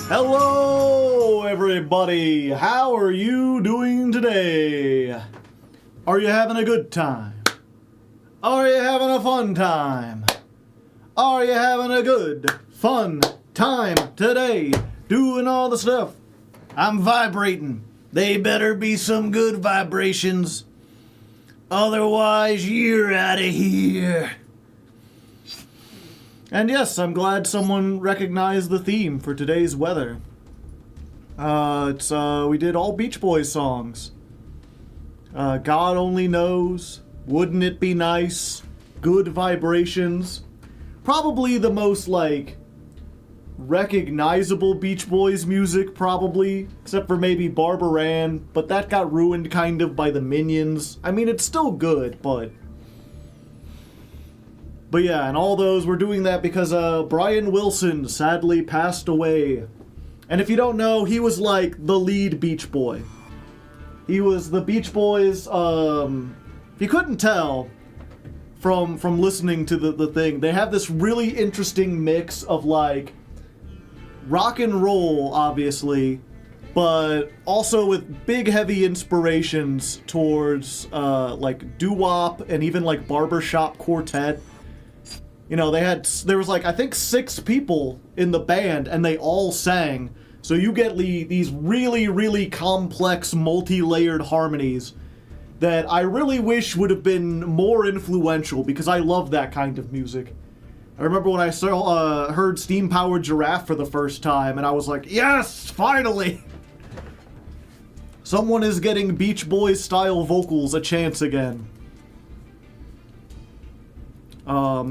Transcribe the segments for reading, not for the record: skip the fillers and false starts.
Hello, everybody. How are you doing today? Are you having a good time? Are you having a fun time? Are you having a good, fun time today? Doing all the stuff. I'm vibrating. They better be some good vibrations. Otherwise, you're out of here. And yes, I'm glad someone recognized the theme for today's weather. We did all Beach Boys songs. God Only Knows, Wouldn't It Be Nice, Good Vibrations. Probably the most, recognizable Beach Boys music, probably. Except for maybe Barbara Ann, but that got ruined kind of by the Minions. I mean, it's still good, but yeah, and all those, we're doing that because Brian Wilson sadly passed away. And if you don't know, he was like the lead Beach Boy. He was the Beach Boys, if you couldn't tell from listening to the thing, they have this really interesting mix of like rock and roll, obviously, but also with big heavy inspirations towards like doo-wop and even like barbershop quartet. You know, there was like, I think 6 people in the band, and they all sang. So you get these really, really complex, multi-layered harmonies that I really wish would have been more influential, because I love that kind of music. I remember when I heard Steam Powered Giraffe for the first time, and I was like, yes, finally! Someone is getting Beach Boys-style vocals a chance again.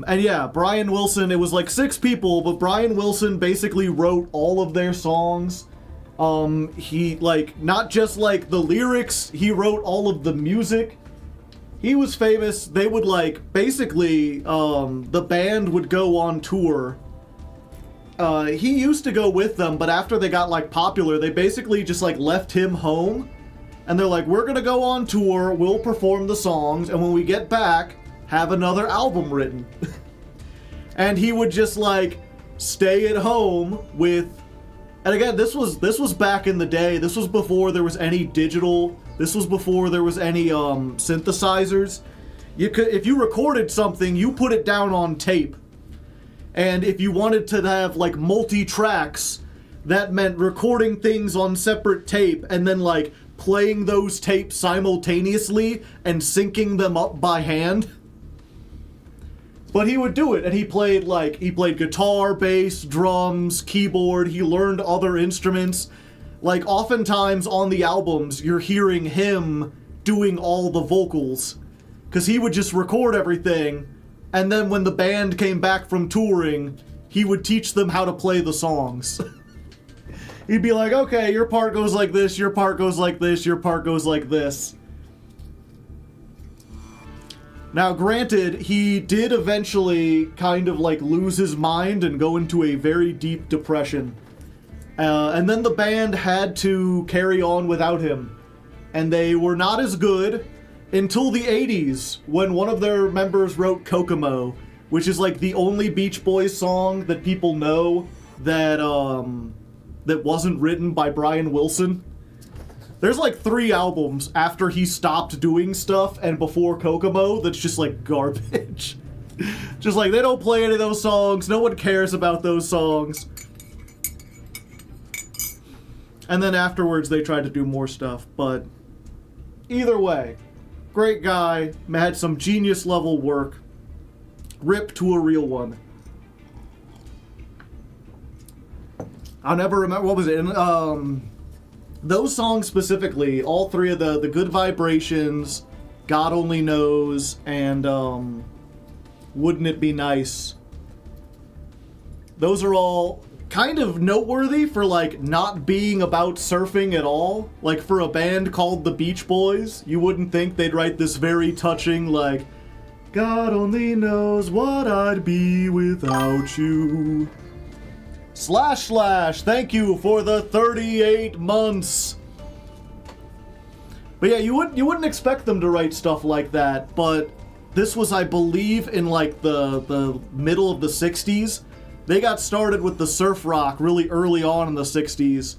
And yeah, Brian Wilson, it was like 6 people, but Brian Wilson basically wrote all of their songs. He, not just, the lyrics, he wrote all of the music. He was famous. They would, basically, the band would go on tour. He used to go with them, but after they got, popular, they basically just, left him home. And they're like, we're gonna go on tour, we'll perform the songs, and when we get back, have another album written. And he would just stay at home with, and again, this was back in the day. This was before there was any digital. This was before there was any synthesizers. If you recorded something, you put it down on tape. And if you wanted to have multi-tracks, that meant recording things on separate tape and then playing those tapes simultaneously and syncing them up by hand. But he would do it, and he played guitar, bass, drums, keyboard. He learned other instruments. Oftentimes on the albums, you're hearing him doing all the vocals, because he would just record everything, and then when the band came back from touring, he would teach them how to play the songs. He'd be like, okay, your part goes like this, your part goes like this, your part goes like this. Now, granted, he did eventually kind of lose his mind and go into a very deep depression. And then the band had to carry on without him. And they were not as good until the 80s, when one of their members wrote Kokomo, which is the only Beach Boys song that people know that wasn't written by Brian Wilson. There's 3 albums after he stopped doing stuff and before Kokomo that's just garbage. Just they don't play any of those songs, no one cares about those songs. And then afterwards they tried to do more stuff, but either way, great guy, had some genius level work. Rip to a real one. I'll never remember, what was it? Those songs specifically, all 3 of the Good Vibrations, God Only Knows, and Wouldn't It Be Nice. Those are all kind of noteworthy for not being about surfing at all. For a band called the Beach Boys, you wouldn't think they'd write this very touching God only knows what I'd be without you. / thank you for the 38 months. But yeah, you wouldn't expect them to write stuff like that, but this was, I believe, in the middle of the 60s. they got started with the surf rock really early on in the 60s.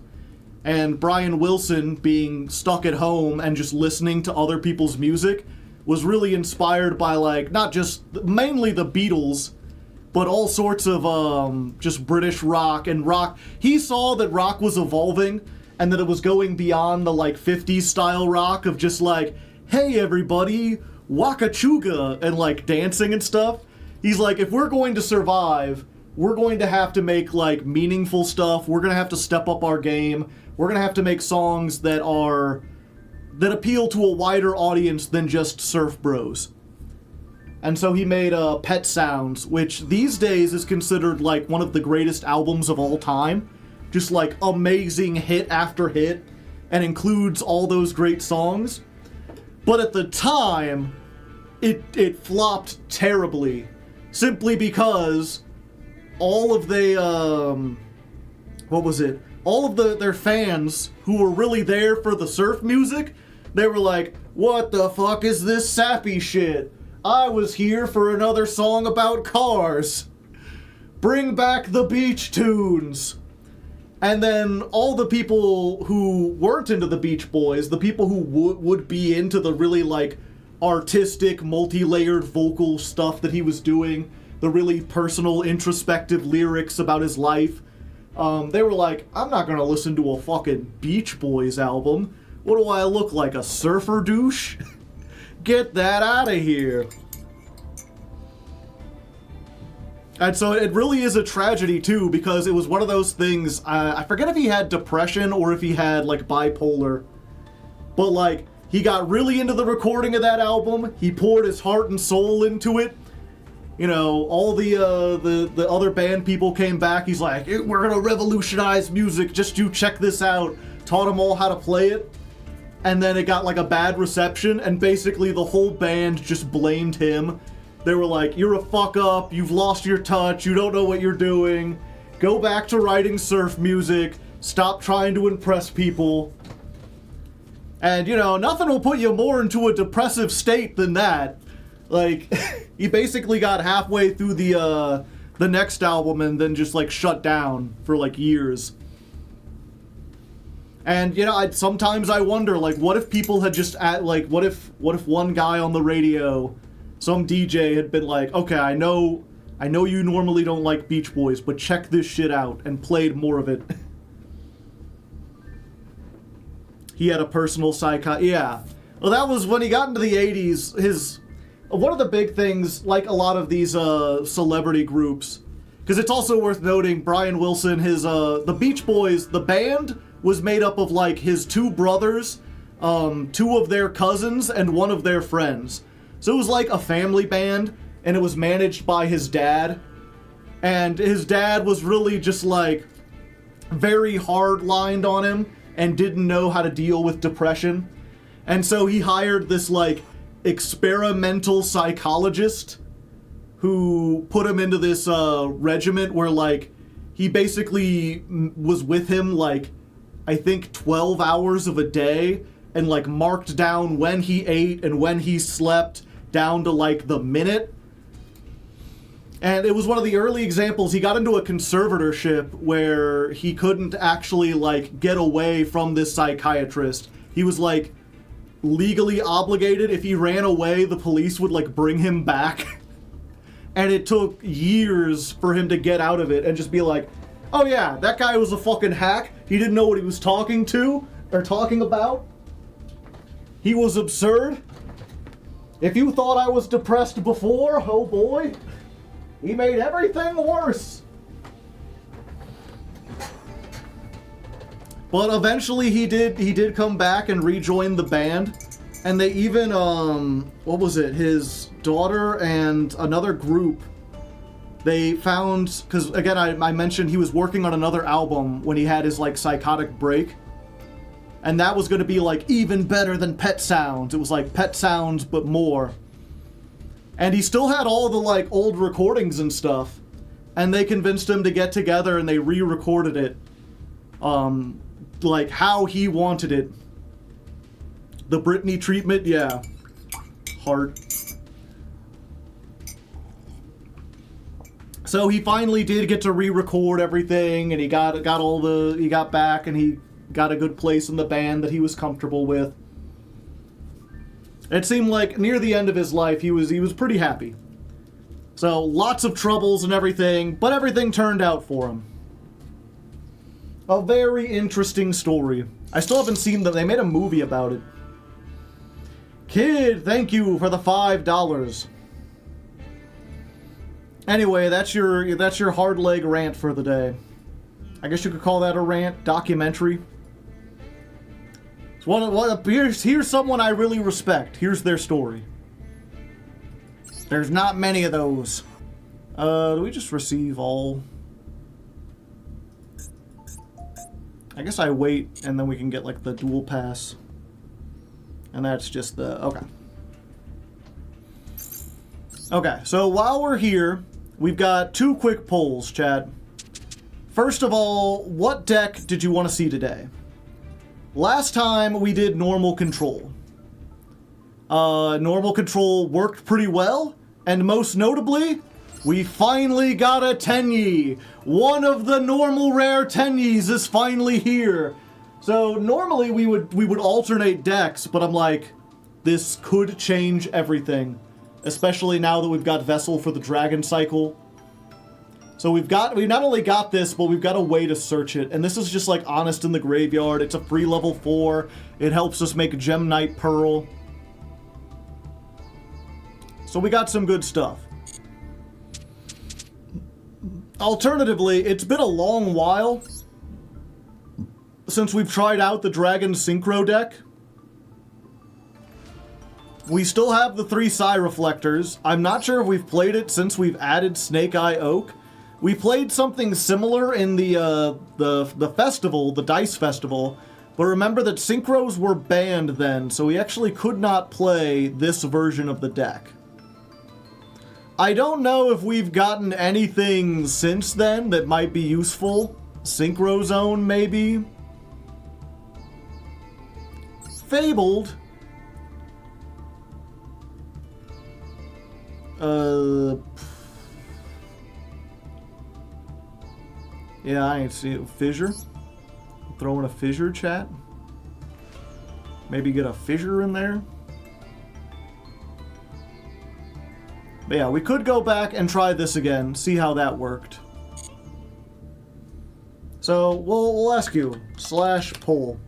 And Brian Wilson, being stuck at home and just listening to other people's music, was really inspired by, like, not just, mainly the Beatles, but all sorts of just British rock and rock. He saw that rock was evolving and that it was going beyond the, like, 50s style rock of just like, hey everybody, waka chuga, and like dancing and stuff. He's like, if we're going to survive, we're going to have to make like meaningful stuff. We're going to have to step up our game. We're going to have to make songs that appeal to a wider audience than just surf bros. And so he made Pet Sounds, which these days is considered like one of the greatest albums of all time. Just like amazing hit after hit, and includes all those great songs. But at the time, it flopped terribly, simply because all of their fans who were really there for the surf music, they were like, what the fuck is this sappy shit? I was here for another song about cars. Bring back the beach tunes. And then all the people who weren't into the Beach Boys, the people who would be into the really, like, artistic, multi-layered vocal stuff that he was doing, the really personal, introspective lyrics about his life, they were like, I'm not gonna listen to a fucking Beach Boys album. What do I look like, a surfer douche? Get that out of here. And so it really is a tragedy, too, because it was one of those things, I forget if he had depression or if he had, like, bipolar. But, like, he got really into the recording of that album. He poured his heart and soul into it. You know, all the other band people came back. He's like, we're gonna revolutionize music. Just you check this out. Taught them all how to play it. And then it got, like, a bad reception, and basically the whole band just blamed him. They were like, you're a fuck up, you've lost your touch, you don't know what you're doing, go back to writing surf music, stop trying to impress people. And, you know, nothing will put you more into a depressive state than that. Like, he basically got halfway through the next album and then just, like, shut down for, like, years. And, you know, sometimes I wonder, like, what if people had just, what if one guy on the radio, some DJ had been like, okay, I know you normally don't like Beach Boys, but check this shit out, and played more of it. He had a personal yeah. Well, that was when he got into the 80s, one of the big things, like a lot of these celebrity groups, because it's also worth noting, Brian Wilson, the Beach Boys, the band was made up of, like, his two brothers, two of their cousins, and one of their friends. So it was like a family band, and it was managed by his dad. And his dad was really just, like, very hard-lined on him and didn't know how to deal with depression. And so he hired this, like, experimental psychologist who put him into this regiment where, like, he basically was with him, like, I think 12 hours of a day, and, like, marked down when he ate and when he slept, down to, like, the minute. And it was one of the early examples. He got into a conservatorship where he couldn't actually, like, get away from this psychiatrist. He was, like, legally obligated. If he ran away, the police would, like, bring him back. And it took years for him to get out of it and just be like, oh yeah, that guy was a fucking hack. He didn't know what he was talking about. He was absurd. If you thought I was depressed before, oh boy, he made everything worse. But eventually he did come back and rejoin the band. And they even, his daughter and another group, they found, because again, I mentioned he was working on another album when he had his, like, psychotic break. And that was going to be, like, even better than Pet Sounds. It was like Pet Sounds, but more. And he still had all the, like, old recordings and stuff. And they convinced him to get together and they re-recorded it. Like, how he wanted it. The Britney treatment, yeah. Heart. So he finally did get to re-record everything, and he got back, and he got a good place in the band that he was comfortable with. It seemed like near the end of his life, he was pretty happy. So lots of troubles and everything, but everything turned out for him. A very interesting story. I still haven't seen them. They made a movie about it. Kid, thank you for the $5. Anyway, that's your Hardleg rant for the day. I guess you could call that a rant, documentary. Here's someone I really respect. Here's their story. There's not many of those. Do we just receive all? I guess I wait, and then we can get, like, the dual pass. And that's just the... Okay. Okay, so while we're here, we've got 2 quick polls, Chad. First of all, what deck did you want to see today? Last time, we did normal control. Normal control worked pretty well, and most notably, we finally got a Tenyi! One of the normal rare Tenyis is finally here! So normally we would alternate decks, but I'm like, this could change everything. Especially now that we've got Vessel for the Dragon Cycle. So we not only got this, but we've got a way to search it. And this is just like Honest in the Graveyard. It's a free level 4. It helps us make Gem Knight Pearl. So we got some good stuff. Alternatively, it's been a long while since we've tried out the Dragon Synchro deck. We still have the 3 Psy Reflectors. I'm not sure if we've played it since we've added Snake Eye Oak. We played something similar in the festival, the Dice Festival, but remember that Synchros were banned then, so we actually could not play this version of the deck. I don't know if we've gotten anything since then that might be useful. Synchro Zone, maybe? Fabled. Yeah, I ain't see it. Fissure? Throw in a Fissure, chat? Maybe get a Fissure in there? But yeah, we could go back and try this again, see how that worked. So, we'll ask you. /poll.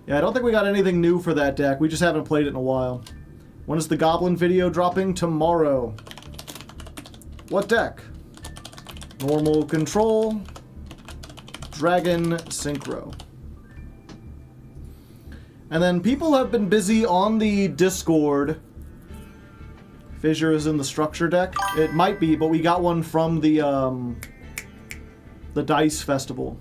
Yeah, I don't think we got anything new for that deck. We just haven't played it in a while. When is the Goblin video dropping? Tomorrow. What deck? Normal Control. Dragon Synchro. And then people have been busy on the Discord. Fissure is in the structure deck. It might be, but we got one from the Dice Festival.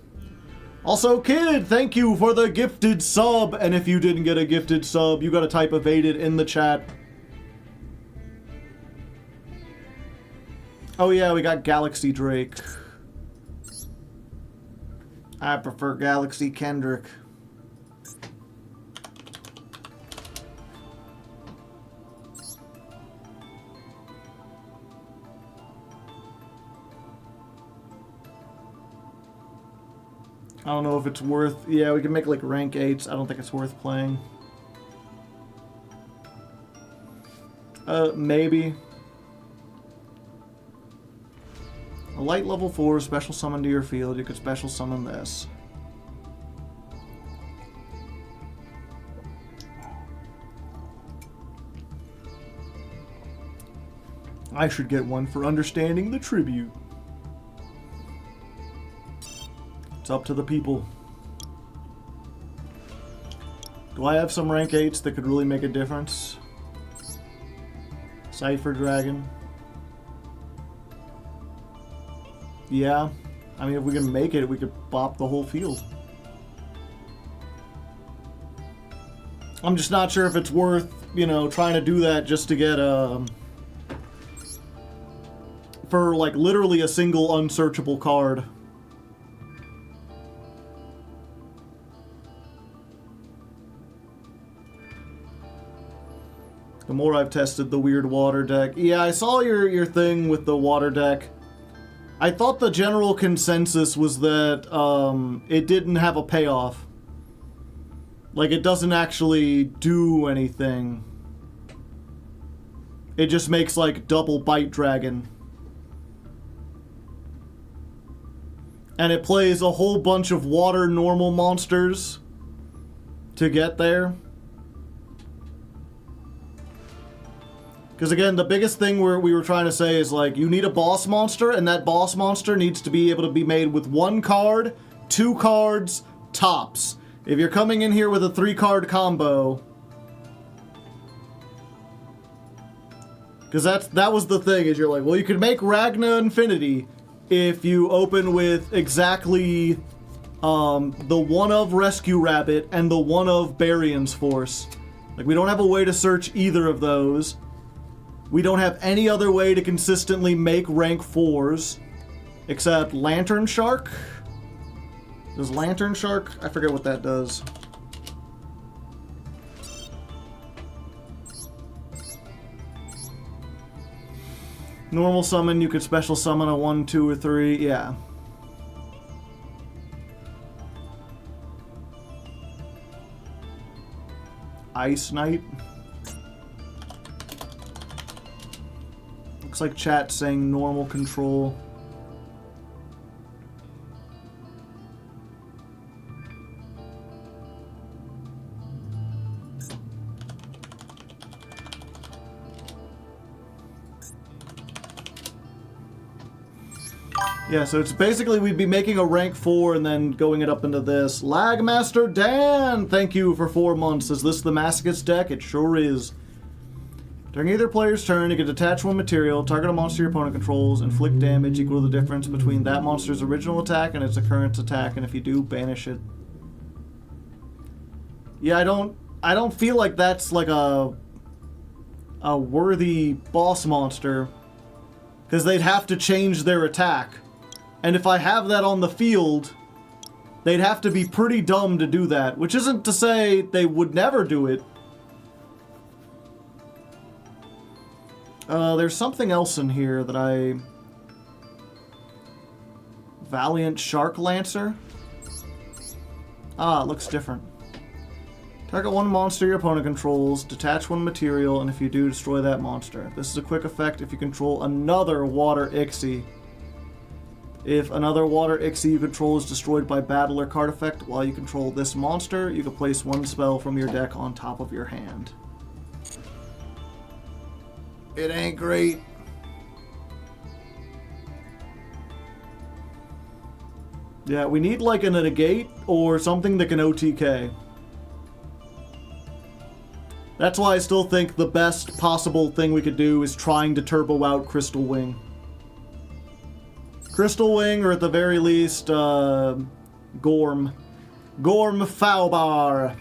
Also, Kid, thank you for the gifted sub. And if you didn't get a gifted sub, you gotta type evaded in the chat. Oh yeah, we got Galaxy Drake. I prefer Galaxy Kendrick. I don't know if it's worth... Yeah, we can make like rank 8s. I don't think it's worth playing. Maybe. A light level 4 special summon to your field. You could special summon this. I should get one for understanding the tribute. It's up to the people. Do I have some rank 8s that could really make a difference? Cypher Dragon. Yeah. I mean, if we can make it, we could bop the whole field. I'm just not sure if it's worth, you know, trying to do that just to get, for, like, literally a single unsearchable card. The more I've tested the weird water deck. Yeah, I saw your thing with the water deck. I thought the general consensus was that it didn't have a payoff. Like, it doesn't actually do anything. It just makes, like, double Bite Dragon. And it plays a whole bunch of water normal monsters to get there. Because again, the biggest thing we were trying to say is, like, you need a boss monster, and that boss monster needs to be able to be made with 1 card, 2 cards, tops. If you're coming in here with a 3-card combo... Because that was the thing, is you're like, well, you could make Ragna Infinity if you open with exactly the one of Rescue Rabbit and the one of Barion's Force. Like, we don't have a way to search either of those. We don't have any other way to consistently make rank 4s except Lantern Shark. Does Lantern Shark? I forget what that does. Normal summon, you could special summon a 1, 2, or 3. Yeah. Ice Knight. Looks like chat saying normal control. Yeah, so it's basically we'd be making a rank 4 and then going it up into this. Lagmaster Dan, thank you for 4 months. Is this the Masochist deck? It sure is. During either player's turn, you can detach 1 material, target a monster your opponent controls, inflict damage equal to the difference between that monster's original attack and its current attack, and if you do, banish it. Yeah, I don't feel like that's like a worthy boss monster, because they'd have to change their attack. And if I have that on the field, they'd have to be pretty dumb to do that, which isn't to say they would never do it. There's something else in here that I... Valiant Shark Lancer? Ah, it looks different. Target 1 monster your opponent controls, detach 1 material, and if you do, destroy that monster. This is a quick effect if you control another Water Ixie. If another Water Ixie you control is destroyed by battle or card effect while you control this monster, you can place 1 spell from your deck on top of your hand. It ain't great. Yeah, we need like a negate or something that can OTK. That's why I still think the best possible thing we could do is trying to turbo out Crystal Wing. Crystal Wing, or at the very least, Gorm. Gorm Faubar.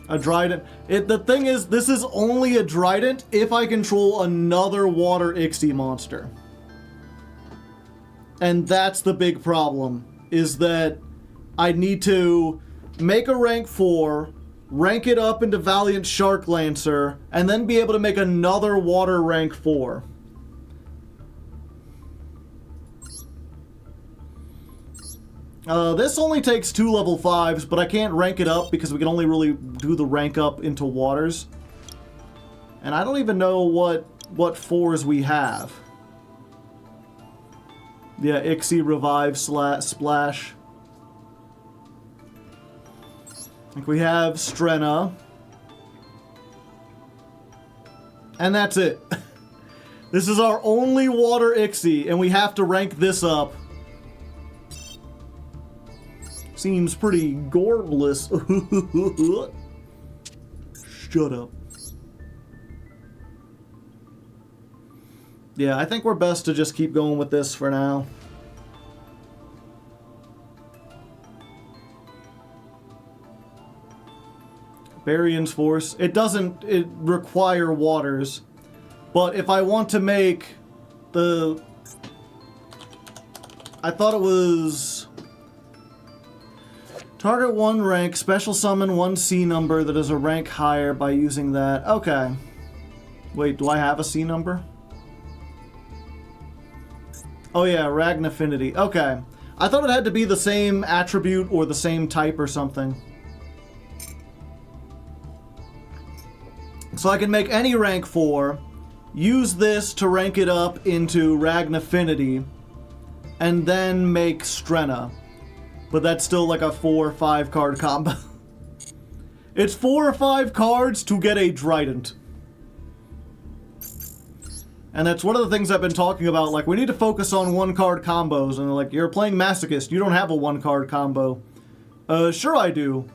A Trident. The thing is, this is only a Trident if I control another Water Ixie monster. And that's the big problem, is that I need to make a rank 4, rank it up into Valiant Shark Lancer, and then be able to make another Water rank 4. This only takes 2 level 5s, but I can't rank it up because we can only really do the rank up into waters. And I don't even know what 4s we have. Yeah, Ixie, Revive, Splash. Like we have Strenna. And that's it. This is our only Water Ixie, and we have to rank this up. Seems pretty gormless. Shut up. Yeah, I think we're best to just keep going with this for now. Barion's Force. It require waters. But if I want to make the... I thought it was... Target 1 rank, special summon 1 C number that is a rank higher by using that. Okay. Wait, do I have a C number? Oh yeah, Ragnafinity. Okay. I thought it had to be the same attribute or the same type or something. So I can make any rank 4, use this to rank it up into Ragnafinity, and then make Strenna. But that's still like a 4 or 5 card combo. It's 4 or 5 cards to get a Trident. And that's one of the things I've been talking about, like, we need to focus on 1-card combos, and they're like, you're playing Masochist, you don't have a 1-card combo. Sure I do.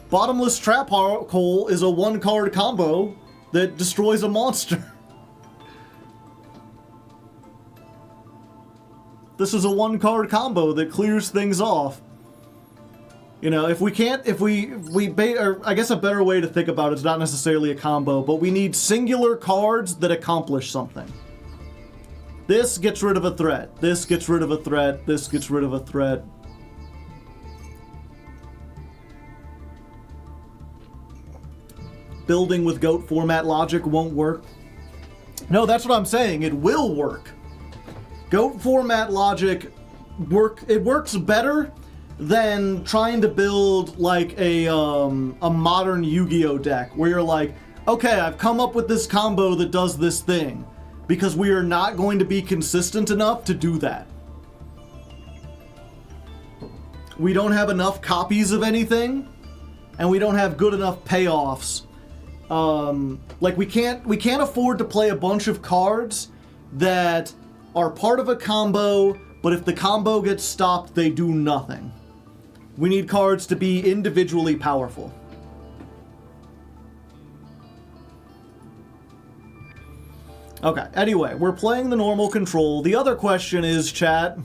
Bottomless Trap Hole is a 1-card combo that destroys a monster. This is a 1-card combo that clears things off. You know, if we can't, or I guess a better way to think about it's not necessarily a combo, but we need singular cards that accomplish something. This gets rid of a threat. This gets rid of a threat. This gets rid of a threat. Building with GOAT format logic won't work. No, that's what I'm saying. It will work. GOAT format logic works better than trying to build like a modern Yu-Gi-Oh deck where you're like, okay, I've come up with this combo that does this thing, because we are not going to be consistent enough to do that. We don't have enough copies of anything, and we don't have good enough payoffs. Like we can't afford to play a bunch of cards that are part of a combo, but if the combo gets stopped, they do nothing. We need cards to be individually powerful. Okay, anyway, we're playing the normal control. The other question is, chat,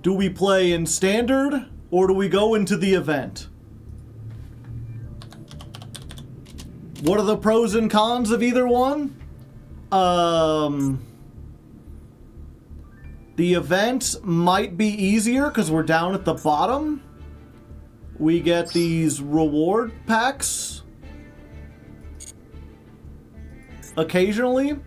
do we play in standard, or do we go into the event? What are the pros and cons of either one? The event might be easier because we're down at the bottom. We get these reward packs occasionally.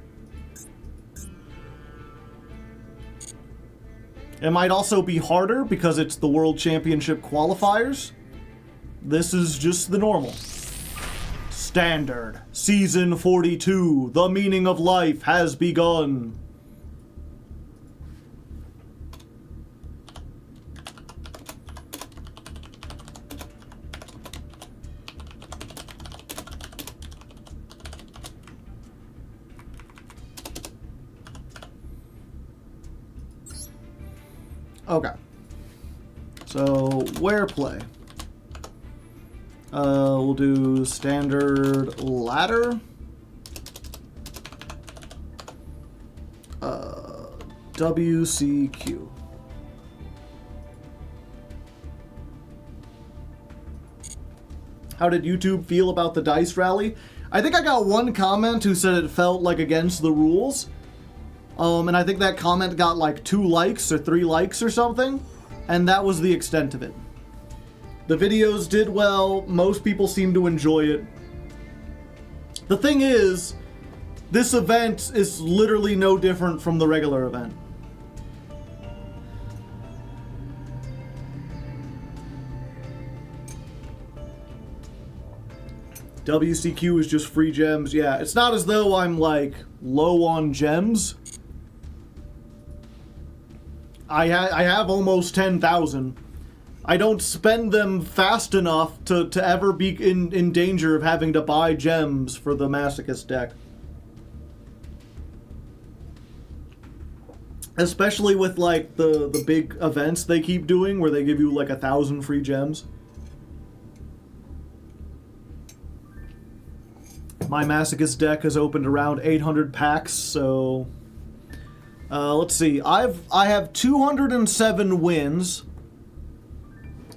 It might also be harder because it's the World Championship qualifiers. This is just the normal. Standard. Season 42. The meaning of life has begun. Okay. So, where play? We'll do standard ladder. WCQ. How did YouTube feel about the dice rally? I think I got one comment who said it felt like against the rules. And I think that comment got like 2 likes or 3 likes or something. And that was the extent of it. The videos did well. Most people seem to enjoy it. The thing is, this event is literally no different from the regular event. WCQ is just free gems. Yeah, it's not as though I'm like low on gems. I have almost 10,000. I don't spend them fast enough to ever be in danger of having to buy gems for the Masochist deck. Especially with like the big events they keep doing where they give you like 1,000 free gems. My Masochist deck has opened around 800 packs, so let's see. I have 207 wins.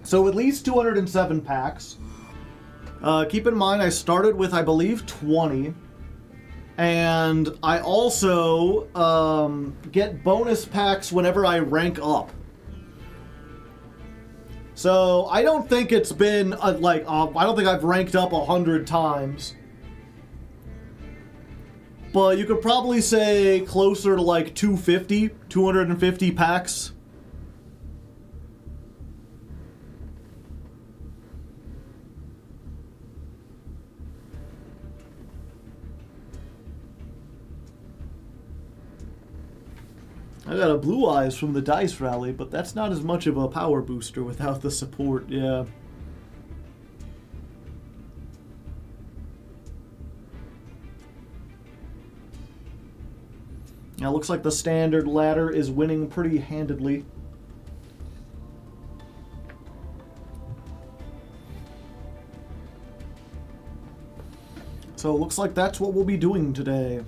So at least 207 packs. Keep in mind, I started with, I believe, 20. And I also get bonus packs whenever I rank up. So I don't think it's been I don't think I've ranked up 100 times. But you could probably say closer to like 250 packs. I got a Blue Eyes from the Dice Rally, but that's not as much of a power booster without the support, yeah. Now, looks like the standard ladder is winning pretty handedly. So, it looks like that's what we'll be doing today.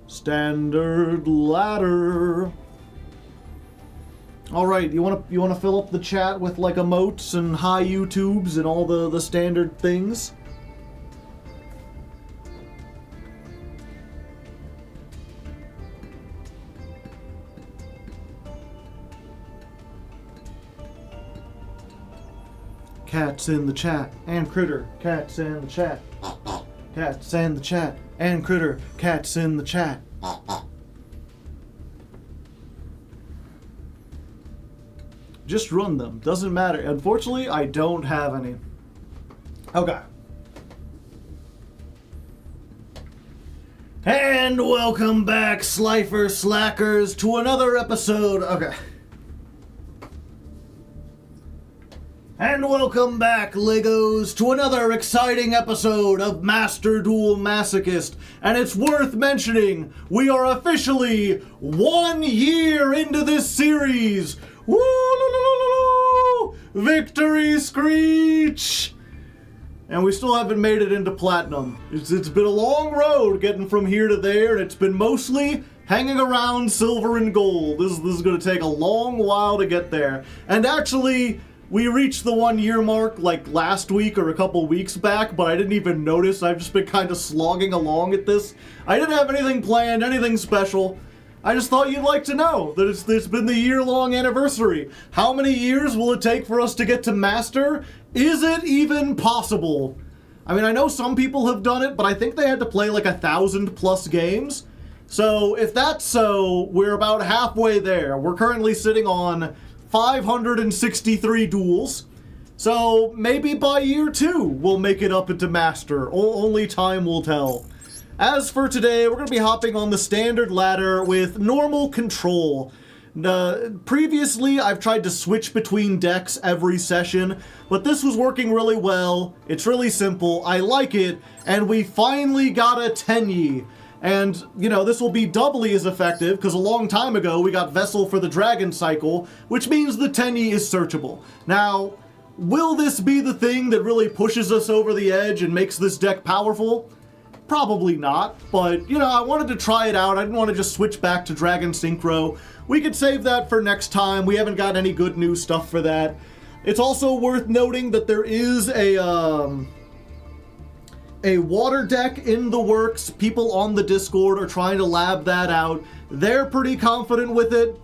Standard ladder. All right, you want to fill up the chat with like emotes and hi YouTubes and all the standard things? Cats in the chat and Critter. Cats in the chat. Cats in the chat and Critter. Cats in the chat. Just run them. Doesn't matter. Unfortunately, I don't have any. Okay. And welcome back, Slifer Slackers, to another episode. Okay. And welcome back, Legos, to another exciting episode of Master Duel Masochist. And it's worth mentioning, we are officially 1 year into this series. Woo! Victory screech! And we still haven't made it into Platinum. It's been a long road getting from here to there, and it's been mostly hanging around Silver and Gold. This is going to take a long while to get there. And actually, we reached the 1 year mark like last week or a couple weeks back, but I didn't even notice. I've just been kind of slogging along at this. I didn't have anything planned, anything special. I just thought you'd like to know that it's been the year-long anniversary. How many years will it take for us to get to Master? Is it even possible? I mean, I know some people have done it, but I think they had to play like 1,000+ games. So if that's so, we're about halfway there. We're currently sitting on 563 duels. So maybe by year 2, we'll make it up into Master. Only time will tell. As for today, we're going to be hopping on the standard ladder with normal control. Previously, I've tried to switch between decks every session, but this was working really well. It's really simple. I like it, and we finally got a Tenyi. And, you know, this will be doubly as effective, because a long time ago we got Vessel for the Dragon Cycle, which means the Tenyi is searchable. Now, will this be the thing that really pushes us over the edge and makes this deck powerful? Probably not, but, you know, I wanted to try it out. I didn't want to just switch back to Dragon Synchro. We could save that for next time. We haven't got any good new stuff for that. It's also worth noting that there is a water deck in the works. People on the Discord are trying to lab that out. They're pretty confident with it,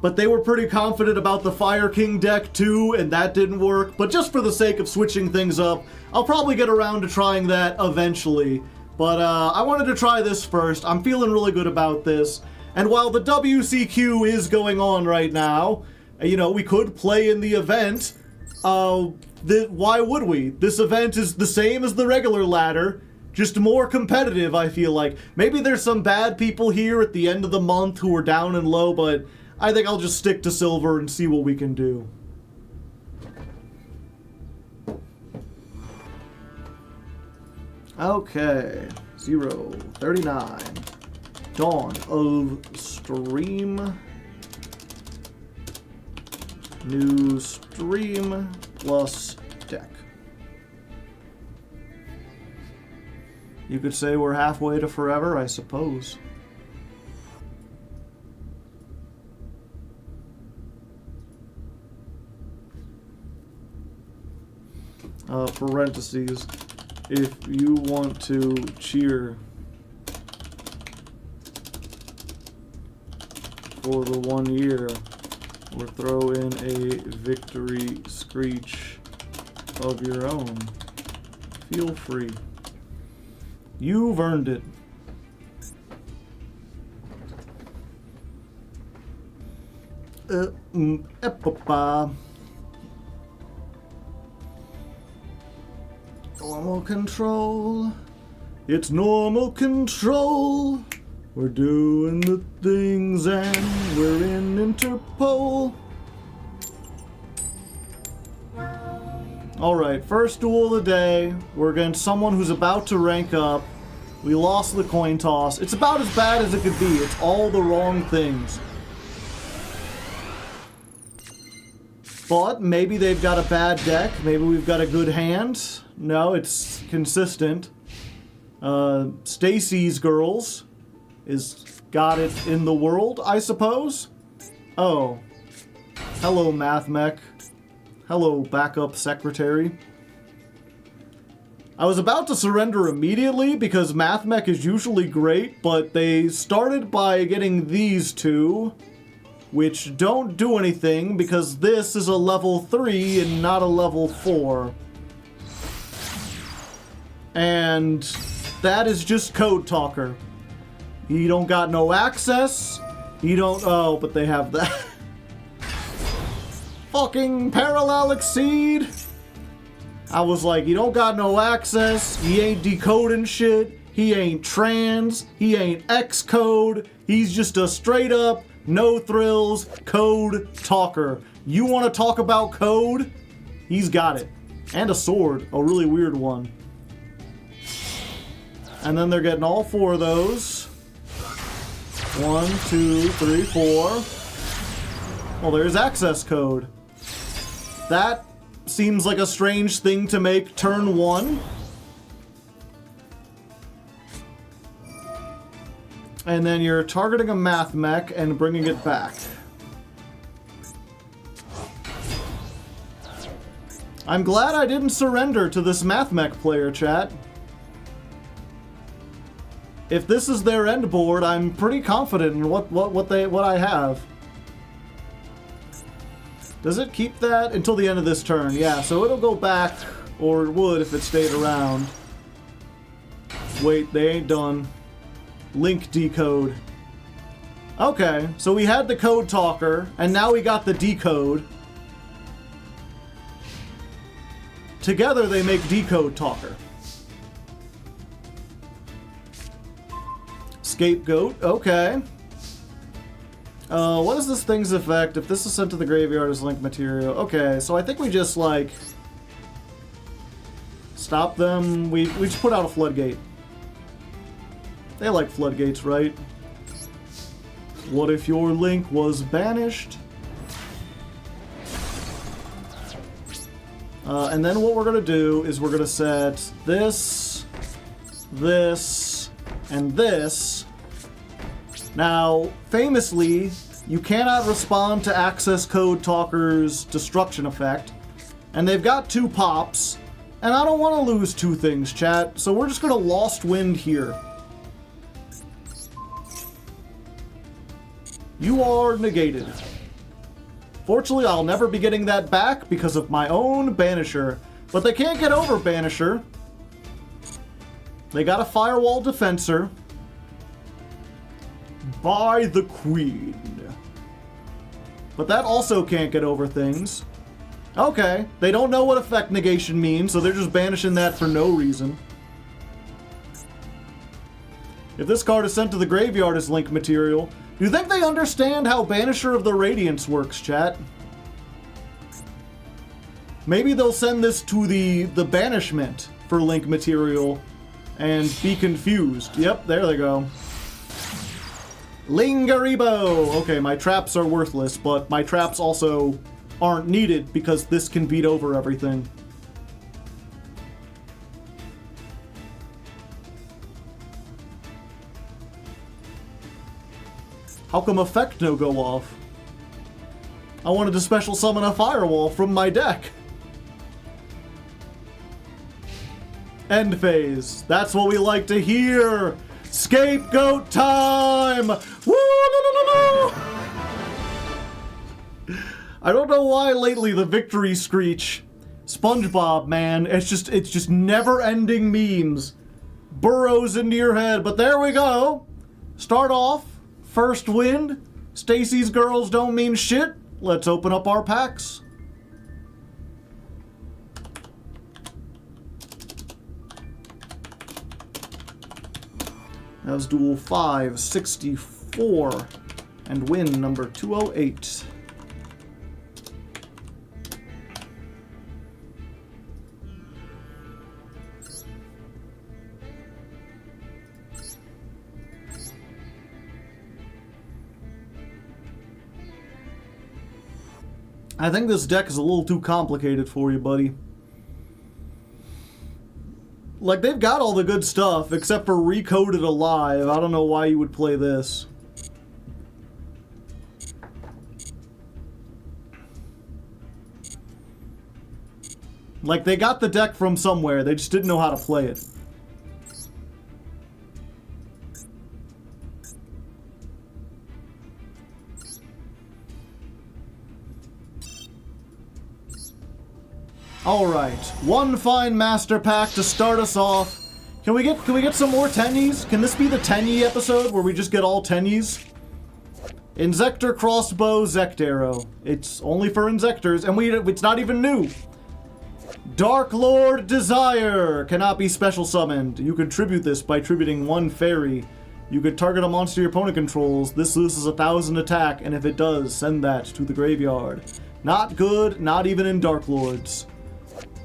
but they were pretty confident about the Fire King deck too, and that didn't work. But just for the sake of switching things up, I'll probably get around to trying that eventually. But I wanted to try this first. I'm feeling really good about this. And while the WCQ is going on right now, you know, we could play in the event. Why would we? This event is the same as the regular ladder, just more competitive, I feel like. Maybe there's some bad people here at the end of the month who are down and low, but I think I'll just stick to silver and see what we can do. Okay, 039. Dawn of Stream. New stream plus deck. You could say we're halfway to forever, I suppose. Parentheses. If you want to cheer for the 1 year, or throw in a victory screech of your own. Feel free. You've earned it. Normal control. It's normal control. We're doing the things and we're in Interpol. Alright, first duel of the day. We're against someone who's about to rank up. We lost the coin toss. It's about as bad as it could be. It's all the wrong things. But maybe they've got a bad deck. Maybe we've got a good hand. No, it's consistent. Stacy's Girls is got it in the world, I suppose. Oh. Hello, Math Mech. Hello, backup secretary. I was about to surrender immediately because Math Mech is usually great, but they started by getting these two, which don't do anything because this is a level 3 and not a level 4. And that is just Code Talker. He don't got no access. He don't... Oh, but they have that. Fucking Parallel Exceed. I was like, he don't got no access. He ain't decoding shit. He ain't trans. He ain't Xcode. He's just a straight up, no thrills, Code Talker. You want to talk about code? He's got it. And a sword. A really weird one. And then they're getting all 4 of those. 1, 2, 3, 4. Well, there's access code. That seems like a strange thing to make turn 1. And then you're targeting a Math Mech and bringing it back. I'm glad I didn't surrender to this Math Mech player, chat. If this is their end board, I'm pretty confident in what I have. Does it keep that until the end of this turn? Yeah, so it'll go back, or it would if it stayed around. Wait, they ain't done. Link decode. Okay, so we had the Code Talker, and now we got the decode. Together they make Decode Talker. Scapegoat, okay. What is this thing's effect? If this is sent to the graveyard as link material. Okay, so I think we just, like, stop them. We just put out a floodgate. They like floodgates, right? What if your link was banished? And then what we're going to do is we're going to set this, this, and this. Now, famously, you cannot respond to Access Code Talker's destruction effect. And they've got 2 pops. And I don't want to lose 2 things, chat. So we're just going to Lost Wind here. You are negated. Fortunately, I'll never be getting that back because of my own Banisher. But they can't get over Banisher. They got a Firewall Defensor. By the Queen. But that also can't get over things. Okay, they don't know what effect negation means, so they're just banishing that for no reason. If this card is sent to the graveyard as link material, do you think they understand how Banisher of the Radiance works, chat? Maybe they'll send this to the banishment for link material and be confused. Yep, there they go. Lingaribo! Okay, my traps are worthless, but my traps also aren't needed because this can beat over everything. How come effect no go off? I wanted to special summon a firewall from my deck. End phase. That's what we like to hear. Scapegoat time! Woo! I don't know why lately the victory screech, SpongeBob, man, it's just never-ending memes. Burrows into your head, but there we go. Start off, first win. Stacy's girls don't mean shit. Let's open up our packs. That was duel 564 and win number 208. I think this deck is a little too complicated for you, buddy. Like, they've got all the good stuff, except for Recoded Alive. I don't know why you would play this. Like, they got the deck from somewhere, they just didn't know how to play it. Alright, one fine master pack to start us off. Can we get some more tennies? Can this be the tenny episode where we just get all tennies? Insector Crossbow Zect Arrow. It's only for Insectors, and it's not even new. Dark Lord Desire cannot be special summoned. You contribute this by tributing one fairy. You could target a monster your opponent controls. This loses 1,000 attack, and if it does, send that to the graveyard. Not good, not even in Dark Lords.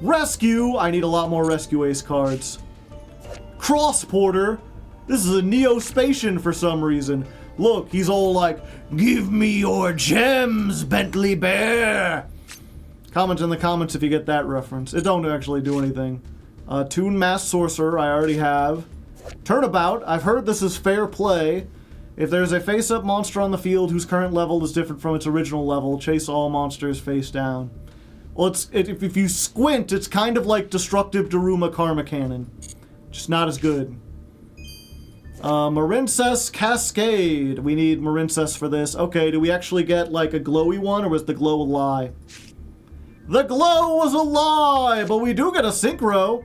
Rescue! I need a lot more Rescue Ace cards. Crossporter. This is a Neo-Spatian for some reason. Look, he's all like, "Give me your gems, Bentley Bear!" Comment in the comments if you get that reference. It don't actually do anything. Toon Mass Sorcerer, I already have. Turnabout, I've heard this is fair play. If there's a face-up monster on the field whose current level is different from its original level, chase all monsters face down. Well, if you squint, it's kind of like Destructive Daruma Karma Cannon. Just not as good. Marincess Cascade. We need Marincess for this. Okay, do we actually get like a glowy one, or was the glow a lie? The glow was a lie, but we do get a synchro.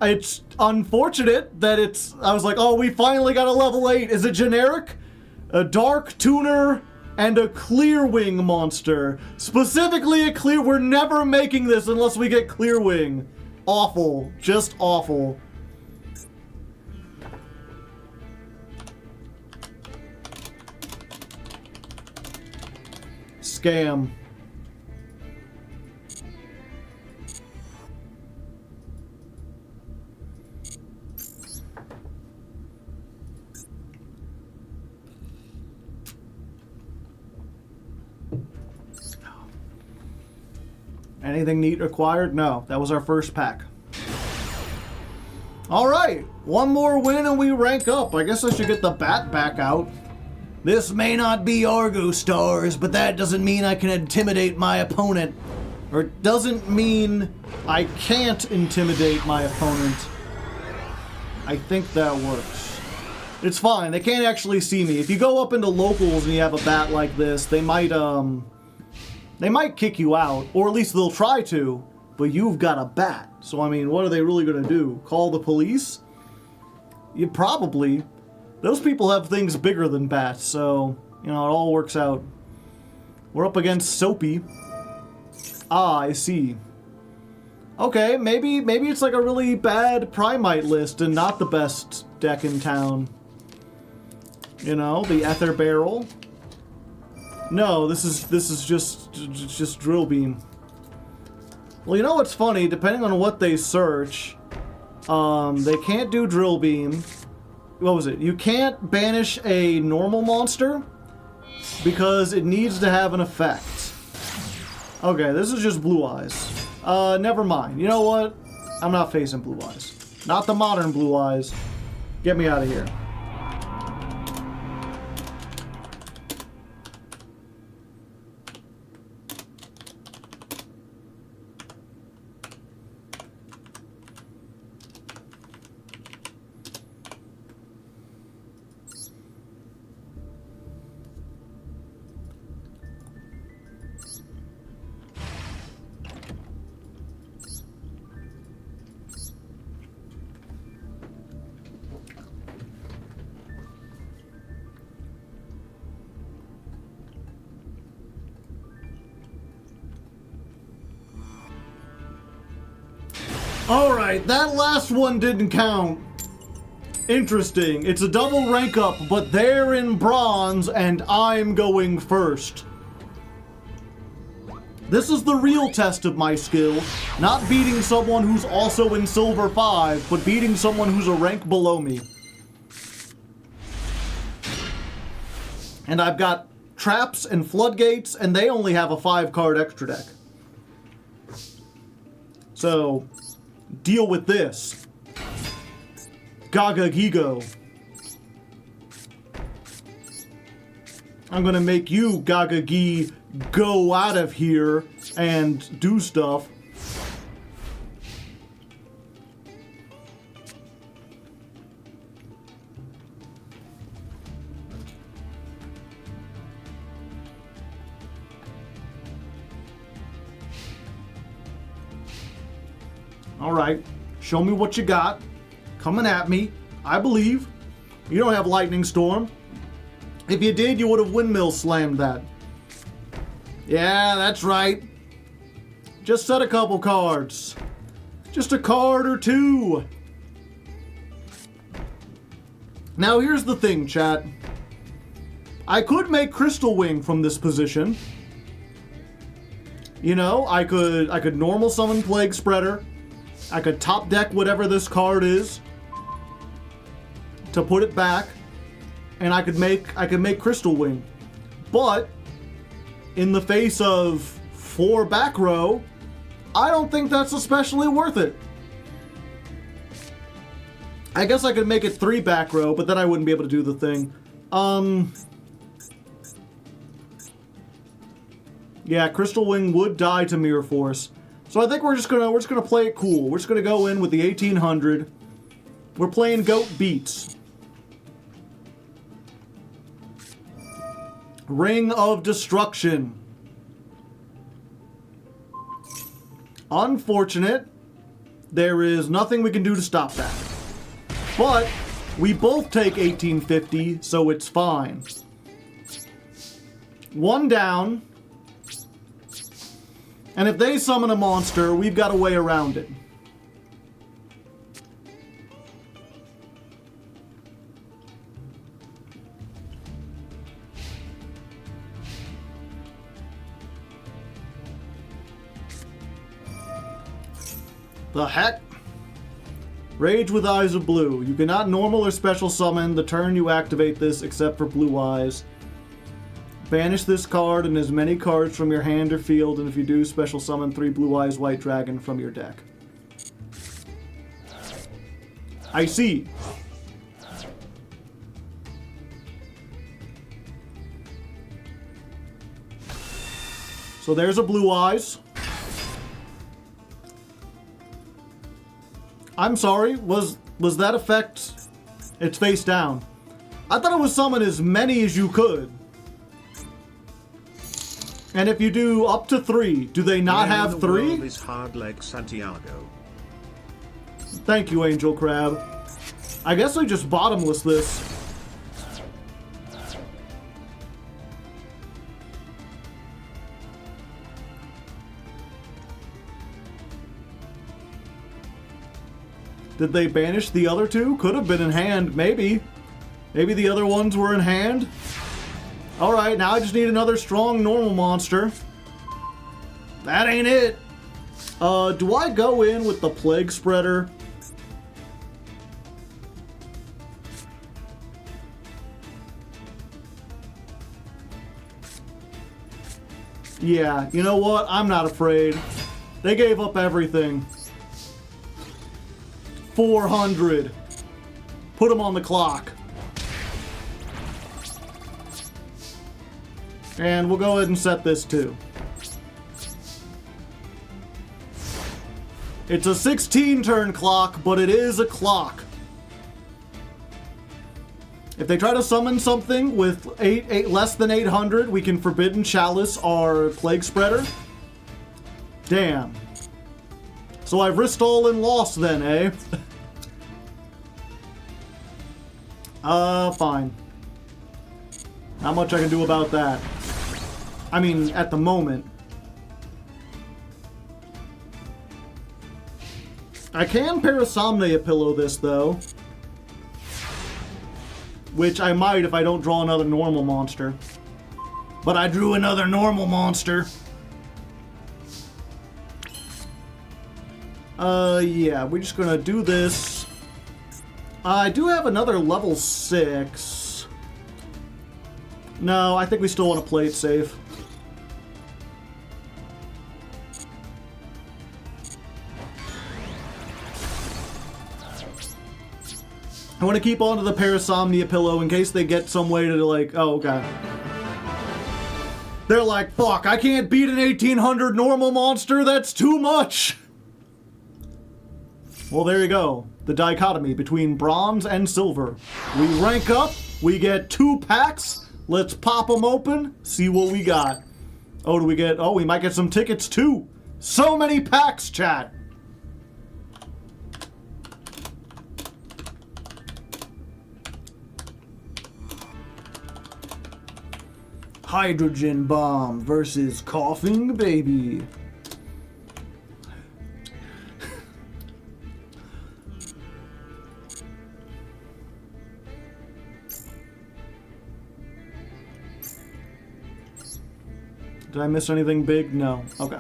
It's unfortunate that I was like, oh, we finally got a level 8. Is it generic? A Dark Tuner and a Clearwing monster. Specifically a Clear... We're never making this unless we get Clearwing. Awful. Just awful. Scam. Anything neat acquired? No, that was our first pack. Alright, one more win and we rank up. I guess I should get the bat back out. This may not be Argo Stars, but that doesn't mean I can intimidate my opponent. Or it doesn't mean I can't intimidate my opponent. I think that works. It's fine, they can't actually see me. If you go up into locals and you have a bat like this, they might kick you out, or at least they'll try to, but you've got a bat. So, I mean, what are they really going to do? Call the police? You probably. Those people have things bigger than bats, so, you know, it all works out. We're up against Soapy. Ah, I see. Okay, maybe it's like a really bad Primite list and not the best deck in town. You know, the Ether Barrel. No, this is just Drill Beam. Well, you know what's funny? Depending on what they search, they can't do Drill Beam. What was it? You can't banish a normal monster because it needs to have an effect. Okay, this is just Blue Eyes. Never mind. You know what? I'm not facing Blue Eyes. Not the modern Blue Eyes. Get me out of here. Alright, that last one didn't count. Interesting. It's a double rank up, but they're in bronze and I'm going first. This is the real test of my skill. Not beating someone who's also in silver 5, but beating someone who's a rank below me. And I've got traps and floodgates, and they only have a 5-card extra deck. So, deal with this. Gaga Gigo. I'm gonna make you, Gaga Gi, go out of here and do stuff. Alright, show me what you got. Coming at me. I believe. You don't have Lightning Storm. If you did, you would have Windmill Slammed that. Yeah, that's right. Just set a couple cards. Just a card or two. Now here's the thing, chat. I could make Crystal Wing from this position. You know, I could normal summon Plague Spreader. I could top deck whatever this card is to put it back, and I could make Crystal Wing. But in the face of 4 back row, I don't think that's especially worth it. I guess I could make it 3 back row, but then I wouldn't be able to do the thing. Yeah, Crystal Wing would die to Mirror Force. So I think we're just gonna play it cool. We're just gonna go in with the 1800. We're playing Goat Beats. Ring of Destruction. Unfortunate. There is nothing we can do to stop that. But we both take 1850, so it's fine. 1 down. And if they summon a monster, we've got a way around it. The heck? Rage with Eyes of Blue. You cannot normal or special summon the turn you activate this except for Blue Eyes. Banish this card and as many cards from your hand or field, and if you do, special summon 3 Blue Eyes White Dragon from your deck. I see. So there's a Blue Eyes. I'm sorry, was that effect... It's face down. I thought it was summon as many as you could. And if you do up to 3, do they not have 3? Is Hardleg Santiago. Thank you, Angel Crab. I guess I just bottomless this. Did they banish the other 2? Could have been in hand, maybe. Maybe the other ones were in hand. Alright, now I just need another strong normal monster. That ain't it. Do I go in with the Plague Spreader? Yeah, you know what? I'm not afraid. They gave up everything. 400. Put them on the clock. And we'll go ahead and set this too. It's a 16-turn clock, but it is a clock. If they try to summon something with less than 800, we can Forbidden Chalice our Plague Spreader. Damn. So I've risked all and lost then, eh? Fine. Not much I can do about that. I mean, at the moment. I can Parasomnia Pillow this, though. Which I might if I don't draw another normal monster. But I drew another normal monster. Yeah, we're just gonna do this. I do have another level 6. No, I think we still want to play it safe. I want to keep on to the Parasomnia Pillow in case they get some way to, like, oh, okay. They're like, fuck, I can't beat an 1800 normal monster, that's too much! Well, there you go. The dichotomy between bronze and silver. We rank up, we get 2 packs, let's pop them open, see what we got. Oh, do we get, oh, we might get some tickets too. So many packs, chat! Hydrogen bomb versus coughing baby. Did I miss anything big? No. Okay.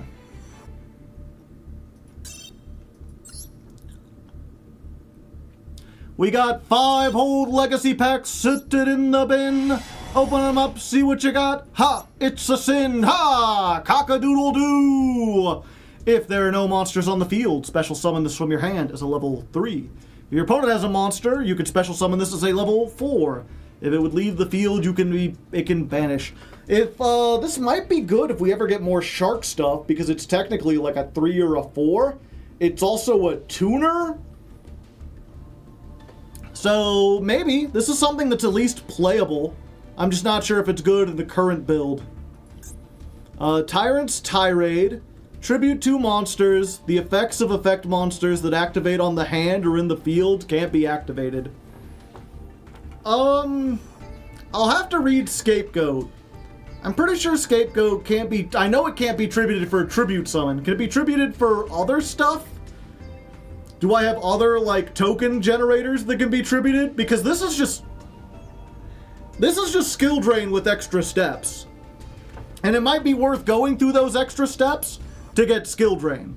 We got 5 old legacy packs sitting in the bin. Open them up, see what you got. Ha! It's a sin. Ha! Cock-a-doodle-doo! If there are no monsters on the field, special summon this from your hand as a level 3. If your opponent has a monster, you can special summon this as a level 4. If it would leave the field, it can vanish. If this might be good if we ever get more shark stuff, because it's technically like a 3 or a 4. It's also a tuner. So maybe this is something that's at least playable. I'm just not sure if it's good in the current build. Tyrant's Tirade. Tribute 2 monsters. The effects of effect monsters that activate on the hand or in the field can't be activated. I'll have to read Scapegoat. I'm pretty sure Scapegoat can't be... I know it can't be tributed for a tribute summon. Can it be tributed for other stuff? Do I have other, like, token generators that can be tributed? Because this is just skill drain with extra steps. And it might be worth going through those extra steps to get skill drain.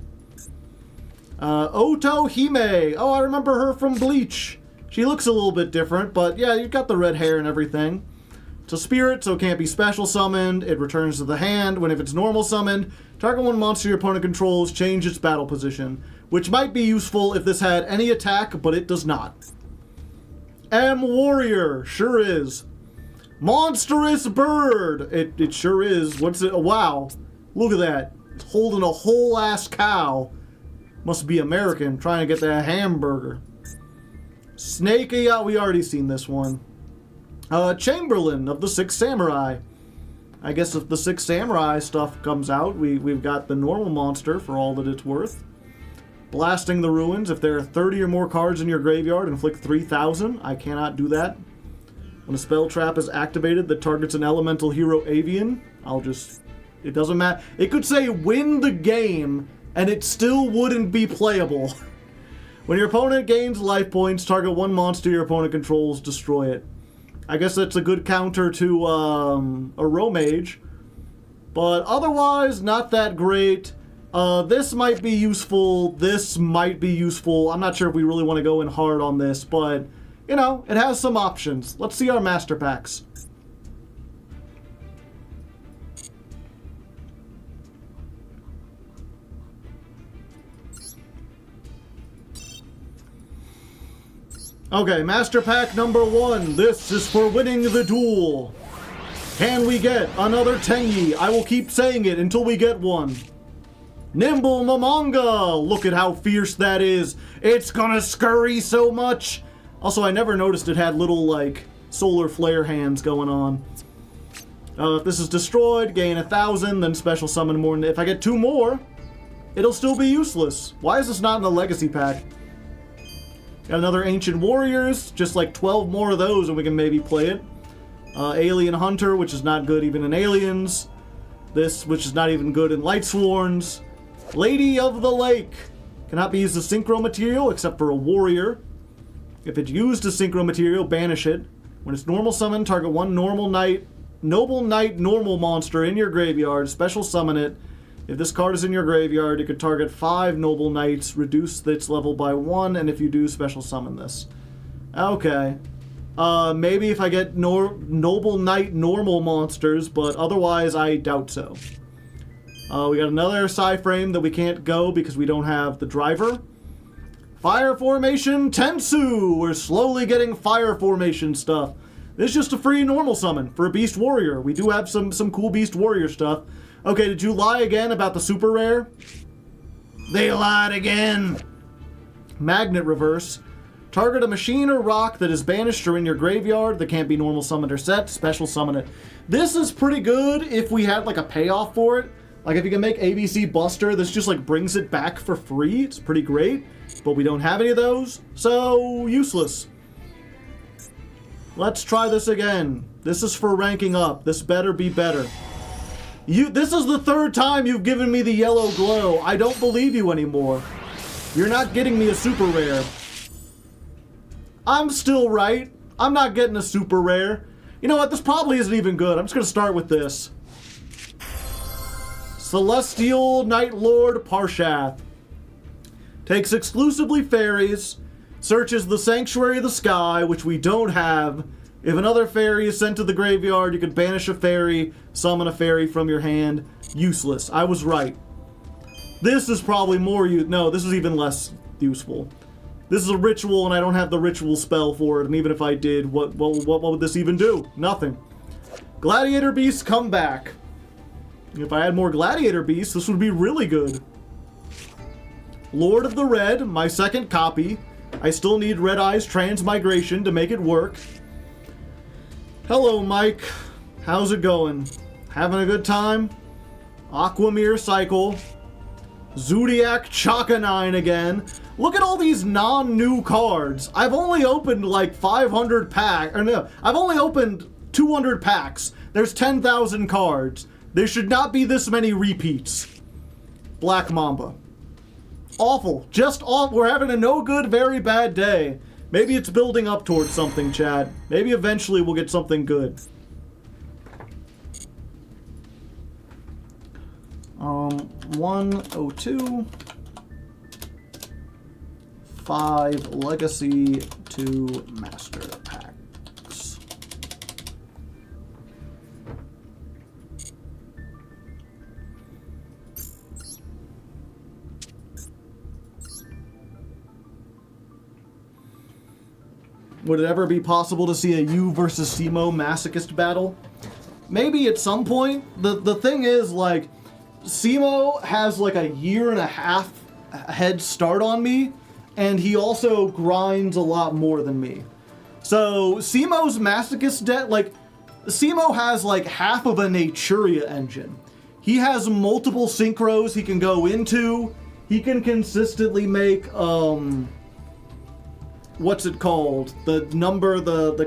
Oto Hime. Oh, I remember her from Bleach. She looks a little bit different, but yeah, you've got the red hair and everything. It's a spirit, so it can't be special summoned. It returns to the hand. When if it's normal summoned, target one monster your opponent controls, change its battle position. Which might be useful if this had any attack, but it does not. M Warrior. Sure is. Monstrous Bird. It sure is. What's it? Wow. Look at that. It's holding a whole ass cow. Must be American, trying to get that hamburger. Snake, yeah, we already seen this one. Chamberlain of the Six Samurai. I guess if the Six Samurai stuff comes out, we've got the normal monster for all that it's worth. Blasting the Ruins. If there are 30 or more cards in your graveyard, inflict 3,000. I cannot do that. When a spell trap is activated that targets an elemental hero avian, it doesn't matter. It could say win the game, and it still wouldn't be playable. When your opponent gains life points, target one monster your opponent controls, destroy it. I guess that's a good counter to a Romage, but otherwise not that great. This might be useful, this might be useful. I'm not sure if we really want to go in hard on this, but, you know, it has some options. Let's see our master packs. Okay, master pack number 1. This is for winning the duel. Can we get another Tengi? I will keep saying it until we get one. Nimble Momonga! Look at how fierce that is. It's gonna scurry so much. Also, I never noticed it had little, like, solar flare hands going on. If this is destroyed, gain 1,000, then special summon more. If I get 2 more, it'll still be useless. Why is this not in the legacy pack? Got another Ancient Warriors, just like 12 more of those and we can maybe play it. Alien Hunter, which is not good even in Aliens. This, which is not even good in Lightsworns. Lady of the Lake. Cannot be used as synchro material except for a warrior. If it's used as synchro material, banish it. When it's normal summon, target one noble knight normal monster in your graveyard. Special summon it. If this card is in your graveyard, you can target 5 noble knights, reduce its level by 1, and if you do, special summon this. Okay. Maybe if I get noble knight normal monsters, but otherwise I doubt so. We got another Psy-Frame that we can't go because we don't have the driver. Fire Formation Tensu! We're slowly getting Fire Formation stuff. This is just a free normal summon for a Beast Warrior. We do have some cool Beast Warrior stuff. Okay, did you lie again about the super rare? They lied again! Magnet Reverse. Target a machine or rock that is banished or in your graveyard that can't be normal summoned or set. Special summon it. This is pretty good if we had like a payoff for it. Like if you can make ABC Buster, this just like brings it back for free. It's pretty great. But we don't have any of those, so useless. Let's try this again. This is for ranking up. This better be better. This is the 3rd time you've given me the yellow glow. I don't believe you anymore. You're not getting me a super rare. I'm still right. I'm not getting a super rare. You know what? This probably isn't even good. I'm just going to start with this. Celestial Night Lord Parshath. Takes exclusively fairies. Searches the Sanctuary of the Sky, which we don't have. If another fairy is sent to the graveyard, you can banish a fairy, summon a fairy from your hand. Useless. I was right. This is probably more no, this is even less useful. This is a ritual, and I don't have the ritual spell for it, and even if I did, what would this even do? Nothing. Gladiator Beasts come back. If I had more Gladiator Beasts, this would be really good. Lord of the Red, my 2nd copy. I still need Red Eye's Transmigration to make it work. Hello, Mike. How's it going? Having a good time? Aquamere Cycle. Zodiac Chakanine again. Look at all these non-new cards. I've only opened like 500 packs. Or no, I've only opened 200 packs. There's 10,000 cards. There should not be this many repeats. Black Mamba. Awful. Just awful. We're having a no good, very bad day. Maybe it's building up towards something, Chad. Maybe eventually we'll get something good. 102. 5 Legacy, 2 Master Packs. Would it ever be possible to see a you versus Simo Masochist battle? Maybe at some point. The thing is, like, Simo has like a 1.5 year head start on me, and he also grinds a lot more than me. So Simo's Masochist deck, like, Simo has like half of a Naturia engine. He has multiple synchros he can go into. He can consistently make, what's it called? The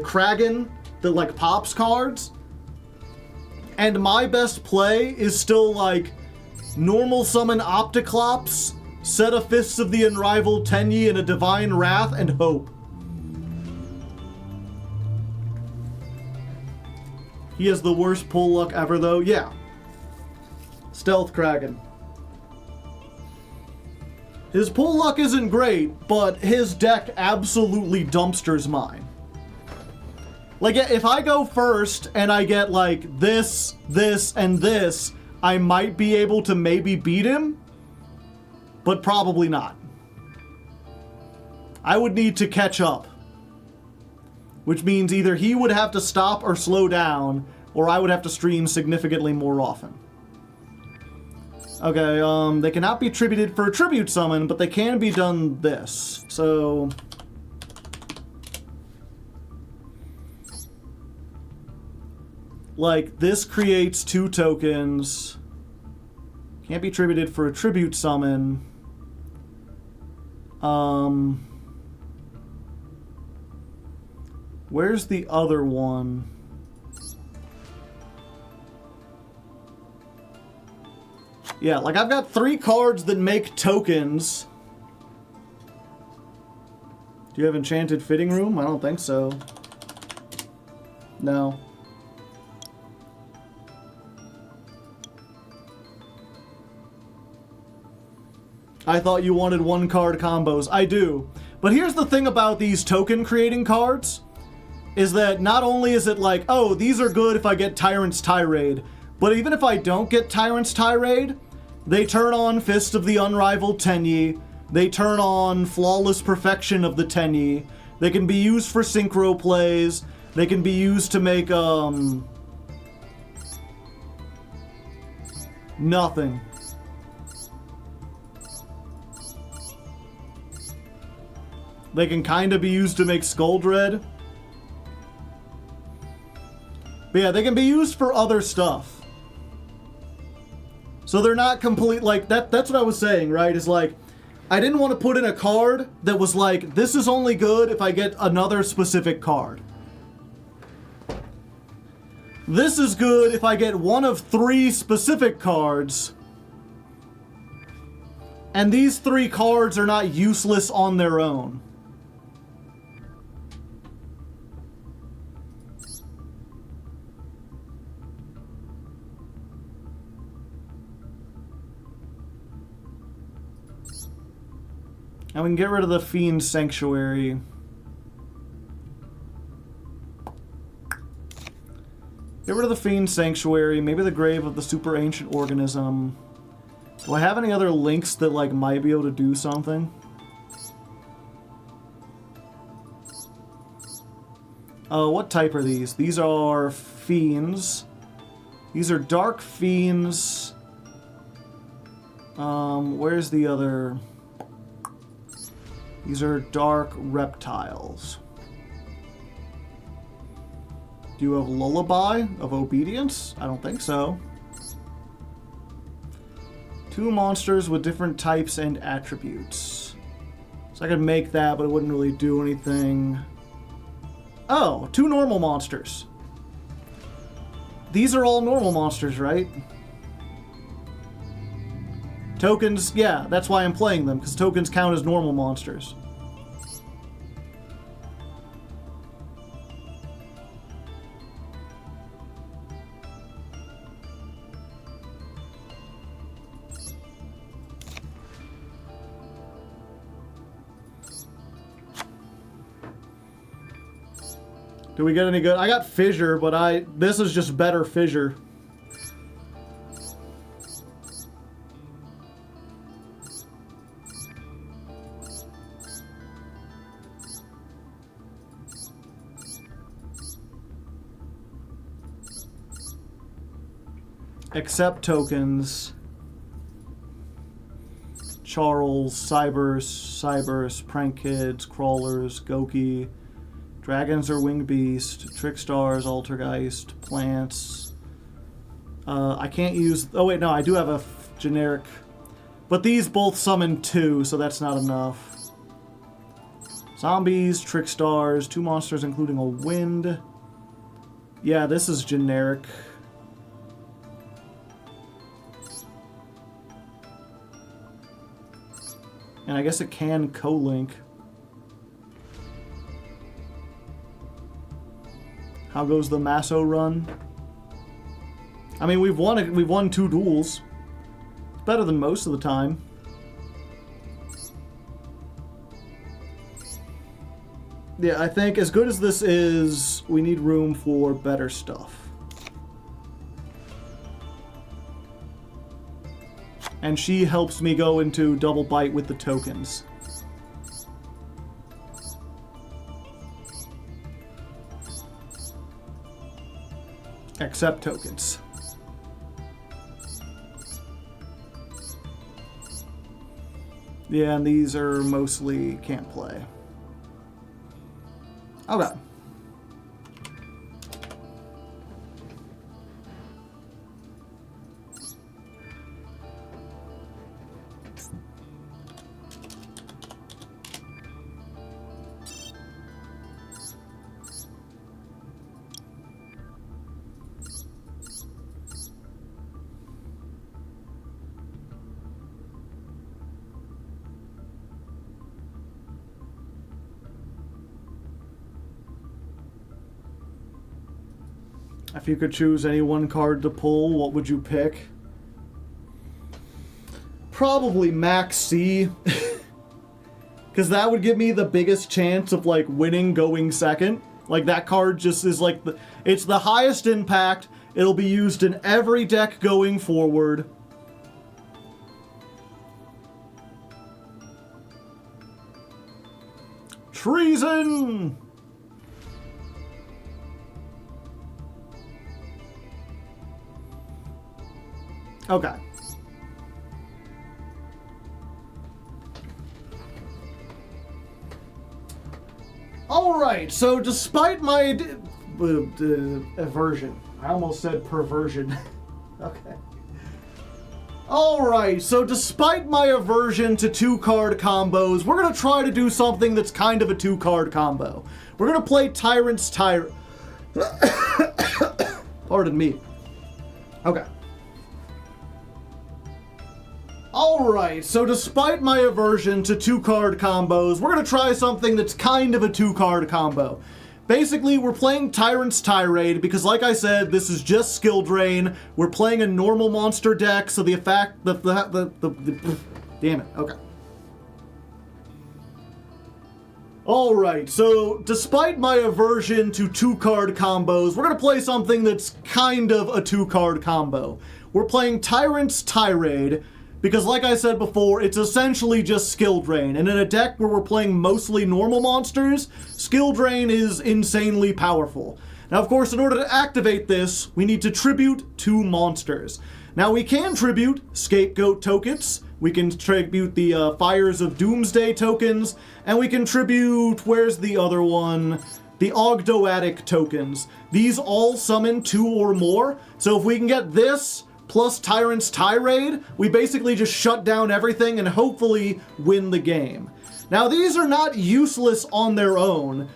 Kragan, the like pops cards. And my best play is still like normal summon Opticlops, set of Fists of the Unrivaled Tenyi and a Divine Wrath, and hope. He has the worst pull luck ever though. Yeah. Stealth Kragan. His pull luck isn't great, but his deck absolutely dumpsters mine. Like, if I go first and I get like this, and this, I might be able to maybe beat him, but probably not. I would need to catch up. Which means either he would have to stop or slow down, or I would have to stream significantly more often. Okay, they cannot be attributed for a tribute summon, but they can be done this. So... like, this creates 2 tokens. Can't be attributed for a tribute summon. Where's the other one? Yeah, like I've got 3 cards that make tokens. Do you have enchanted fitting room? I don't think so. No. I thought you wanted one card combos. I do. But here's the thing about these token creating cards, is that not only is it like, oh, these are good if I get Tyrant's Tirade, but even if I don't get Tyrant's Tirade, they turn on Fist of the Unrivaled Tenyi, they turn on Flawless Perfection of the Tenyi, they can be used for synchro plays, they can be used to make, nothing. They can kind of be used to make Skuldred. But yeah, they can be used for other stuff. So they're not complete, like, that's what I was saying, right? Is like, I didn't want to put in a card that was like, this is only good if I get another specific card. This is good if I get one of 3 specific cards. And these 3 cards are not useless on their own. And we can get rid of the Fiend Sanctuary. Get rid of the Fiend Sanctuary, maybe the Grave of the Super Ancient Organism. Do I have any other links that, like, might be able to do something? What type are these? These are Fiends. These are Dark Fiends. Where's the other... These are Dark Reptiles. Do you have Lullaby of Obedience? I don't think so. 2 monsters with different types and attributes. So I could make that, but it wouldn't really do anything. Oh, 2 normal monsters. These are all normal monsters, right? Tokens, yeah, that's why I'm playing them, because tokens count as normal monsters. Do we get any good? I got Fissure, but this is just better Fissure. Accept tokens. Charles, Cybers, Prank Kids, Crawlers, Goki, Dragons or Winged Beast, Trickstars, Altergeist, Plants. I can't use... Oh wait, no, I do have a generic... But these both summon 2, so that's not enough. Zombies, Trickstars, 2 monsters including a Wind. Yeah, this is generic. And I guess it can co-link. How goes the Maso run? I mean, we've won 2 duels. It's better than most of the time. Yeah, I think as good as this is, we need room for better stuff. And she helps me go into double bite with the tokens. Accept tokens. Yeah, and these are mostly can't play. Okay. If you could choose any one card to pull, what would you pick? Probably Max C. Because that would give me the biggest chance of, like, winning going second. Like, that card just is, like, it's the highest impact. It'll be used in every deck going forward. Treason! Okay. Alright, so despite my aversion, I almost said perversion. Okay. Alright, so despite my aversion to 2-card combos, we're gonna try to do something that's kind of a 2-card combo. We're gonna play Tyrant's Pardon me. Okay. Alright, so despite my aversion to 2-card combos, we're gonna try something that's kind of a 2-card combo. Basically, we're playing Tyrant's Tirade because, like I said, this is just skill drain. We're playing a normal monster deck, so the effect, damn it, okay. Alright, so despite my aversion to 2-card combos, we're gonna play something that's kind of a 2-card combo. We're playing Tyrant's Tirade, because like I said before, it's essentially just skill drain, and in a deck where we're playing mostly normal monsters, skill drain is insanely powerful. Now of course, in order to activate this, we need to tribute 2 monsters. Now we can tribute Scapegoat tokens, we can tribute the Fires of Doomsday tokens, and we can tribute, where's the other one? The Ogdoadic tokens. These all summon 2 or more, so if we can get this, plus Tyrant's Tirade, we basically just shut down everything and hopefully win the game. Now these are not useless on their own.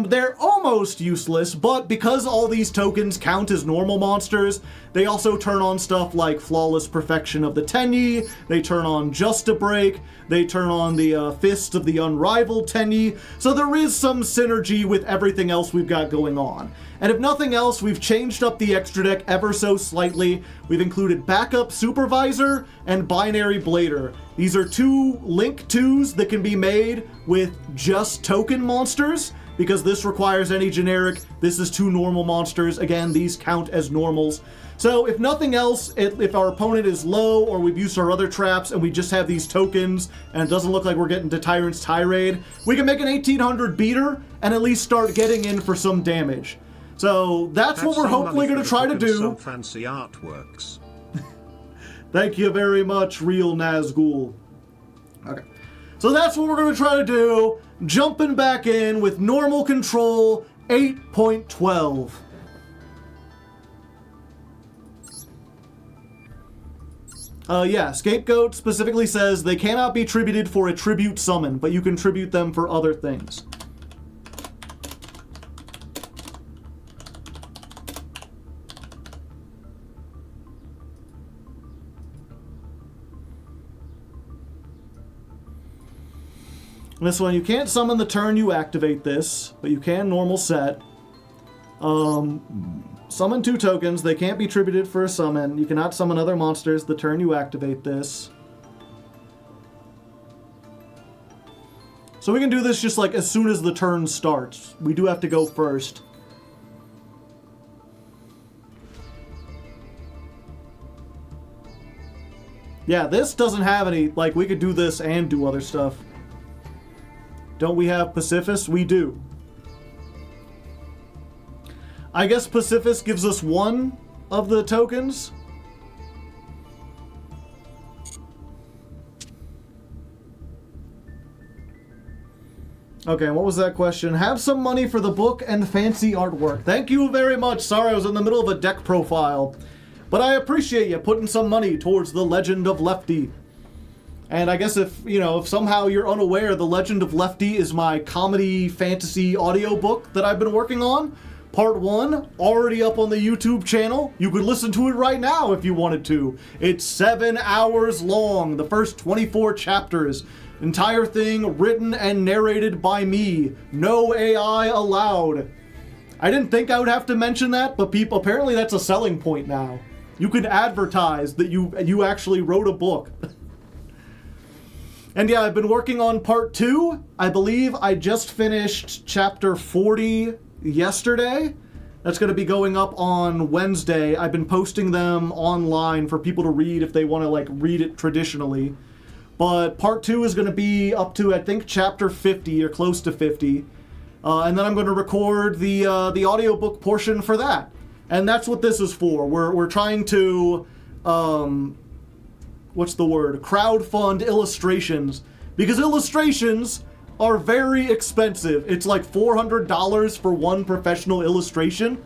They're almost useless, but because all these tokens count as normal monsters, they also turn on stuff like Flawless Perfection of the Tenyi, they turn on Just a Break, they turn on the Fist of the Unrivaled Tenyi, so there is some synergy with everything else we've got going on. And if nothing else, we've changed up the extra deck ever so slightly. We've included Backup Supervisor and Binary Blader. These are 2 Link 2s that can be made with just token monsters, because this requires any generic. This is 2 normal monsters. Again, these count as normals. So if nothing else, if our opponent is low or we've used our other traps and we just have these tokens and it doesn't look like we're getting to Tyrant's Tirade, we can make an 1800 beater and at least start getting in for some damage. So that's what we're hopefully going to try to do. Some fancy artworks. Thank you very much, Real Nazgul. Okay. So that's what we're going to try to do. Jumping back in with normal control 8.12. Yeah, Scapegoat specifically says they cannot be tributed for a tribute summon, but you can tribute them for other things. This one, you can't summon the turn you activate this, but you can normal set. Summon 2 tokens. They can't be tributed for a summon. You cannot summon other monsters the turn you activate this. So we can do this just like as soon as the turn starts. We do have to go first. Yeah, this doesn't have any, like, we could do this and do other stuff. Don't we have Pacifist? We do. I guess Pacifist gives us 1 of the tokens. Okay, what was that question? Have some money for the book and fancy artwork. Thank you very much. Sorry, I was in the middle of a deck profile. But I appreciate you putting some money towards The Legend of Lefty. And I guess if somehow you're unaware, The Legend of Lefty is my comedy fantasy audiobook that I've been working on. Part 1, already up on the YouTube channel. You could listen to it right now if you wanted to. It's 7 hours long, the first 24 chapters. Entire thing written and narrated by me. No AI allowed. I didn't think I would have to mention that, but people, apparently that's a selling point now. You can advertise that you actually wrote a book. And yeah, I've been working on part 2. I believe I just finished chapter 40 yesterday. That's going to be going up on Wednesday. I've been posting them online for people to read if they want to like read it traditionally. But part 2 is going to be up to, I think, chapter 50 or close to 50. And then I'm going to record the audiobook portion for that. And that's what this is for. We're trying to, what's the word? Crowdfund illustrations. Because illustrations are very expensive. It's like $400 for one professional illustration.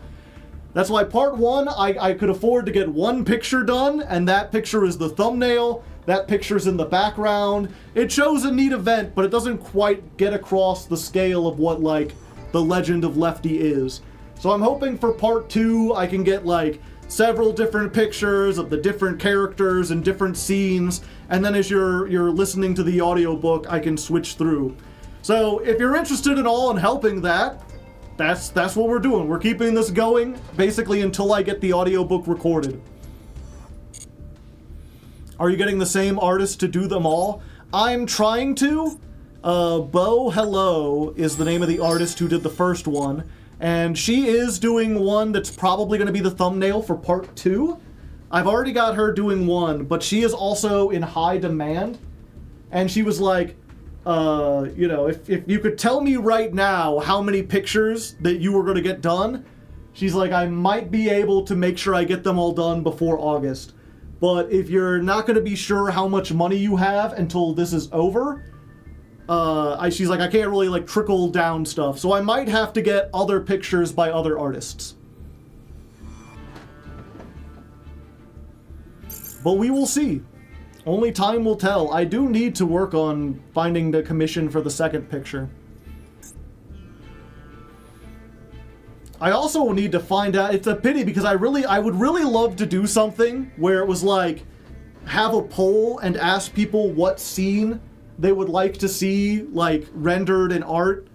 That's why part 1, I could afford to get one picture done, and that picture is the thumbnail. That picture's in the background. It shows a neat event, but it doesn't quite get across the scale of what, like, the Legend of Lefty is. So I'm hoping for part 2, I can get, like, several different pictures of the different characters and different scenes, and then as you're listening to the audiobook, I can switch through. So if you're interested at all in helping that, that's what we're doing. We're keeping this going, basically until I get the audiobook recorded. Are you getting the same artist to do them all? I'm trying to. Bo Hello is the name of the artist who did the first one. And she is doing one that's probably going to be the thumbnail for part 2. I've already got her doing one, but she is also in high demand. And she was like, you know, if you could tell me right now how many pictures that you were going to get done, she's like, I might be able to make sure I get them all done before August. But if you're not going to be sure how much money you have until this is over, she's like, I can't really like trickle down stuff. So I might have to get other pictures by other artists. But we will see. Only time will tell. I do need to work on finding the commission for the second picture. I also need to find out, it's a pity because I would really love to do something where it was like, have a poll and ask people what scene they would like to see, like, rendered in art.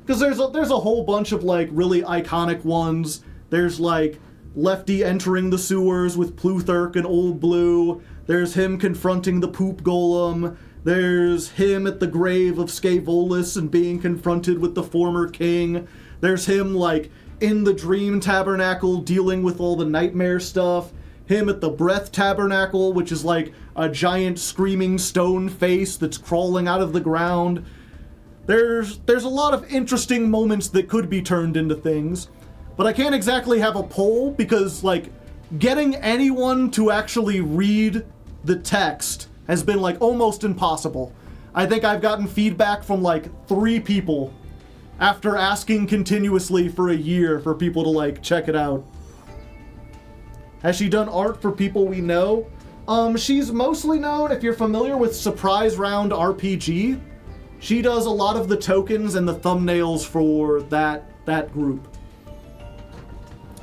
Because there's a whole bunch of, like, really iconic ones. There's, like, Lefty entering the sewers with Plutarch and Old Blue. There's him confronting the poop golem. There's him at the grave of Scaevolas and being confronted with the former king. There's him, like, in the Dream Tabernacle dealing with all the nightmare stuff. Him at the Breath Tabernacle, which is like a giant screaming stone face that's crawling out of the ground. There's a lot of interesting moments that could be turned into things, but I can't exactly have a poll because, like, getting anyone to actually read the text has been, like, almost impossible. I think I've gotten feedback from, like, 3 people after asking continuously for a year for people to, like, check it out. Has she done art for people we know? She's mostly known, if you're familiar with Surprise Round RPG, she does a lot of the tokens and the thumbnails for that group.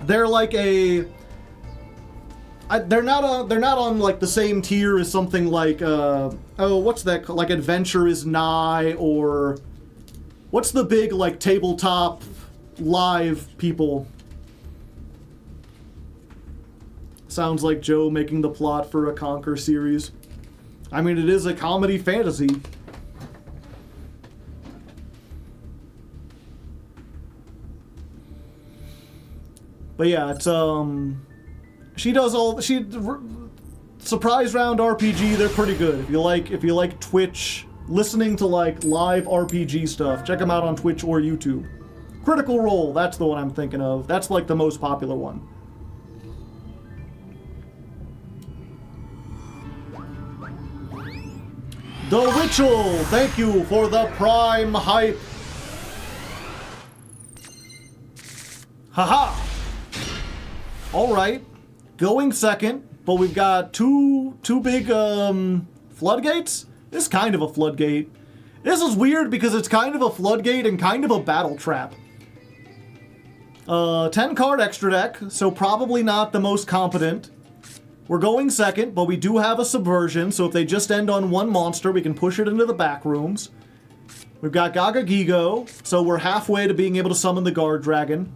They're like they're not on like the same tier as something like what's that, like Adventure is Nigh, or what's the big like tabletop live people? Sounds like Joe making the plot for a Conquer series. I mean, it is a comedy fantasy. But yeah, it's she does Surprise Round RPG, they're pretty good. If you like Twitch, listening to like live RPG stuff, check them out on Twitch or YouTube. Critical Role, that's the one I'm thinking of. That's like the most popular one. The Ritual, thank you for the Prime hype. Haha. Alright, going second, but we've got two big floodgates? This is kind of a floodgate. This is weird because it's kind of a floodgate and kind of a battle trap. 10 card extra deck, so probably not the most competent. We're going second, but we do have a subversion, so if they just end on one monster, we can push it into the back rooms. We've got Gaga Gigo, so we're halfway to being able to summon the Guard Dragon.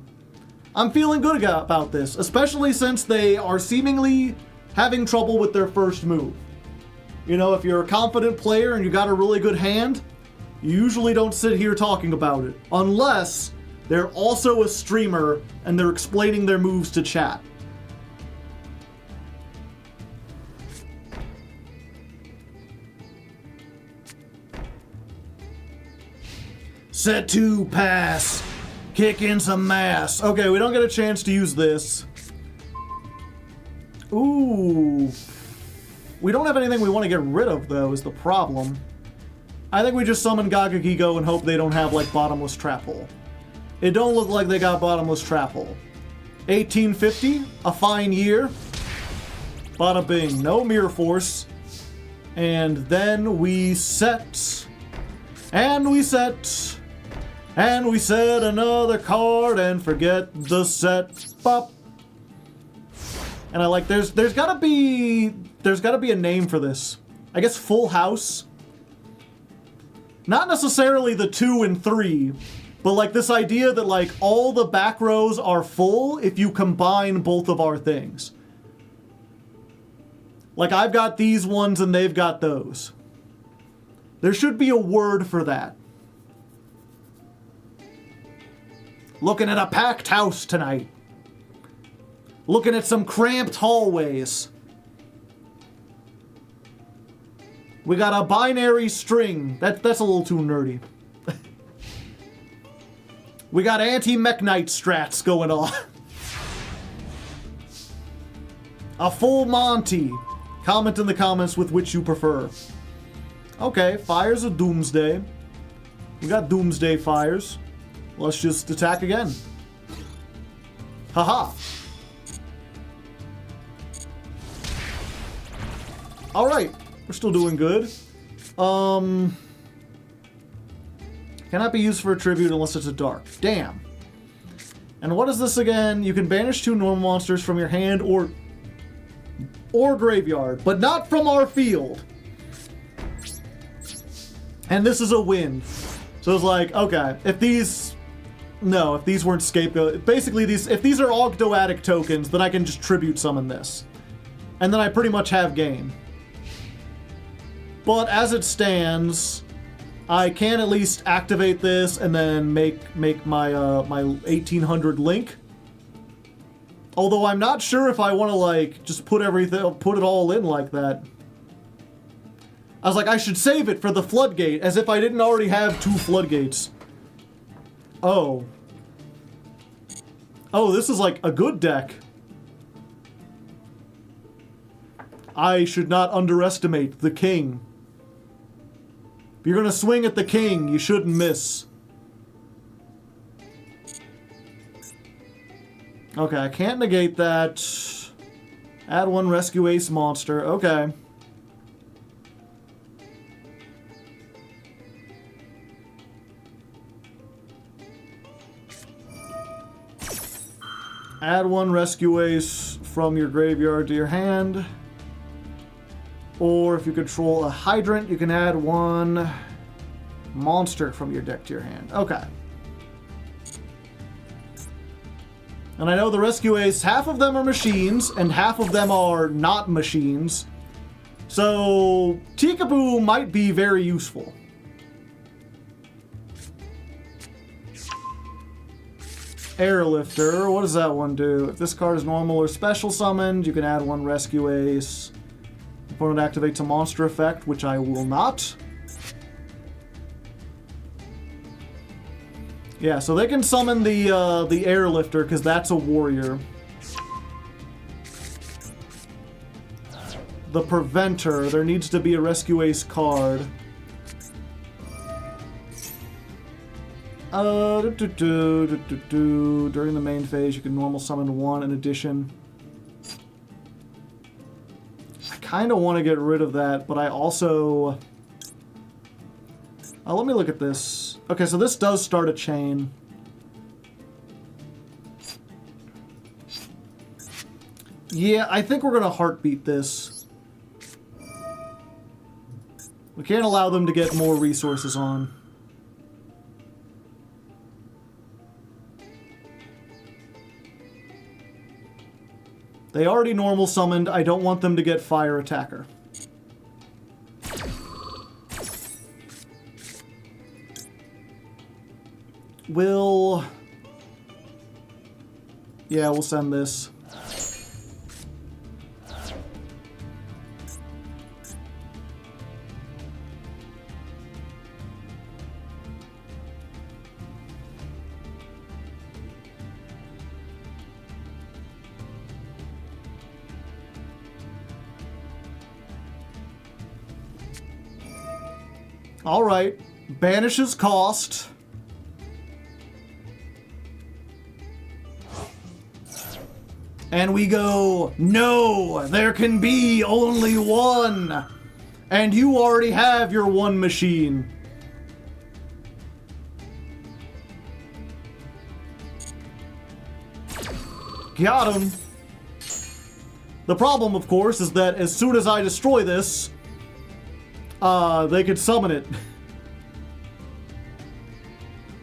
I'm feeling good about this, especially since they are seemingly having trouble with their first move. You know, if you're a confident player and you got a really good hand, you usually don't sit here talking about it, unless they're also a streamer and they're explaining their moves to chat. Set 2, pass. Kick in some mass. Okay, we don't get a chance to use this. Ooh. We don't have anything we want to get rid of, though, is the problem. I think we just summon Gaga Gigo and hope they don't have, like, Bottomless Trap Hole. It don't look like they got Bottomless Trap Hole. 1850, a fine year. Bada bing, no Mirror Force. And then we set. And we set. And we set another card and forget the set. Bop. And I like, there's gotta be a name for this. I guess Full House. Not necessarily the 2 and 3, but like this idea that like all the back rows are full if you combine both of our things. Like I've got these ones and they've got those. There should be a word for that. Looking at a packed house tonight. Looking at some cramped hallways. We got a binary string. That's a little too nerdy. We got anti-Mekk-Knight strats going on. A full Monty. Comment in the comments with which you prefer. Okay, Fires of Doomsday. We got Doomsday Fires. Let's just attack again. Haha. Alright, we're still doing good. Cannot be used for a tribute unless it's a dark. Damn. And what is this again? You can banish 2 normal monsters from your hand or graveyard, but not from our field. And this is a win. So it's like, okay, if these weren't scapegoat, basically if these are Ogdoadic tokens, then I can just tribute summon this. And then I pretty much have game. But as it stands, I can at least activate this and then make my my 1800 link. Although I'm not sure if I want to like just put it all in like that. I was like, I should save it for the floodgate, as if I didn't already have 2 floodgates. Oh. Oh, this is like a good deck. I should not underestimate the king. If you're gonna swing at the king, you shouldn't miss. Okay, I can't negate that. Add 1 Rescue Ace monster. Okay. Add 1 Rescue Ace from your graveyard to your hand. Or if you control a Hydrant, you can add 1 monster from your deck to your hand. Okay. And I know the Rescue Ace, half of them are machines, and half of them are not machines. So, Tikaboo might be very useful. Airlifter, what does that one do? If this card is normal or special summoned, you can add 1 Rescue Ace. Opponent activates a monster effect, which I will not. Yeah, so they can summon the Airlifter, because that's a warrior. The Preventer, there needs to be a Rescue Ace card. During the main phase, you can normal summon 1 in addition. I kind of want to get rid of that, but I also... let me look at this. Okay, so this does start a chain. Yeah, I think we're going to heartbeat this. We can't allow them to get more resources on. They already normal summoned. I don't want them to get Fire Attacker. Yeah, we'll send this. All right. Banishes cost. And we go, no, there can be only one. And you already have your one machine. Got him. The problem, of course, is that as soon as I destroy this, they could summon it.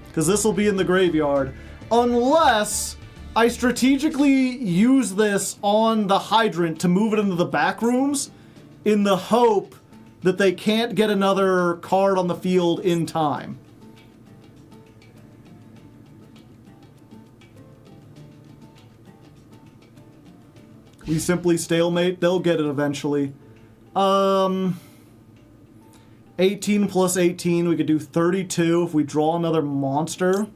Because this will be in the graveyard. Unless I strategically use this on the hydrant to move it into the back rooms in the hope that they can't get another card on the field in time. We simply stalemate. They'll get it eventually. 18 plus 18. We could do 32 if we draw another monster.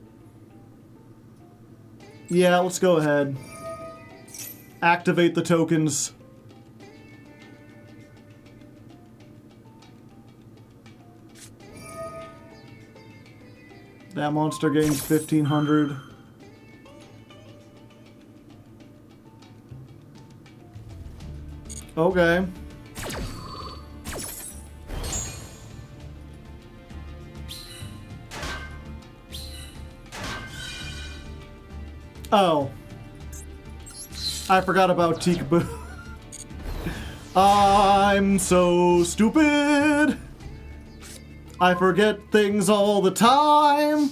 Yeah, let's go ahead. Activate the tokens. That monster gains 1,500. Okay. Oh. I forgot about Teekaboo. I'm so stupid. I forget things all the time.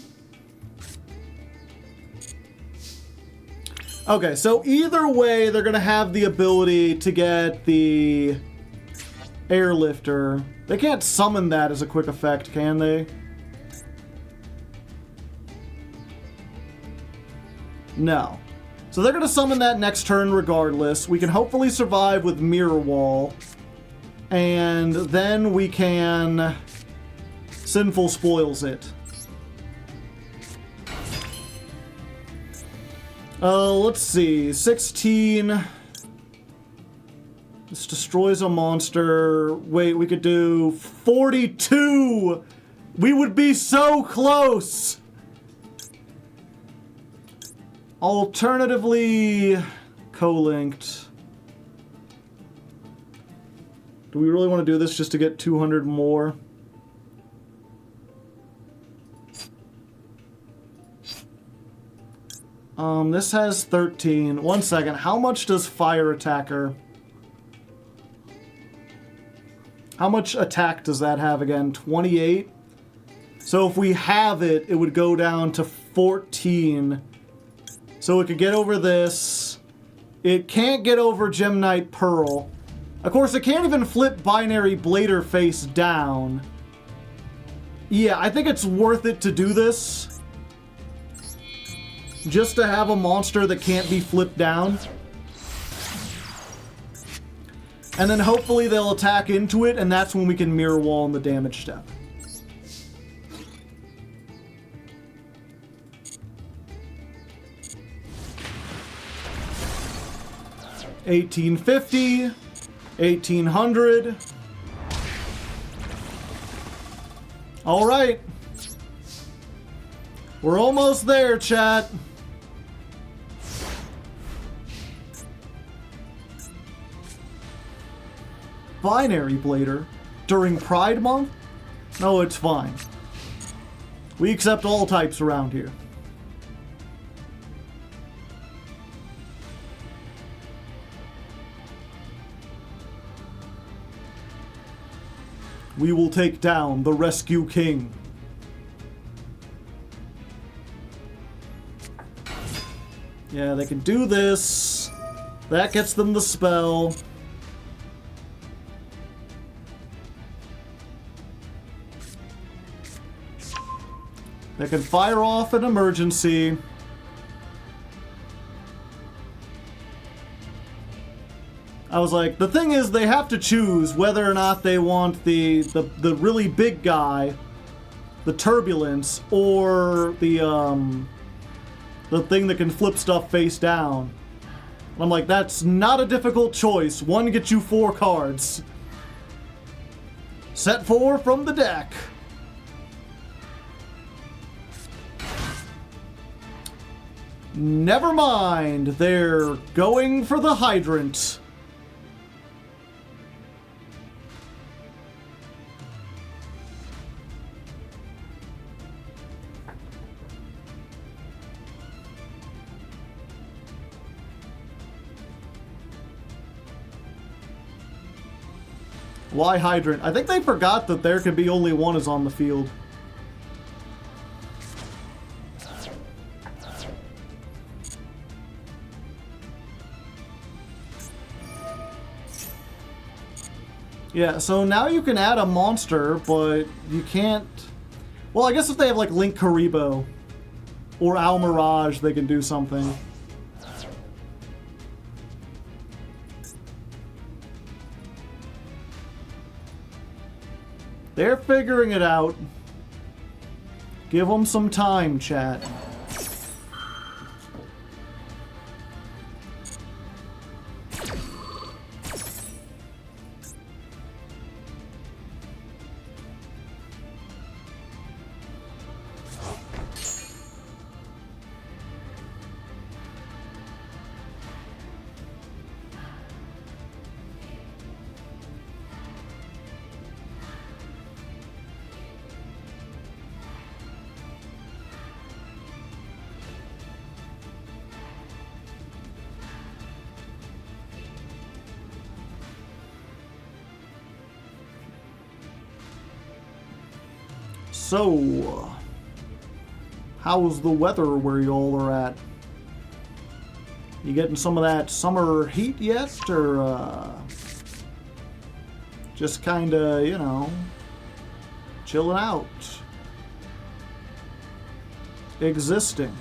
Okay, so either way, they're going to have the ability to get the Airlifter. They can't summon that as a quick effect, can they? No. So they're going to summon that next turn regardless. We can hopefully survive with Mirror Wall. And then we can Sinful Spoils it. Let's see. 16. This destroys a monster. Wait, we could do 42! We would be so close! Alternatively, co-linked. Do we really want to do this just to get 200 more? This has 13. One second. How much does Fire Attacker? How much attack does that have again? 28? So if we have it, it would go down to 14. So it could get over this. It can't get over Gemnite Pearl. Of course, it can't even flip Binary Blader face down. Yeah, I think it's worth it to do this. Just to have a monster that can't be flipped down. And then hopefully they'll attack into it, and that's when we can Mirror Wall in the damage step. $18.50, 1,800. All right. We're almost there, chat. Binary Blader during Pride Month? No, it's fine. We accept all types around here. We will take down the Rescue King. Yeah, they can do this. That gets them the spell. They can fire off an emergency. I was like, the thing is, they have to choose whether or not they want the really big guy, the turbulence, or the thing that can flip stuff face down. I'm like, that's not a difficult choice. One gets you 4 cards. Set 4 from the deck. Never mind. They're going for the hydrant. Why hydrant? I think they forgot that there could be only one is on the field. Yeah, so now you can add a monster, but you can't... Well, I guess if they have like Link Karibo or Al Mirage, they can do something. They're figuring it out. Give them some time, chat. So, how's the weather where y'all are at? You getting some of that summer heat yet, or just kinda, you know, chilling out? Existing.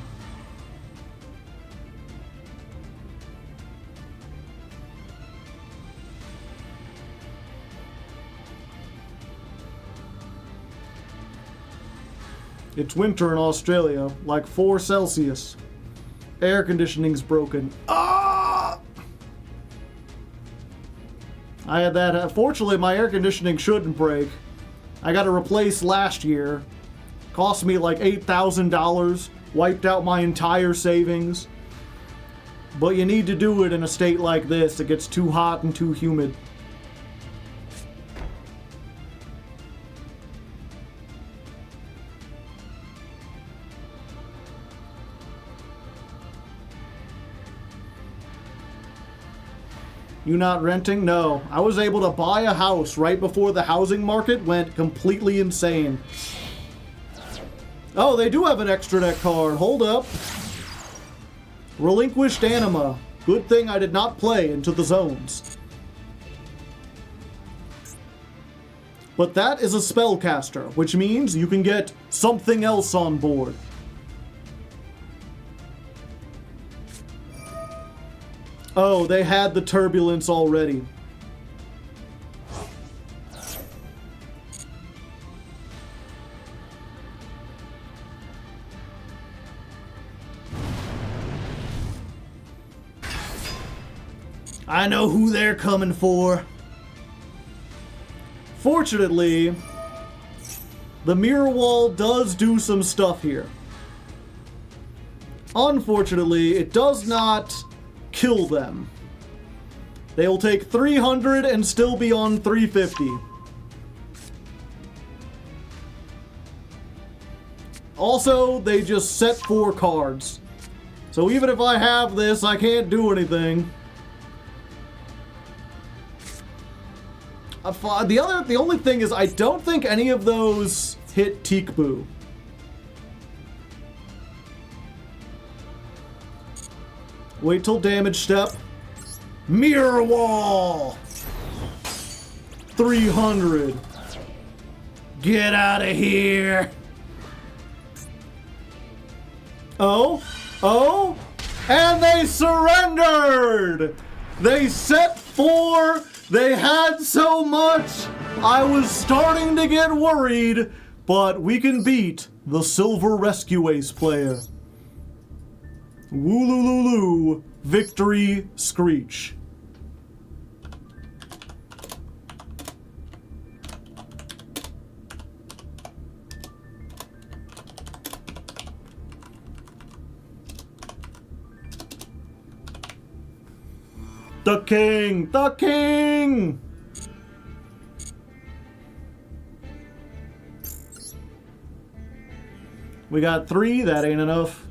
It's winter in Australia, like 4 Celsius. Air conditioning's broken. Ah! I had that. Fortunately, my air conditioning shouldn't break. I got it replaced last year. Cost me like $8,000. Wiped out my entire savings. But you need to do it in a state like this. It gets too hot and too humid. You not renting? No. I was able to buy a house right before the housing market went completely insane. Oh, they do have an extra deck card. Hold up. Relinquished Anima. Good thing I did not play into the zones. But that is a spellcaster, which means you can get something else on board. Oh, they had the turbulence already. I know who they're coming for. Fortunately, the mirror wall does do some stuff here. Unfortunately, it does not kill them. They'll take 300 and still be on 350. Also, they just set 4 cards. So even if I have this, I can't do anything. The only thing is, I don't think any of those hit Teekboo. Wait till damage step. Mirror Wall! 300. Get out of here! Oh? Oh? And they surrendered! They set 4. They had so much. I was starting to get worried, but we can beat the Silver Rescue Ace player. Woolululu, victory screech. The king! The king! We got 3, that ain't enough.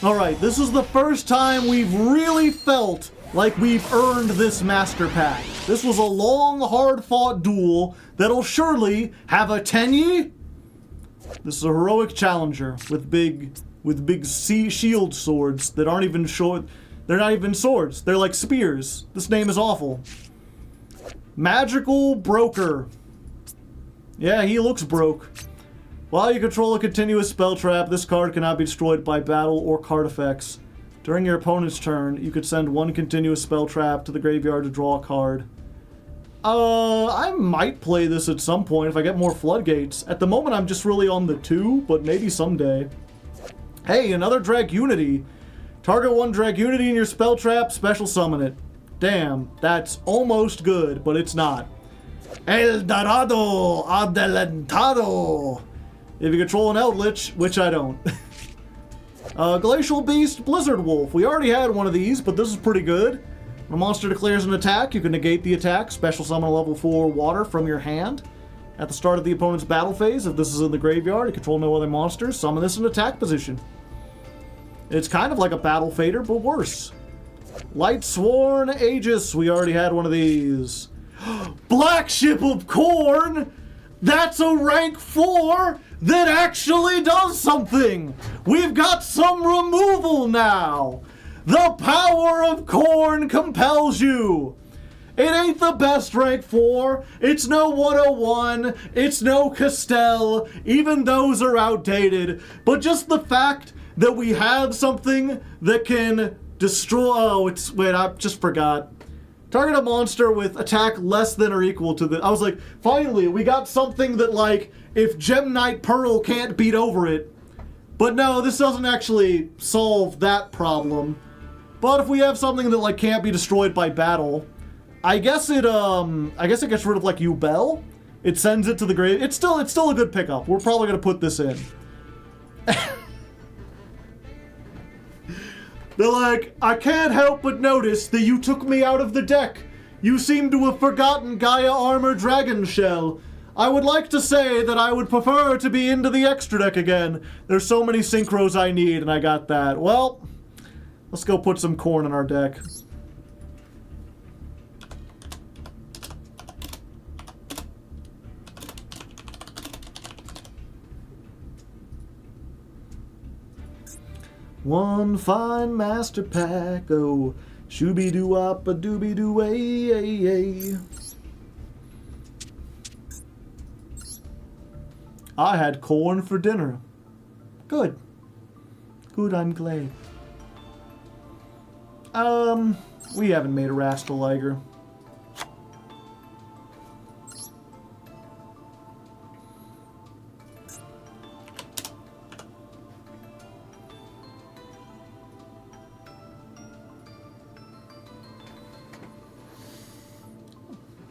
Alright, this is the first time we've really felt like we've earned this master pack. This was a long, hard-fought duel that'll surely have a 10-ye. This is a heroic challenger with big sea shield swords that aren't even short. They're not even swords. They're like spears. This name is awful. Magical Broker. Yeah, he looks broke. While you control a continuous spell trap, this card cannot be destroyed by battle or card effects. During your opponent's turn, you could send 1 continuous spell trap to the graveyard to draw a card. I might play this at some point if I get more floodgates. At the moment, I'm just really on the 2, but maybe someday. Hey, another Dragunity. Target 1 Dragunity in your spell trap, special summon it. Damn, that's almost good, but it's not. El Dorado Adelantado. If you control an Eldritch, which I don't. Glacial Beast, Blizzard Wolf. We already had one of these, but this is pretty good. When a monster declares an attack, you can negate the attack, special summon a level 4 water from your hand. At the start of the opponent's battle phase, if this is in the graveyard, you control no other monsters, summon this in attack position. It's kind of like a battle fader, but worse. Light Sworn Aegis, we already had one of these. Black Ship of Corn! That's a rank 4 that actually does something! We've got some removal now! The power of Corn compels you! It ain't the best rank 4, it's no 101, it's no Castell, even those are outdated, but just the fact that we have something that can destroy... Oh, it's... Wait, I just forgot. Target a monster with attack less than or equal to the... I was like, finally, we got something that, like, if Gem Knight Pearl can't beat over it. But no, this doesn't actually solve that problem. But if we have something that, like, can't be destroyed by battle, I guess it gets rid of, like, Yubel. It sends it to the grave. It's still a good pickup. We're probably gonna put this in. They're like, I can't help but notice that you took me out of the deck. You seem to have forgotten Gaia Armor Dragon Shell. I would like to say that I would prefer to be into the extra deck again. There's so many synchros I need, and I got that. Well, let's go put some corn in our deck. One fine master pack, oh, shooby-doo-wop-a-dooby-doo-ay-ay-ay. I had corn for dinner. Good. Good, I'm glad. We haven't made a Rastaliger.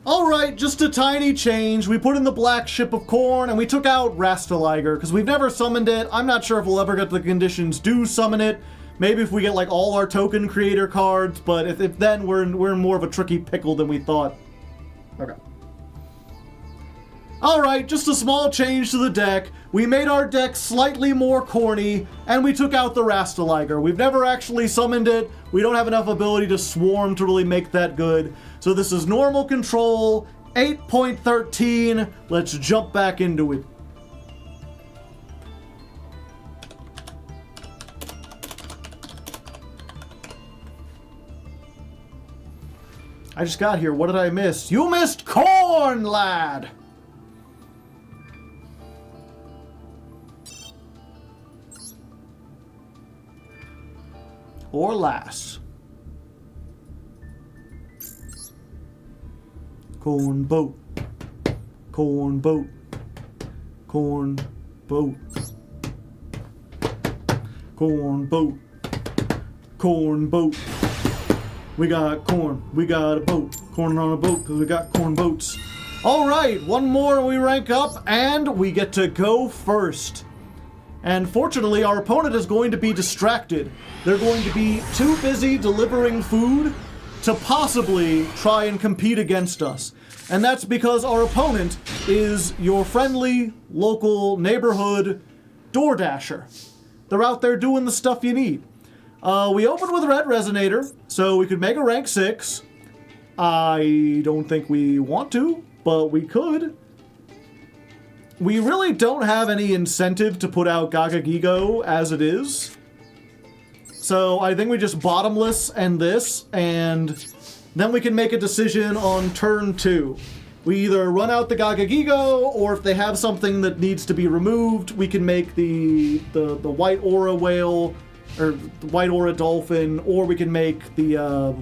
Alright, just a tiny change. We put in the Black Ship of Corn, and we took out Rastaliger, because we've never summoned it. I'm not sure if we'll ever get the conditions to summon it. Maybe if we get, like, all our token creator cards, but if then, we're in more of a tricky pickle than we thought. Okay. Alright, just a small change to the deck. We made our deck slightly more corny, and we took out the Rastaliger. We've never actually summoned it. We don't have enough ability to swarm to really make that good. So this is normal control, 8.13. Let's jump back into it. I just got here. What did I miss? You missed corn, lad! Or lass. Corn boat. Corn boat. Corn boat. Corn boat. Corn boat. We got corn. We got a boat. Corn on a boat because we got corn boats. All right, one more and we rank up and we get to go first. And fortunately, our opponent is going to be distracted. They're going to be too busy delivering food to possibly try and compete against us. And that's because our opponent is your friendly, local, neighborhood DoorDasher. They're out there doing the stuff you need. We opened with Red Resonator, so we could make a rank 6. I don't think we want to, but we could. We really don't have any incentive to put out Gagagigo as it is. So I think we just bottomless and this, and then we can make a decision on turn 2. We either run out the Gagagigo, or if they have something that needs to be removed, we can make the White Aura Whale, or the White Aura Dolphin, or we can make the,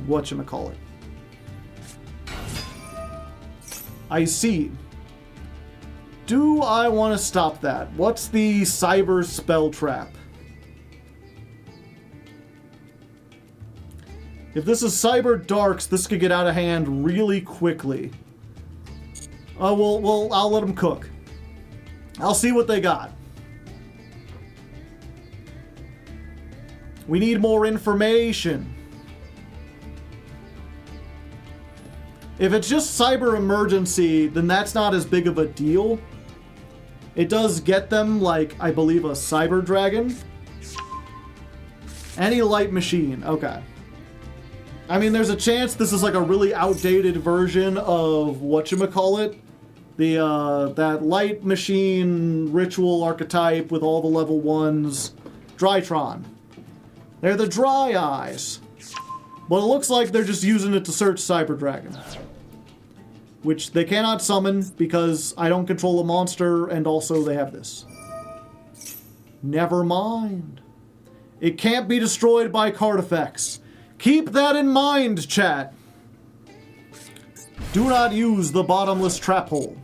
whatchamacallit. I see. Do I want to stop that? What's the Cyber Spell Trap? If this is Cyber Darks, this could get out of hand really quickly. Well, I'll let them cook. I'll see what they got. We need more information. If it's just Cyber Emergency, then that's not as big of a deal. It does get them, like, I believe, a Cyber Dragon. Any light machine. Okay. I mean, there's a chance this is like a really outdated version of whatchamacallit. That light machine ritual archetype with all the level 1s. Drytron. They're the Dry Eyes. But it looks like they're just using it to search Cyber Dragon. Which they cannot summon because I don't control a monster, and also they have this. Never mind. It can't be destroyed by card effects. Keep that in mind, chat. Do not use the bottomless trap hole.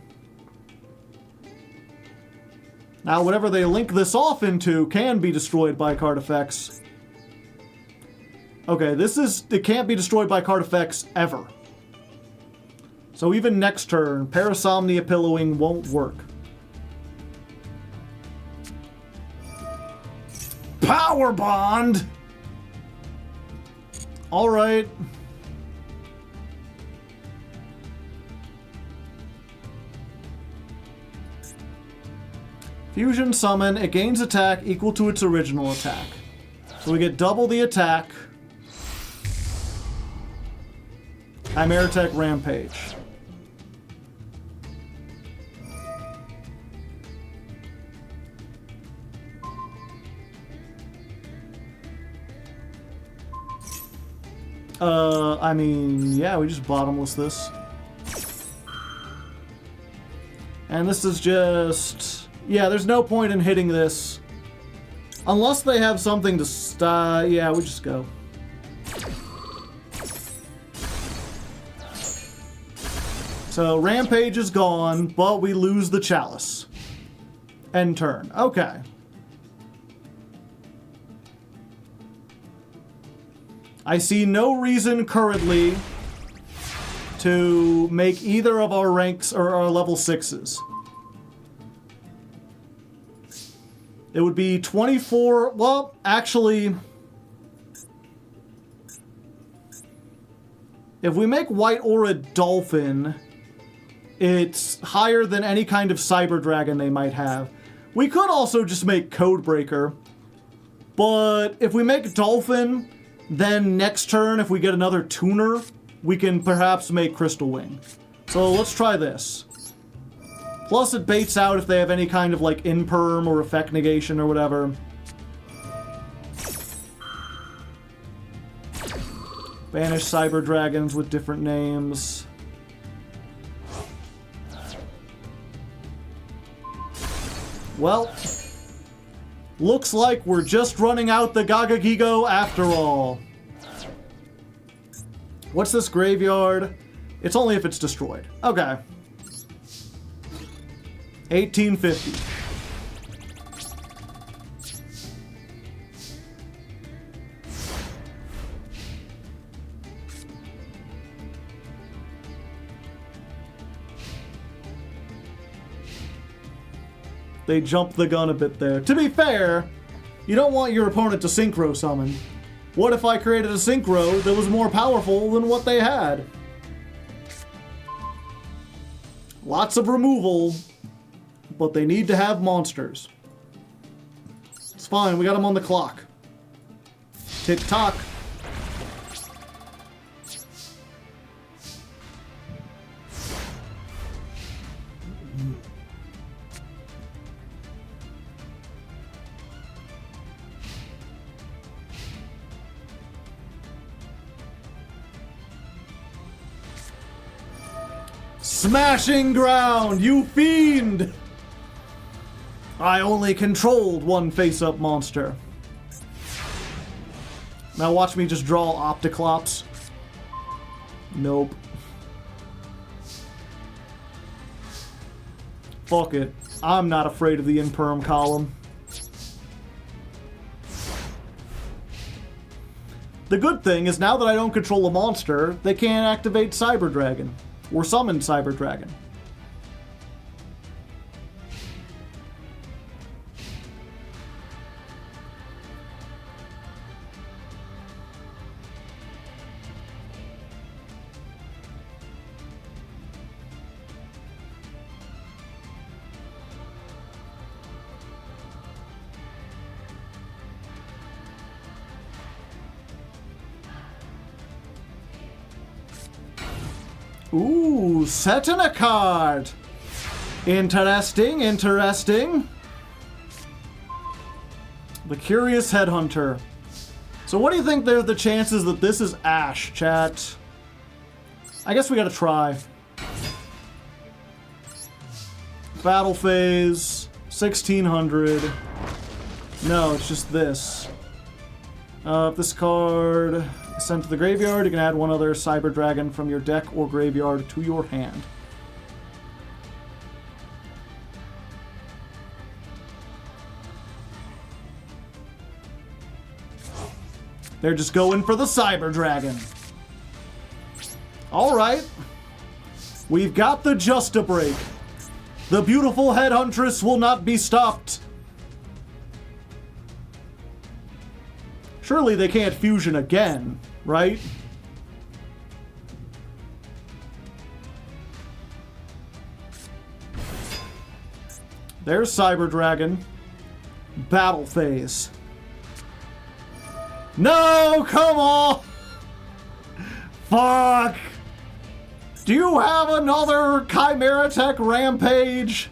Now, whatever they link this off into can be destroyed by card effects. Okay, it can't be destroyed by card effects ever. So even next turn, Parasomnia Pillowing won't work. Power Bond! Alright. Fusion Summon, it gains attack equal to its original attack. So we get double the attack. Chimeratech Rampage. I mean, yeah, we just bottomless this. And this is just... yeah, there's no point in hitting this. Unless they have something to yeah, we just go. So, Rampage is gone, but we lose the Chalice. End turn. Okay. I see no reason currently to make either of our ranks or our level 6s. It would be 24... well, actually... if we make White Aura Dolphin, it's higher than any kind of Cyber Dragon they might have. We could also just make Codebreaker, but if we make Dolphin, then next turn, if we get another tuner, we can perhaps make Crystal Wing. So let's try this. Plus it baits out if they have any kind of like imperm or effect negation or whatever. Banish cyber dragons with different names. Well, looks like we're just running out the Gagagigo after all. What's this graveyard? It's only if it's destroyed. Okay. 1850. They jumped the gun a bit there. To be fair, you don't want your opponent to synchro summon. What if I created a synchro that was more powerful than what they had? Lots of removal, but they need to have monsters. It's fine, we got them on the clock. Tick-tock. Smashing ground, you fiend! I only controlled one face-up monster. Now watch me just draw Opticlops. Nope. Fuck it. I'm not afraid of the Imperm column. The good thing is now that I don't control a monster, they can't activate Cyber Dragon. Or summon Cyber Dragon. Ooh, set in a card. Interesting, interesting. The Curious Headhunter. So what do you think are the chances that this is Ash, chat? I guess we gotta try. Battle phase, 1600. No, it's just this. If this card is sent to the graveyard, you can add one other Cyber Dragon from your deck or graveyard to your hand. They're just going for the Cyber Dragon. Alright. We've got the Just a Break. The beautiful Headhuntress will not be stopped. Surely they can't fusion again, right? There's Cyber Dragon. Battle phase. No, come on! Fuck! Do you have another Chimera Tech Rampage?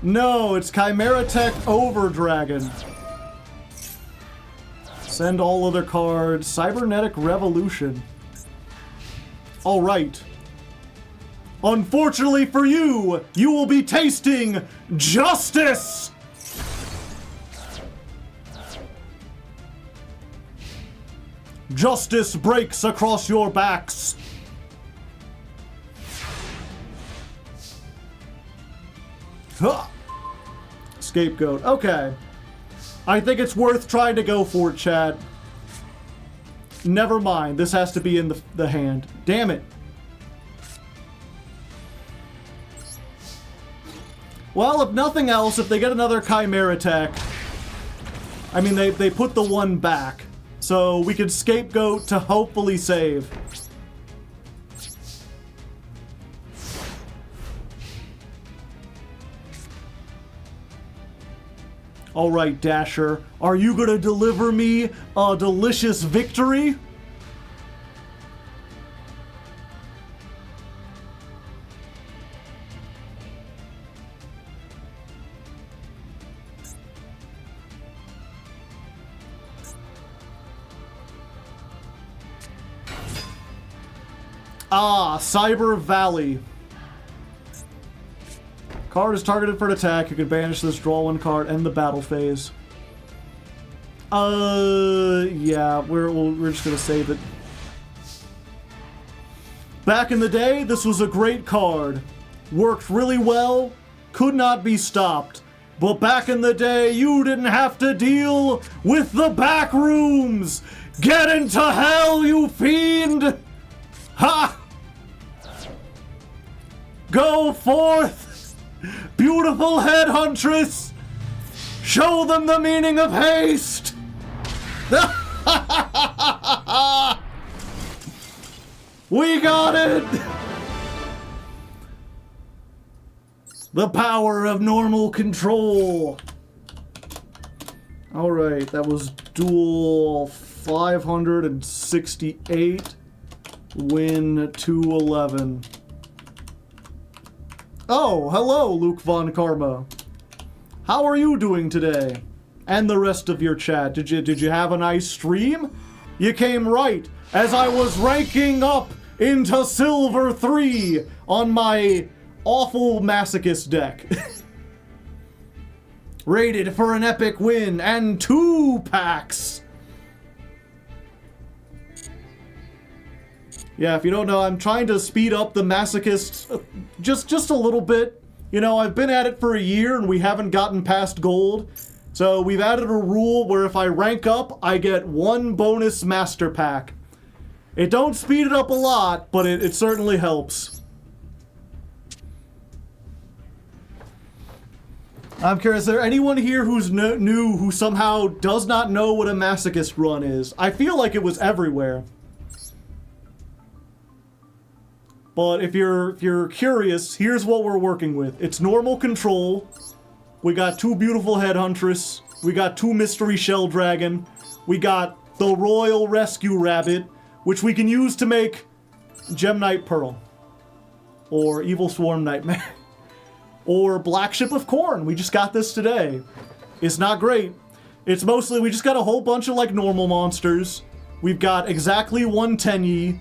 No, it's Chimera Tech Overdragon. Send all other cards. Cybernetic Revolution. Alright. Unfortunately for you, you will be tasting justice! Justice breaks across your backs. Huh. Scapegoat. Okay. I think it's worth trying to go for it, Chad. Never mind. This has to be in the hand. Damn it. Well, if nothing else, if they get another Chimera Tech... I mean, they put the one back. So we could Scapegoat to hopefully save. Alright, Dasher. Are you gonna deliver me a delicious victory? Ah, Cyber Valley. Card is targeted for an attack. You can banish this, draw one card, end the battle phase. Yeah, we're just gonna save it. Back in the day, this was a great card. Worked really well, could not be stopped. But back in the day, you didn't have to deal with the back rooms. Get into hell, you fiend! Ha! Go forth, beautiful headhuntress! Show them the meaning of haste! We got it! The power of normal control! Alright, that was duel 568, win 211. Oh, hello, Luke Von Karma. How are you doing today? And the rest of your chat. Did you have a nice stream? You came right as I was ranking up into Silver 3 on my awful Masochist deck. Rated for an epic win and 2 packs. Yeah, if you don't know, I'm trying to speed up the Masochist just a little bit. You know, I've been at it for a year and we haven't gotten past gold. So we've added a rule where if I rank up, I get 1 bonus master pack. It don't speed it up a lot, but it certainly helps. I'm curious, is there anyone here who's new who somehow does not know what a Masochist run is? I feel like it was everywhere. But if you're curious, here's what we're working with. It's normal control. We got 2 beautiful headhuntress. We got 2 mystery shell dragon. We got the royal rescue rabbit, which we can use to make Gem Knight Pearl. Or Evil Swarm Nightmare. Or Black Ship of Corn. We just got this today. It's not great. It's mostly, we just got a whole bunch of like normal monsters. We've got exactly 1 Tenyi.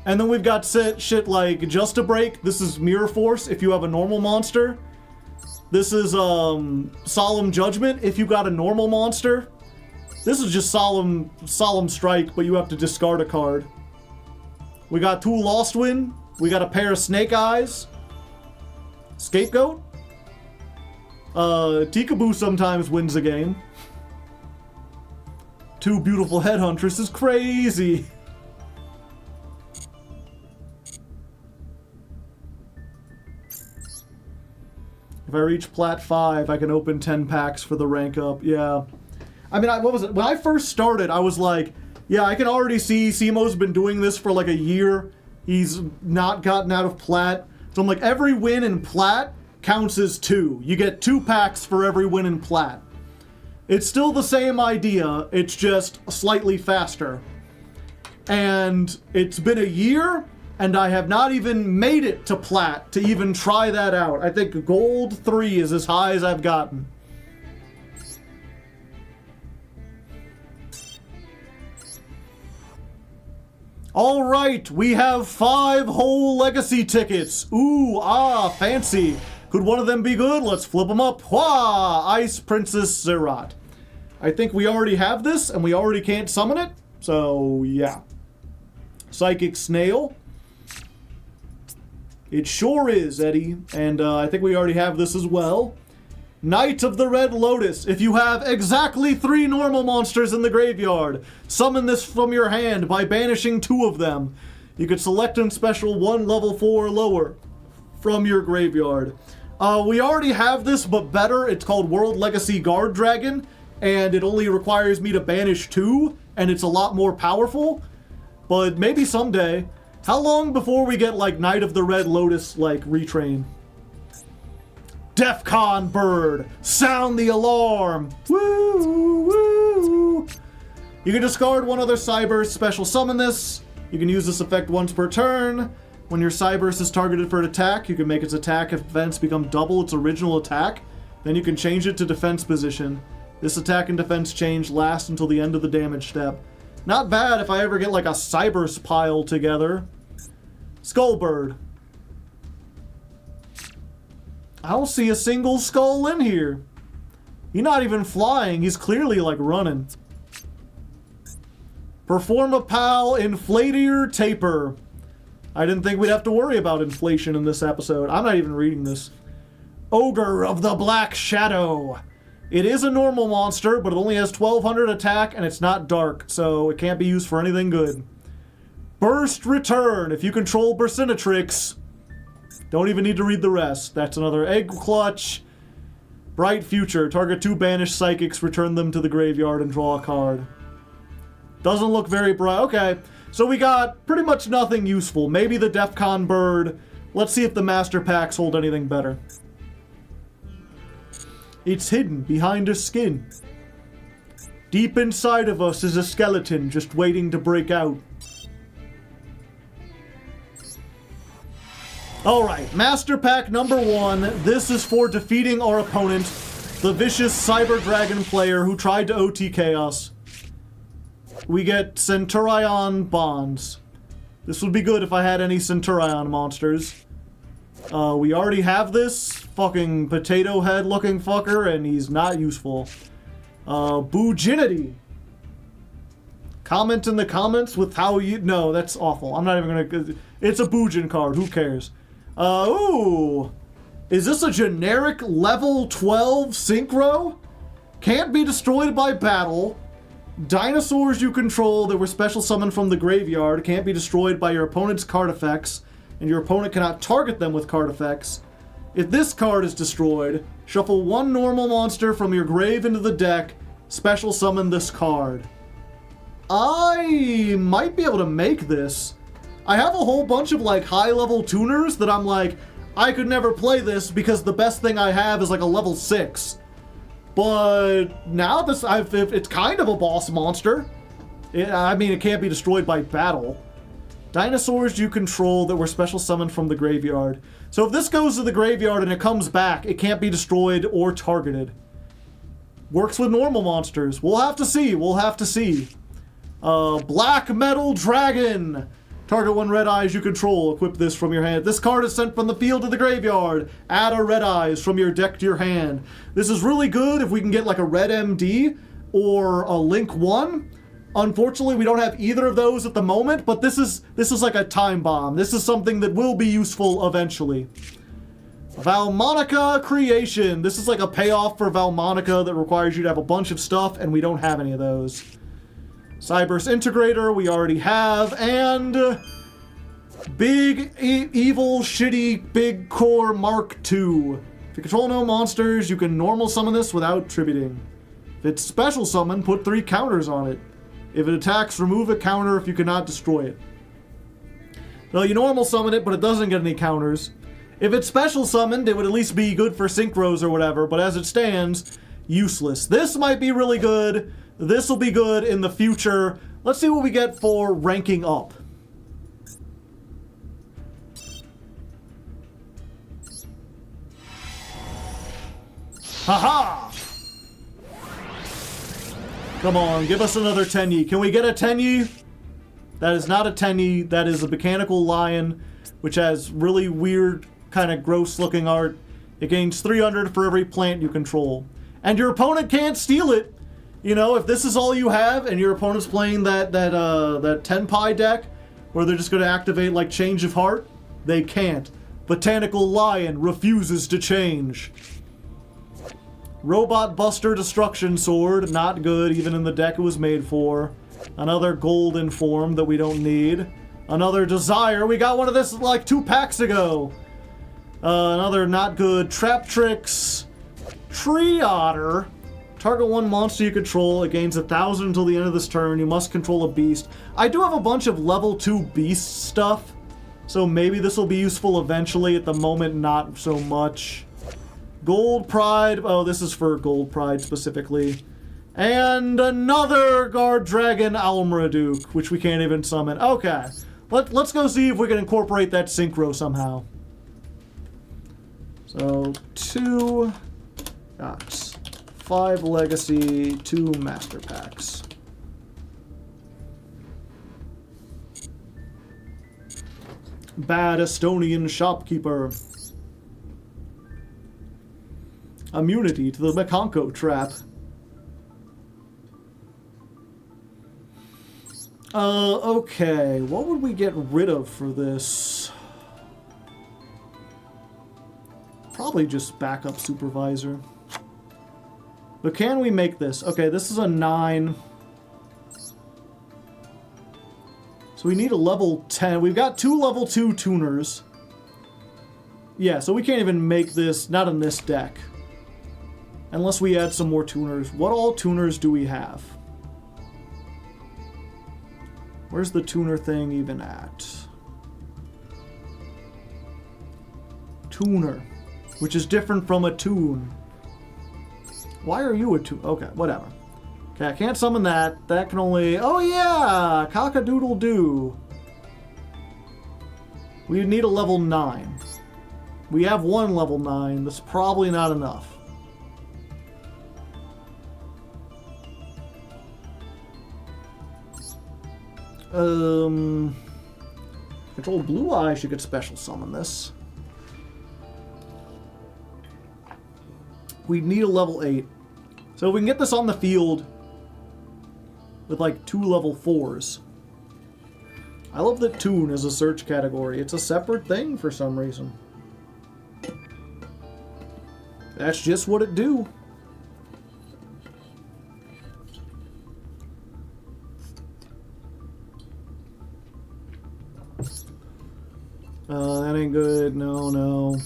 And then we've got shit like Just a Break. This is Mirror Force if you have a normal monster. This is Solemn Judgment if you got a normal monster. This is just Solemn Strike, but you have to discard a card. We got 2 Lost Wind. We got a pair of Snake Eyes. Scapegoat. Tikaboo sometimes wins a game. 2 beautiful headhuntresses is crazy. If I reach Plat 5, I can open 10 packs for the rank up. Yeah. I mean, what was it? When I first started, I was like, yeah, I can already see Simo's been doing this for like a year. He's not gotten out of Plat. So I'm like, every win in Plat counts as 2. You get 2 packs for every win in Plat. It's still the same idea, it's just slightly faster. And it's been a year, and I have not even made it to Plat to even try that out. I think Gold 3 is as high as I've gotten. All right, we have 5 whole legacy tickets. Ooh, ah, fancy. Could one of them be good? Let's flip them up. Wah! Ice Princess Zerat. I think we already have this, and we already can't summon it. So, yeah. Psychic Snail. It sure is, Eddie. And I think we already have this as well. Knight of the Red Lotus. If you have exactly 3 normal monsters in the graveyard, summon this from your hand by banishing 2 of them. You could select and special 1 level 4 or lower from your graveyard. We already have this, but better. It's called World Legacy Guard Dragon, and it only requires me to banish 2, and it's a lot more powerful. But maybe someday. How long before we get, like, Knight of the Red Lotus, like, retrain? Defcon Bird! Sound the alarm! Woo! Woo! You can discard 1 other Cyberse, special summon this. You can use this effect once per turn. When your Cyberse is targeted for an attack, you can make its attack and defense become double its original attack. Then you can change it to defense position. This attack and defense change lasts until the end of the damage step. Not bad if I ever get like a Cyberse pile together. Skullbird. I don't see a single skull in here. He's not even flying. He's clearly, like, running. Performapal Inflatier Taper. I didn't think we'd have to worry about inflation in this episode. I'm not even reading this. Ogre of the Black Shadow. It is a normal monster, but it only has 1200 attack, and it's not dark, so it can't be used for anything good. Burst Return. If you control Bursinatrix, don't even need to read the rest. That's another Egg Clutch. Bright Future. Target 2 banished psychics, return them to the graveyard, and draw a card. Doesn't look very bright. Okay, so we got pretty much nothing useful. Maybe the Defcon Bird. Let's see if the Master Packs hold anything better. It's hidden behind a skin. Deep inside of us is a skeleton just waiting to break out. Alright, Master Pack number 1. This is for defeating our opponent, the vicious Cyber Dragon player who tried to OTK us. We get Centurion Bonds. This would be good if I had any Centurion monsters. We already have this fucking potato head looking fucker, and he's not useful. Bujinity. Comment in the comments with how you... No, that's awful. I'm not even gonna... It's a Bujin card. Who cares? Ooh. Is this a generic level 12 Synchro? Can't be destroyed by battle. Dinosaurs you control that were special summoned from the graveyard can't be destroyed by your opponent's card effects, and your opponent cannot target them with card effects. If this card is destroyed, shuffle 1 normal monster from your grave into the deck, special summon this card. I might be able to make this. I have a whole bunch of like high-level tuners that I'm like, I could never play this because the best thing I have is like a level 6. But now this, it's kind of a boss monster. I mean, it can't be destroyed by battle. Dinosaurs you control that were special summoned from the graveyard. So if this goes to the graveyard and it comes back, it can't be destroyed or targeted. Works with normal monsters. We'll have to see. We'll have to see. Black Metal Dragon. Target 1 Red Eyes you control. Equip this from your hand. This card is sent from the field to the graveyard. Add a Red Eyes from your deck to your hand. This is really good if we can get like a Red MD or a Link 1. Unfortunately, we don't have either of those at the moment, but this is like a time bomb. This is something that will be useful eventually. Valmonica Creation. This is like a payoff for Valmonica that requires you to have a bunch of stuff, and we don't have any of those. Cyberse Integrator, we already have, and Big Evil Shitty Big Core Mark II. If you control no monsters, you can normal summon this without tributing. If it's special summon, put 3 counters on it. If it attacks, remove a counter if you cannot destroy it. Well, you normal summon it, but it doesn't get any counters. If it's special summoned, it would at least be good for synchros or whatever, but as it stands, useless. This might be really good. This will be good in the future. Let's see what we get for ranking up. Haha! Come on, give us another Tenyi. Can we get a Tenyi? That is not a Tenyi. That is a mechanical lion, which has really weird, kind of gross looking art. It gains 300 for every plant you control. And your opponent can't steal it. You know, if this is all you have and your opponent's playing that Tenpai deck, where they're just going to activate like Change of Heart, they can't. Botanical Lion refuses to change. Robot Buster Destruction Sword, not good, even in the deck it was made for. Another golden form that we don't need. Another Desire, we got one of this like 2 packs ago. Another not good. Trap Tricks. Tree Otter. Target 1 monster you control. It gains 1,000 until the end of this turn. You must control a beast. I do have a bunch of level 2 beast stuff, so maybe this will be useful eventually. At the moment, not so much. Gold Pride. Oh, this is for Gold Pride specifically. And another Guard Dragon Almaraduke, which we can't even summon. Okay. Let's go see if we can incorporate that synchro somehow. So, 2 packs. 5 Legacy, 2 Master Packs. Bad Estonian shopkeeper. Immunity to the Makonko trap. Okay. What would we get rid of for this? Probably just backup supervisor. But can we make this? Okay, this is a 9. So we need a level 10. We've got 2 level 2 tuners. Yeah, so we can't even make this, not in this deck. Unless we add some more tuners. What all tuners do we have? Where's the tuner thing even at? Tuner. Which is different from a tune. Why are you a tune? Okay, whatever. Okay, I can't summon that. That can only... Oh yeah! Cock-a-doodle-doo. We need a level 9. We have 1 level 9. That's probably not enough. Control Blue Eye should get special summon this. We need a level 8. So if we can get this on the field with like 2 level 4s. I love that Toon is a search category. It's a separate thing for some reason. That's just what it do. That ain't good. No, no.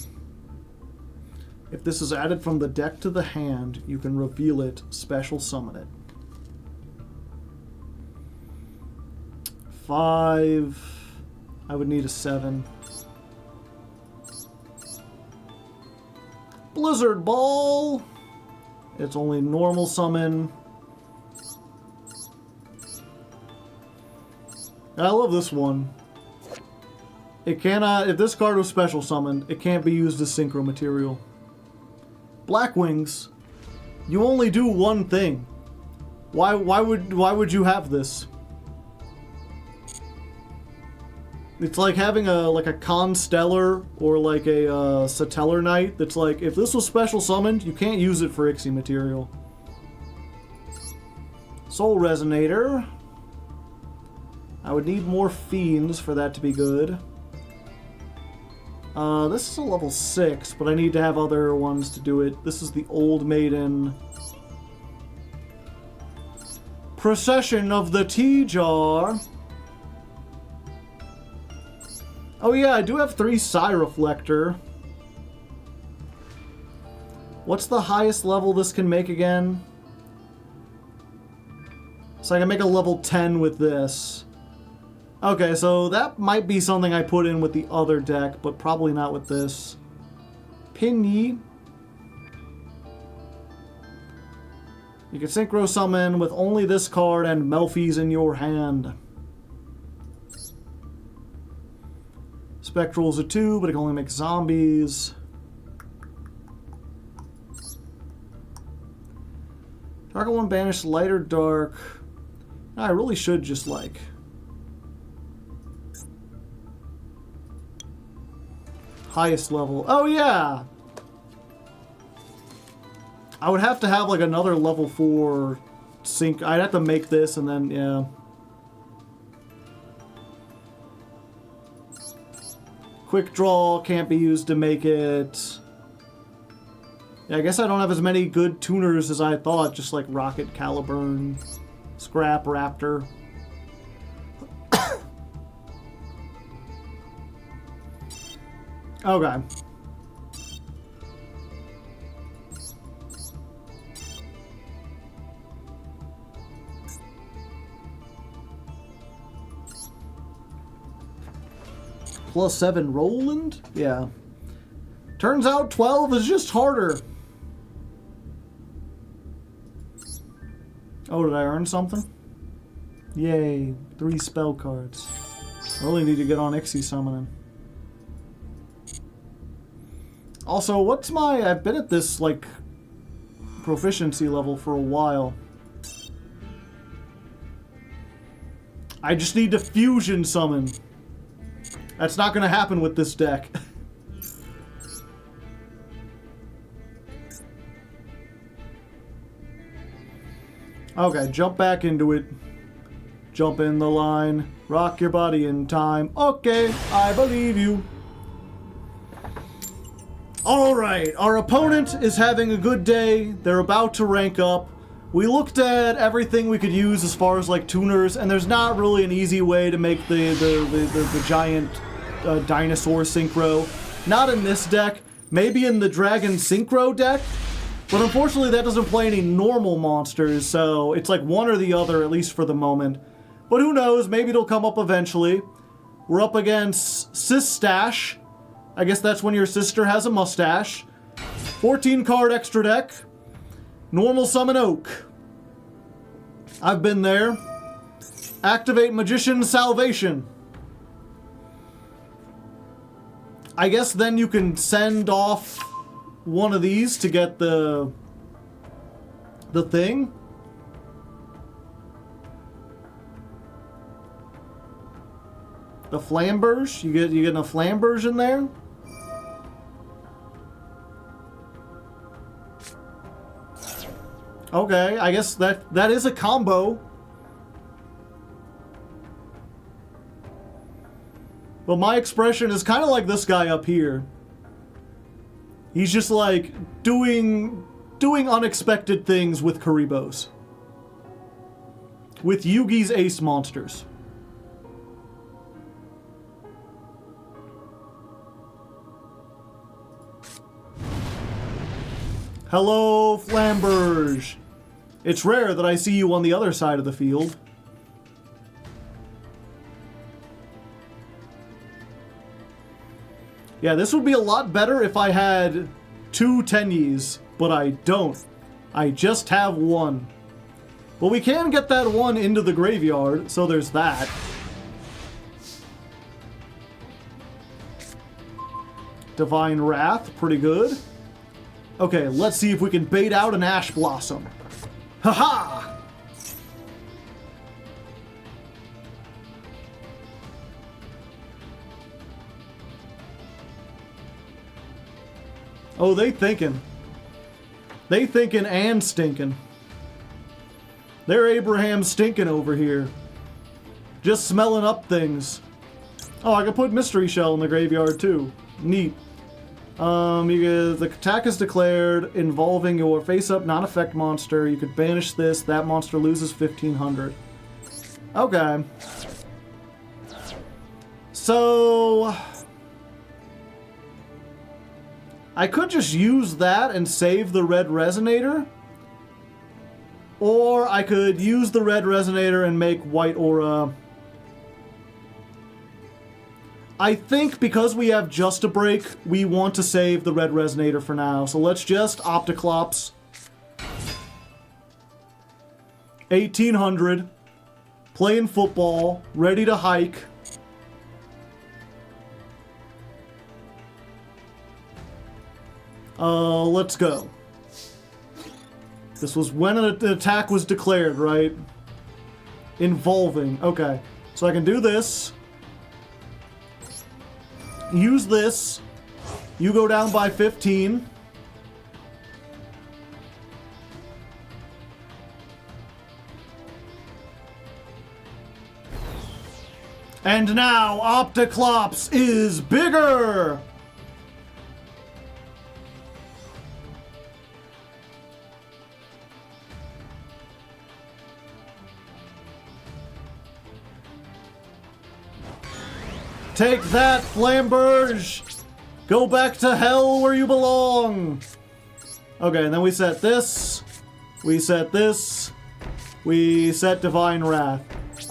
If this is added from the deck to the hand, you can reveal it, special summon it. 5. I would need a 7. Blizzard Ball! It's only normal summon. I love this one. It cannot, if this card was special summoned, it can't be used as synchro material. Black Wings, you only do one thing. Why would you have this? It's like having a Constellar or like a Satellar Knight that's like, if this was special summoned, you can't use it for Ixie material. Soul Resonator. I would need more Fiends for that to be good. This is a level 6, but I need to have other ones to do it. This is the Old Maiden. Procession of the Tea-Jar. Oh yeah, I do have 3 Psy Reflector. What's the highest level this can make again? So I can make a level 10 with this. Okay, so that might be something I put in with the other deck, but probably not with this. Pinyi. You can synchro summon with only this card and Melfi's in your hand. Spectral's a 2, but it can only make zombies. Target 1 banish light or dark. I really should just like... highest level. Oh yeah! I would have to have like another level 4 sync. I'd have to make this and then, yeah. Quick Draw can't be used to make it. Yeah, I guess I don't have as many good tuners as I thought, just like Rocket Caliburn, Scrap Raptor. Okay. +7 Roland? Yeah. Turns out 12 is just harder. Oh, did I earn something? Yay. 3 spell cards. I really need to get on Ixie summoning. Also, what's my... I've been at this, like, proficiency level for a while. I just need to fusion summon. That's not gonna happen with this deck. Okay, jump back into it. Jump in the line. Rock your body in time. Okay, I believe you. Alright, our opponent is having a good day. They're about to rank up. We looked at everything we could use as far as like tuners, and there's not really an easy way to make the giant dinosaur synchro. Not in this deck. Maybe in the dragon synchro deck. But unfortunately that doesn't play any normal monsters, so it's like one or the other, at least for the moment. But who knows, maybe it'll come up eventually. We're up against Sistash. I guess that's when your sister has a mustache. 14 card extra deck. Normal summon Oak. I've been there. Activate Magician Salvation. I guess then you can send off one of these to get the thing. The Flamberge? You getting a Flamberge in there? Okay, I guess that is a combo. But my expression is kind of like this guy up here. He's just like doing unexpected things with Karibos. With Yugi's ace monsters. Hello, Flamberge. It's rare that I see you on the other side of the field. Yeah, this would be a lot better if I had 2 Tenyis, but I don't. I just have 1. But we can get that 1 into the graveyard, so there's that. Divine Wrath, pretty good. Okay, let's see if we can bait out an Ash Blossom. Haha! Oh, they thinking. They thinking and stinking. They're Abraham stinking over here. Just smelling up things. Oh, I can put Mystery Shell in the graveyard too. Neat. The attack is declared involving your face-up non-effect monster. You could banish this. That monster loses 1,500. Okay. So I could just use that and save the red resonator. Or I could use the red resonator and make white aura. I think because we have just a break, we want to save the red resonator for now. So let's just Opticlops. 1,800. Playing football. Ready to hike. Let's go. This was when an attack was declared, right? Involving. Okay. So I can do this. Use this. You go down by 15. And now Opticlops is bigger! Take that, Flamberge! Go back to hell where you belong! Okay, and then we set this. We set this. We set Divine Wrath.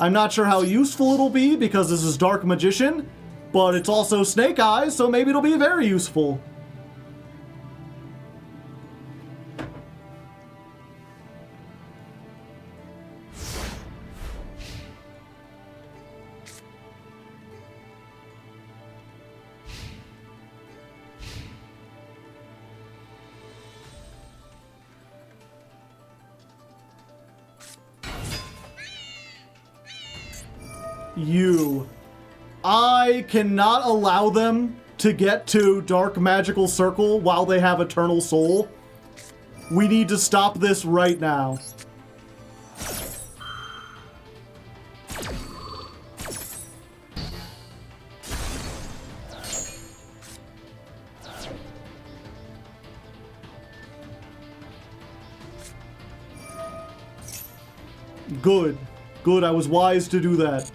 I'm not sure how useful it'll be because this is Dark Magician, but it's also Snake Eyes, so maybe it'll be very useful. You. I cannot allow them to get to Dark Magical Circle while they have Eternal Soul. We need to stop this right now. Good. Good, I was wise to do that.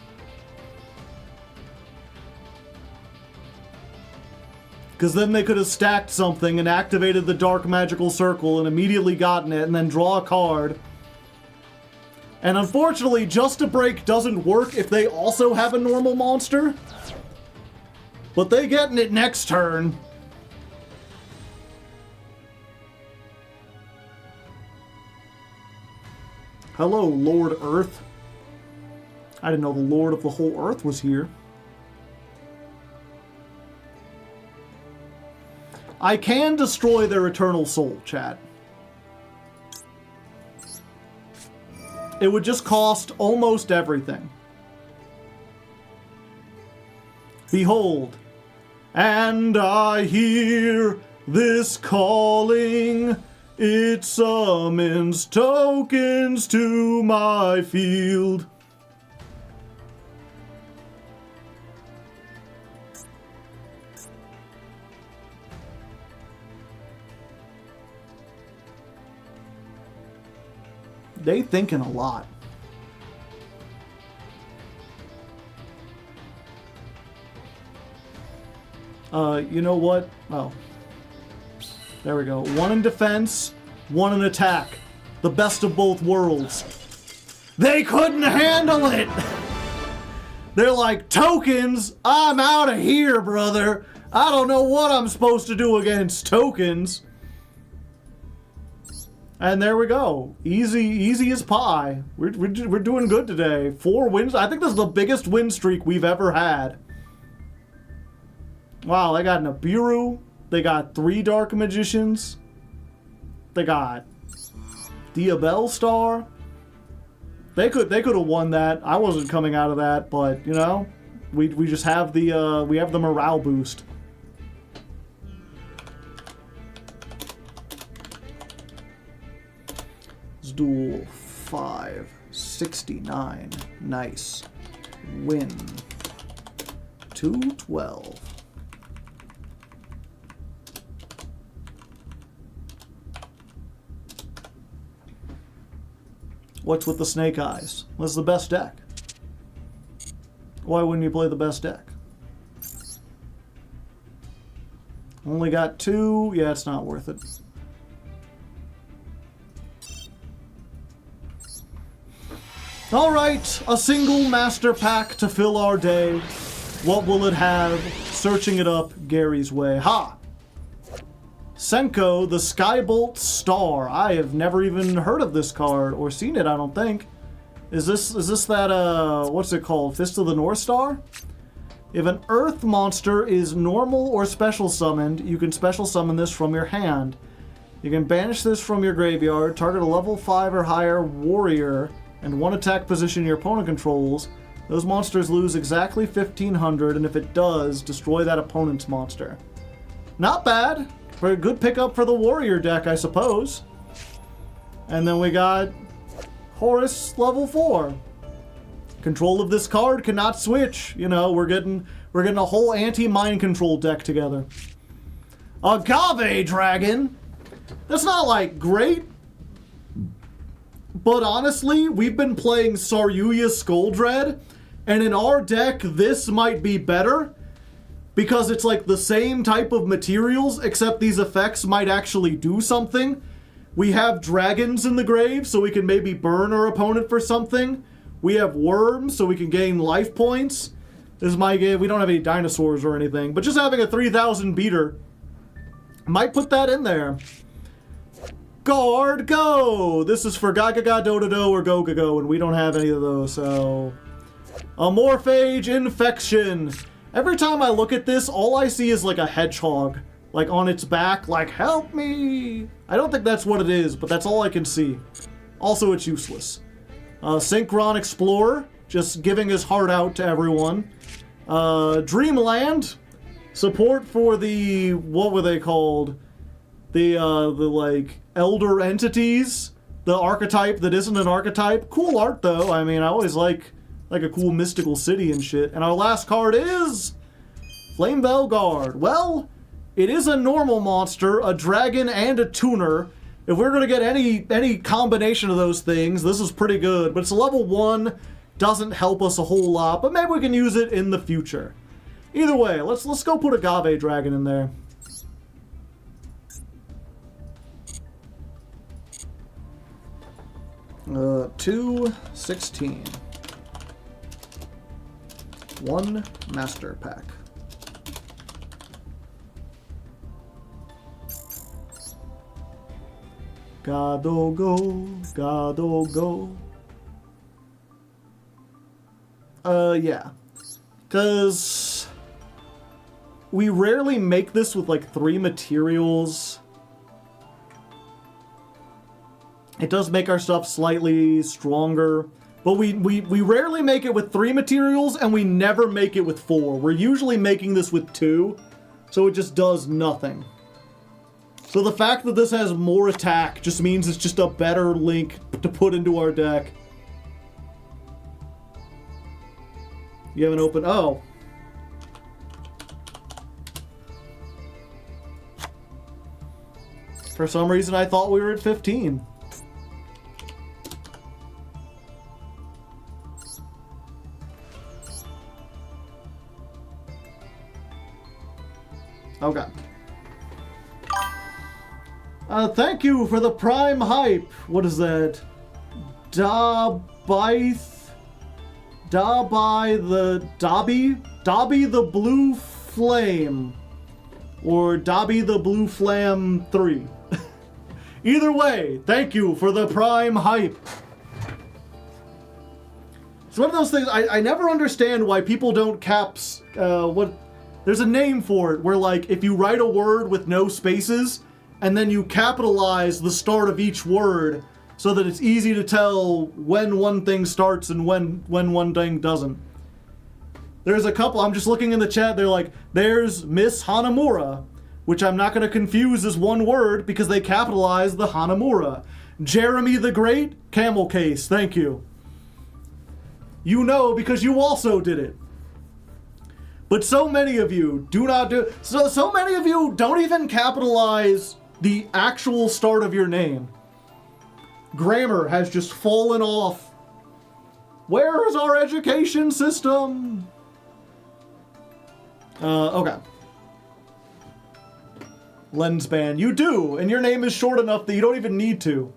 Because then they could have stacked something and activated the Dark Magical Circle and immediately gotten it and then draw a card. And unfortunately, Just a Break doesn't work if they also have a normal monster. But they getting it next turn. Hello, Lord Earth. I didn't know the Lord of the whole Earth was here. I can destroy their Eternal Soul, chat. It would just cost almost everything. Behold, and I hear this calling. It summons tokens to my field. They thinking a lot. You know what? Oh. There we go. One in defense, one in attack. The best of both worlds. They couldn't handle it! They're like, tokens? I'm out of here, brother. I don't know what I'm supposed to do against tokens. And there we go. Easy as pie. We're doing good today. 4 wins. I think this is the biggest win streak we've ever had. Wow, they got Nibiru. They got 3 Dark Magicians. They got Diabell Star. They could have won that. I wasn't coming out of that, but you know, we just have the we have the morale boost. Let's duel 569. Nice. Win 212. What's with the snake eyes? What's the best deck? Why wouldn't you play the best deck? Only got 2. Yeah, it's not worth it. Alright, a single master pack to fill our day. What will it have? Searching it up Gary's way. Ha! Senko, the Skybolt Star. I have never even heard of this card or seen it, I don't think. Is this that, what's it called? Fist of the North Star? If an Earth monster is normal or special summoned, you can special summon this from your hand. You can banish this from your graveyard, target a level 5 or higher warrior, and 1 attack position your opponent controls. Those monsters lose exactly 1,500, and if it does, destroy that opponent's monster. Not bad. For a good pickup for the warrior deck, I suppose. And then we got Horus level 4. Control of this card cannot switch. You know, we're getting a whole anti-mind control deck together. Agave Dragon. That's not like great. But honestly, we've been playing Saryuya Skuldred, and in our deck, this might be better. Because it's like the same type of materials, except these effects might actually do something. We have dragons in the grave, so we can maybe burn our opponent for something. We have worms, so we can gain life points. This is my game. We don't have any dinosaurs or anything, but just having a 3,000 beater might put that in there. Guard, go! This is for Gagaga Dododo or Go-Go-Go, and we don't have any of those, so... Amorphage Infection. Every time I look at this, all I see is like a hedgehog. Like on its back, like, help me! I don't think that's what it is, but that's all I can see. Also, it's useless. Synchron Explorer, just giving his heart out to everyone. Dreamland. Support for the, what were they called? The like, elder entities. The archetype that isn't an archetype. Cool art, though. I mean, I always like a cool mystical city and shit. And our last card is Flamebell Guard. Well, it is a normal monster, a dragon, and a tuner. If we're going to get any combination of those things, this is pretty good. But it's a level 1, doesn't help us a whole lot, but maybe we can use it in the future. Either way, let's go put Agave Dragon in there. Uh, 216. 1 Master Pack. Gotta go, gotta go. Yeah. Because we rarely make this with, like, 3 materials. It does make our stuff slightly stronger. But we rarely make it with 3 materials, and we never make it with 4. We're usually making this with 2, so it just does nothing. So the fact that this has more attack just means it's just a better link to put into our deck. You haven't opened... Oh. For some reason, I thought we were at 15. Okay. Thank you for the Prime Hype. What is that? Dobby the Blue Flame. Or Dobby the Blue Flam 3. Either way, thank you for the Prime Hype. It's one of those things, I never understand why people don't caps, there's a name for it, where like, if you write a word with no spaces, and then you capitalize the start of each word, so that it's easy to tell when one thing starts and when one thing doesn't. There's a couple, I'm just looking in the chat, they're like, there's Miss Hanamura, which I'm not going to confuse as one word because they capitalized the Hanamura. Jeremy the Great, camel case, thank you. You know because you also did it. But so many of you do not do, so many of you don't even capitalize the actual start of your name. Grammar has just fallen off. Where is our education system? Okay. Lensban, you do, and your name is short enough that you don't even need to.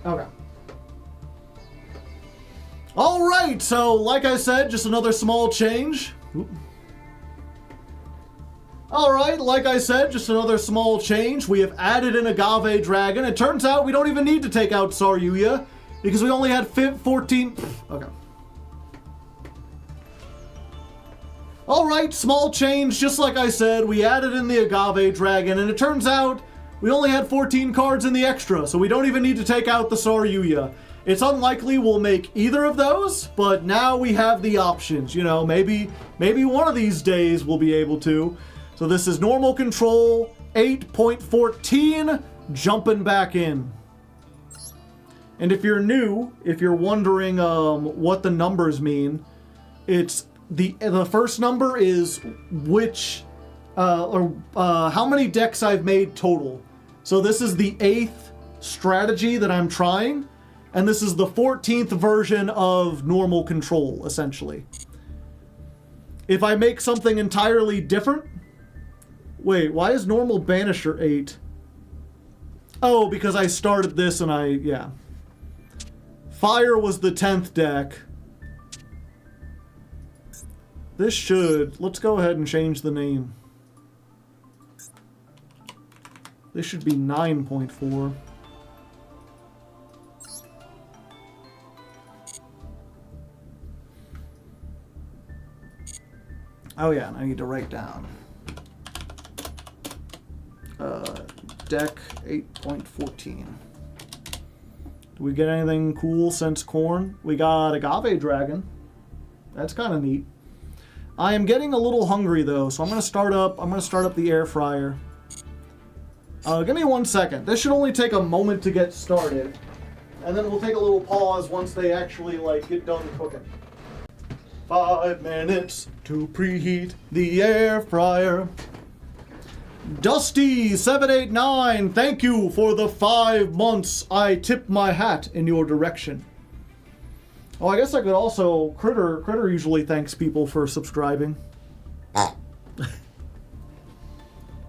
Okay. Alright, so like I said, just another small change. Alright, like I said, just another small change. We have added an Agave Dragon. It turns out we don't even need to take out Saryuya, because we only had 14... Okay. Alright, small change, just like I said, we added in the Agave Dragon, and it turns out we only had 14 cards in the extra, so we don't even need to take out the Saryuya. It's unlikely we'll make either of those, but now we have the options. You know, maybe one of these days we'll be able to. So this is normal control 8.14, jumping back in. And if you're new, if you're wondering what the numbers mean, it's the first number is which how many decks I've made total. So this is the 8th strategy that I'm trying. And this is the 14th version of normal control, essentially. If I make something entirely different... Wait, why is normal Banisher 8? Oh, because I started this and yeah. Fire was the 10th deck. This should... Let's go ahead and change the name. This should be 9.4. Oh yeah, and I need to write down. Deck 8.14. Do we get anything cool since Corn? We got Agave Dragon. That's kind of neat. I am getting a little hungry though, so I'm gonna start up the air fryer. Give me 1 second. This should only take a moment to get started, and then we'll take a little pause once they actually like get done cooking. 5 minutes to preheat the air fryer. Dusty789, thank you for the 5 months. I tip my hat in your direction. Oh, I guess I could also... Critter usually thanks people for subscribing.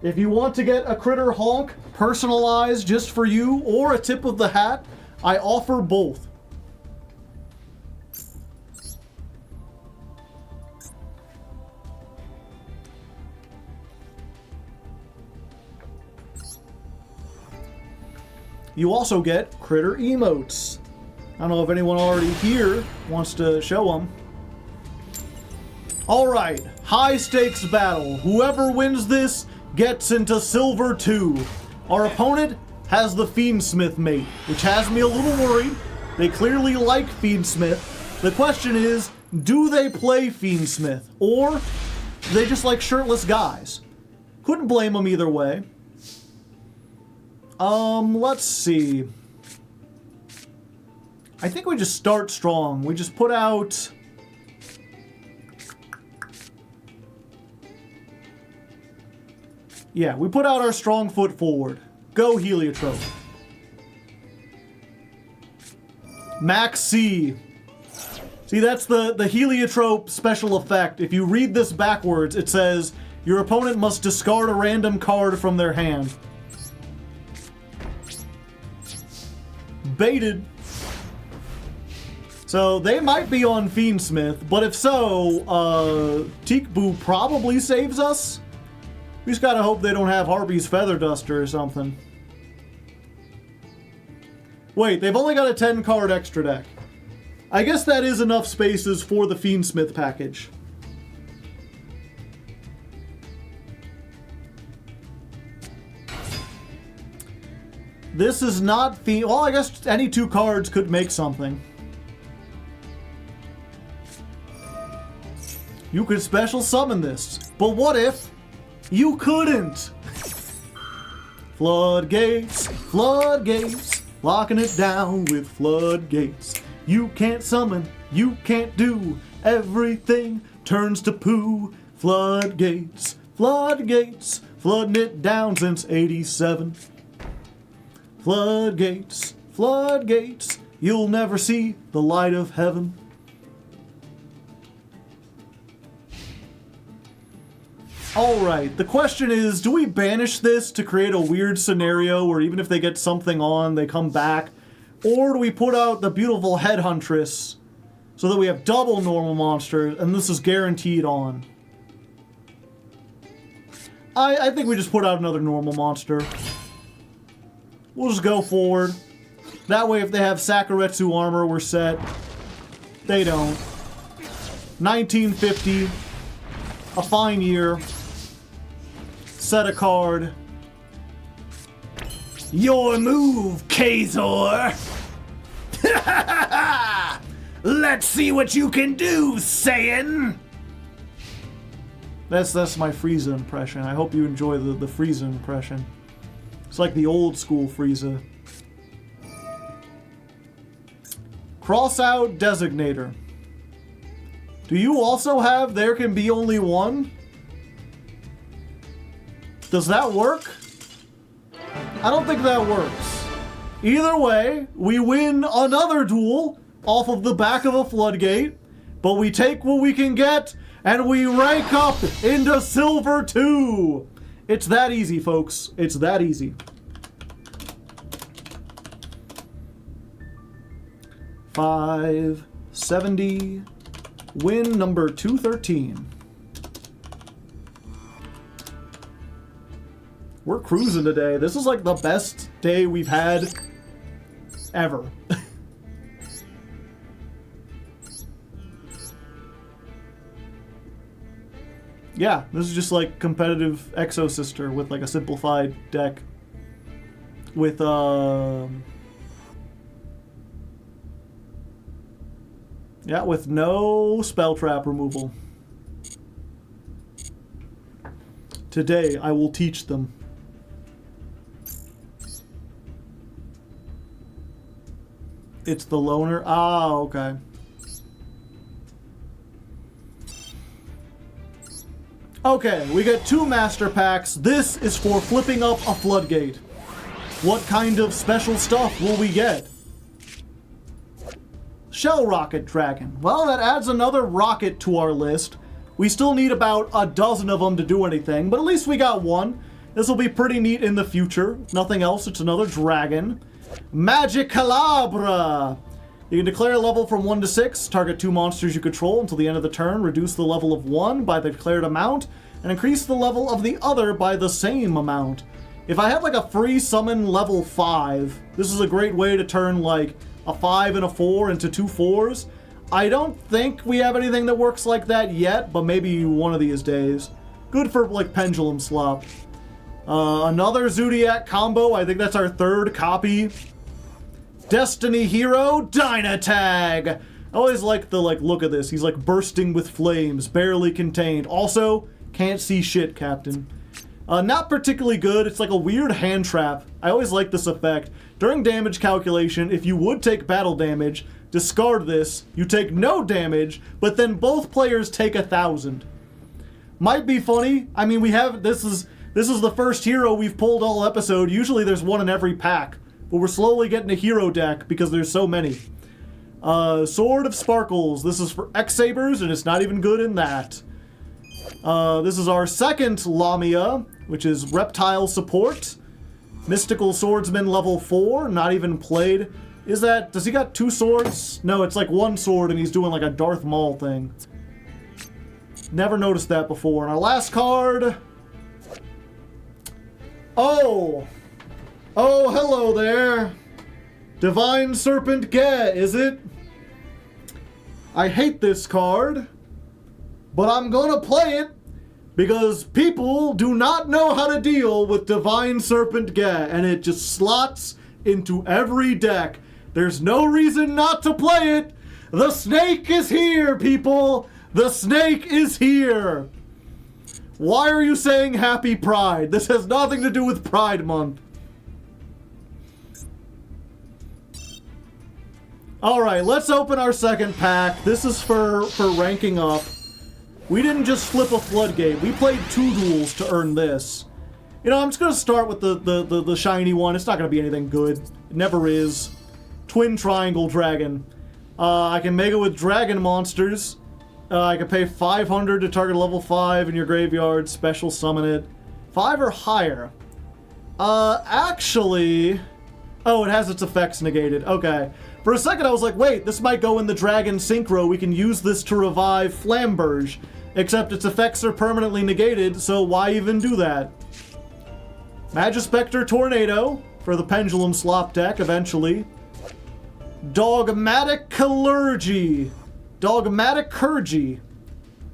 If you want to get a Critter honk personalized just for you or a tip of the hat, I offer both. You also get Critter emotes. I don't know if anyone already here wants to show them. Alright, high stakes battle. Whoever wins this gets into Silver 2. Our opponent has the Fiendsmith mate, which has me a little worried. They clearly like Fiendsmith. The question is, do they play Fiendsmith? Or do they just like shirtless guys? Couldn't blame them either way. Let's see. I think we just start strong. We just put out... Yeah, we put out our strong foot forward. Go Heliotrope. Max C. See, that's the Heliotrope special effect. If you read this backwards, it says, your opponent must discard a random card from their hand. Baited. So they might be on Fiendsmith, but if so, Teekboo probably saves us. We just gotta hope they don't have Harpy's Feather Duster or something. Wait, they've only got a 10 card extra deck. I guess that is enough spaces for the Fiendsmith package. This is not well, I guess any 2 cards could make something. You could special summon this, but what if you couldn't? Floodgates, floodgates, locking it down with floodgates. You can't summon, you can't do, everything turns to poo. Floodgates, floodgates, flooding it down since '87. Floodgates, floodgates, you'll never see the light of heaven. Alright, the question is, do we banish this to create a weird scenario where even if they get something on, they come back? Or do we put out the beautiful Headhuntress so that we have double normal monsters and this is guaranteed on? I think we just put out another normal monster. We'll just go forward. That way if they have Sakuretsu armor, we're set. They don't. 1950. A fine year. Set a card. Your move, Kazor! Let's see what you can do, Saiyan! That's my Frieza impression. I hope you enjoy the Frieza impression. It's like the old school Frieza. Cross out Designator. Do you also have There Can Be Only One? Does that work? I don't think that works. Either way, we win another duel off of the back of a floodgate, but we take what we can get and we rank up into Silver 2. It's that easy, folks. It's that easy. 570. Win number 213. We're cruising today. This is like the best day we've had ever. Yeah, this is just like competitive Exosister with like a simplified deck. With, yeah, Yeah, with no spell trap removal. Today, I will teach them. It's the loner. Ah, okay. Okay, we get 2 master packs. This is for flipping up a floodgate. What kind of special stuff will we get? Shell Rocket Dragon. Well, that adds another rocket to our list. We still need about a dozen of them to do anything, but at least we got one. This will be pretty neat in the future. If nothing else, it's another dragon. Magicalabra! You can declare a level from 1 to 6, target 2 monsters you control until the end of the turn, reduce the level of one by the declared amount, and increase the level of the other by the same amount. If I had like a free summon level 5, this is a great way to turn like a 5 and a 4 into 2 4s. I don't think we have anything that works like that yet, but maybe one of these days. Good for like pendulum slop. Another Zodiac combo, I think that's our 3rd copy. Destiny Hero, Dynatag! I always like the look of this. He's like bursting with flames, barely contained. Also, can't see shit, Captain. Not particularly good. It's like a weird hand trap. I always like this effect. During damage calculation, if you would take battle damage, discard this, you take no damage, but then both players take 1,000. Might be funny. I mean, this is the first hero we've pulled all episode. Usually there's one in every pack. But we're slowly getting a hero deck because there's so many. Sword of Sparkles. This is for X-Sabers, and it's not even good in that. This is our 2nd Lamia, which is Reptile Support. Mystical Swordsman level 4, not even played. Does he got 2 swords? No, it's like 1 sword and he's doing like a Darth Maul thing. Never noticed that before. And our last card... Oh, hello there. Divine Serpent Ge, is it? I hate this card, but I'm gonna play it because people do not know how to deal with Divine Serpent Ge, and it just slots into every deck. There's no reason not to play it. The snake is here, people. The snake is here. Why are you saying Happy Pride? This has nothing to do with Pride Month. Alright, let's open our 2nd pack. This is for ranking up. We didn't just flip a floodgate. We played 2 duels to earn this. You know, I'm just going to start with the shiny one. It's not going to be anything good. It never is. Twin Triangle Dragon. I can make it with dragon monsters. I can pay 500 to target level 5 in your graveyard. Special summon it. 5 or higher. Actually... Oh, it has its effects negated. Okay. For a second, I was like, wait, this might go in the Dragon Synchro. We can use this to revive Flamberge. Except its effects are permanently negated, so why even do that? Magispector Tornado for the Pendulum Slop deck, eventually. Dogmatic Clergy. Dogmatic Curgy.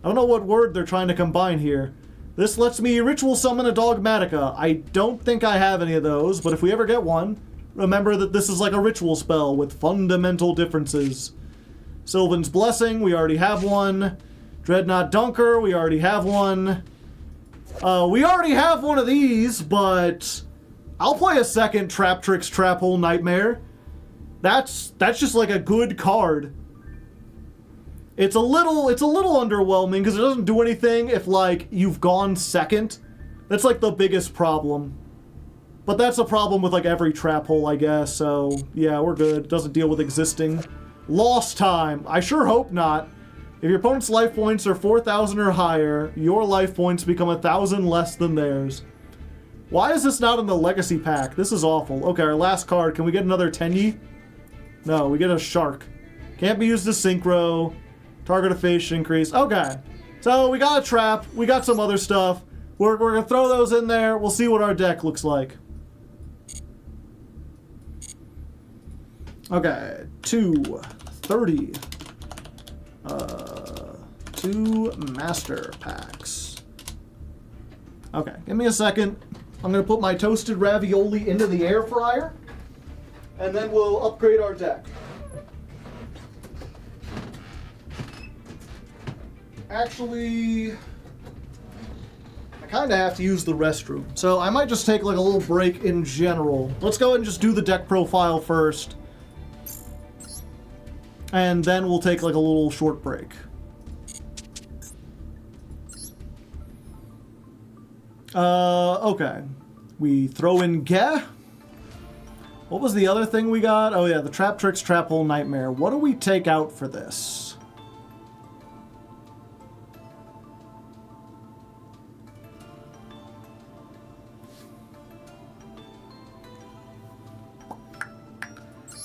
I don't know what word they're trying to combine here. This lets me ritual summon a Dogmatica. I don't think I have any of those, but if we ever get one, remember that this is like a ritual spell with fundamental differences. Sylvan's Blessing, we already have one. Dreadnought Dunker, we already have one. We already have one of these, but I'll play a 2nd Traptrix Trap Hole Nightmare. That's just like a good card. It's a little underwhelming because it doesn't do anything if like you've gone 2nd. That's like the biggest problem. But that's a problem with like every trap hole, I guess. So yeah, we're good. It doesn't deal with existing. Lost Time. I sure hope not. If your opponent's life points are 4,000 or higher, your life points become 1,000 less than theirs. Why is this not in the Legacy pack? This is awful. Okay, our last card. Can we get another Tenyi? No, we get a Shark. Can't be used as Synchro. Target of face increase. Okay. So we got a trap. We got some other stuff. We're going to throw those in there. We'll see what our deck looks like. Okay. 230. 2 master packs. Okay. Give me a second. I'm going to put my toasted ravioli into the air fryer. And then we'll upgrade our deck. Actually, I kind of have to use the restroom. So I might just take like a little break in general. Let's go ahead and just do the deck profile first. And then we'll take like a little short break. Okay. We throw in Geh. What was the other thing we got? Oh yeah, the Trap Tricks Trap Hole Nightmare. What do we take out for this?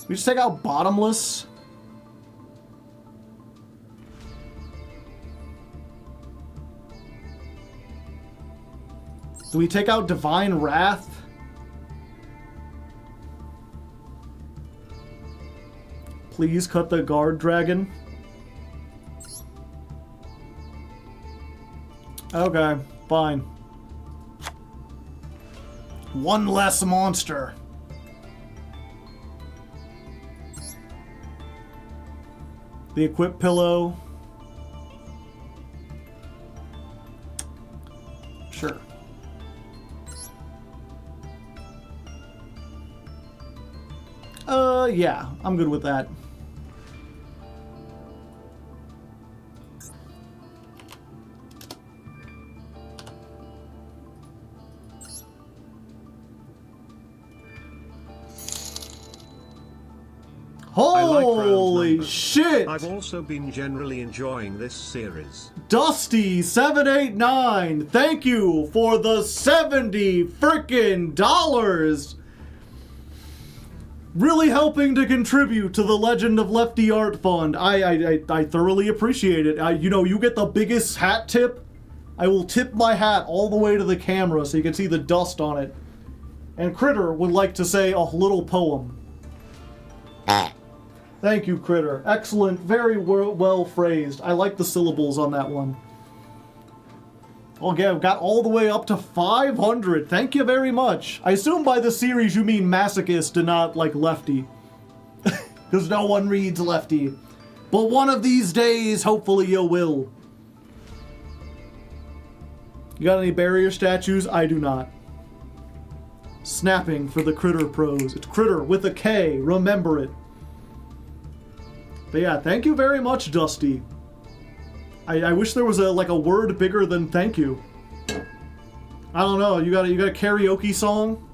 We just take out Bottomless. Do we take out Divine Wrath? Please cut the Guard Dragon. Okay, fine. One less monster. The Equip Pillow. Sure. Yeah, I'm good with that. Holy shit! I've also been generally enjoying this series. Dusty789, thank you for the $70 frickin' dollars! Really helping to contribute to the Legend of Lefty Art Fund. I thoroughly appreciate it. You know, you get the biggest hat tip. I will tip my hat all the way to the camera so you can see the dust on it. And Critter would like to say a little poem. Thank you, Critter. Excellent. Very well phrased. I like the syllables on that one. Okay, I've got all the way up to 500. Thank you very much. I assume by the series you mean Masochist and not, like, Lefty. Because no one reads Lefty. But one of these days, hopefully you will. You got any barrier statues? I do not. Snapping for the Critter pros. It's Critter with a K. Remember it. But yeah, thank you very much, Dusty. I wish there was a word bigger than thank you. I don't know. You got a karaoke song?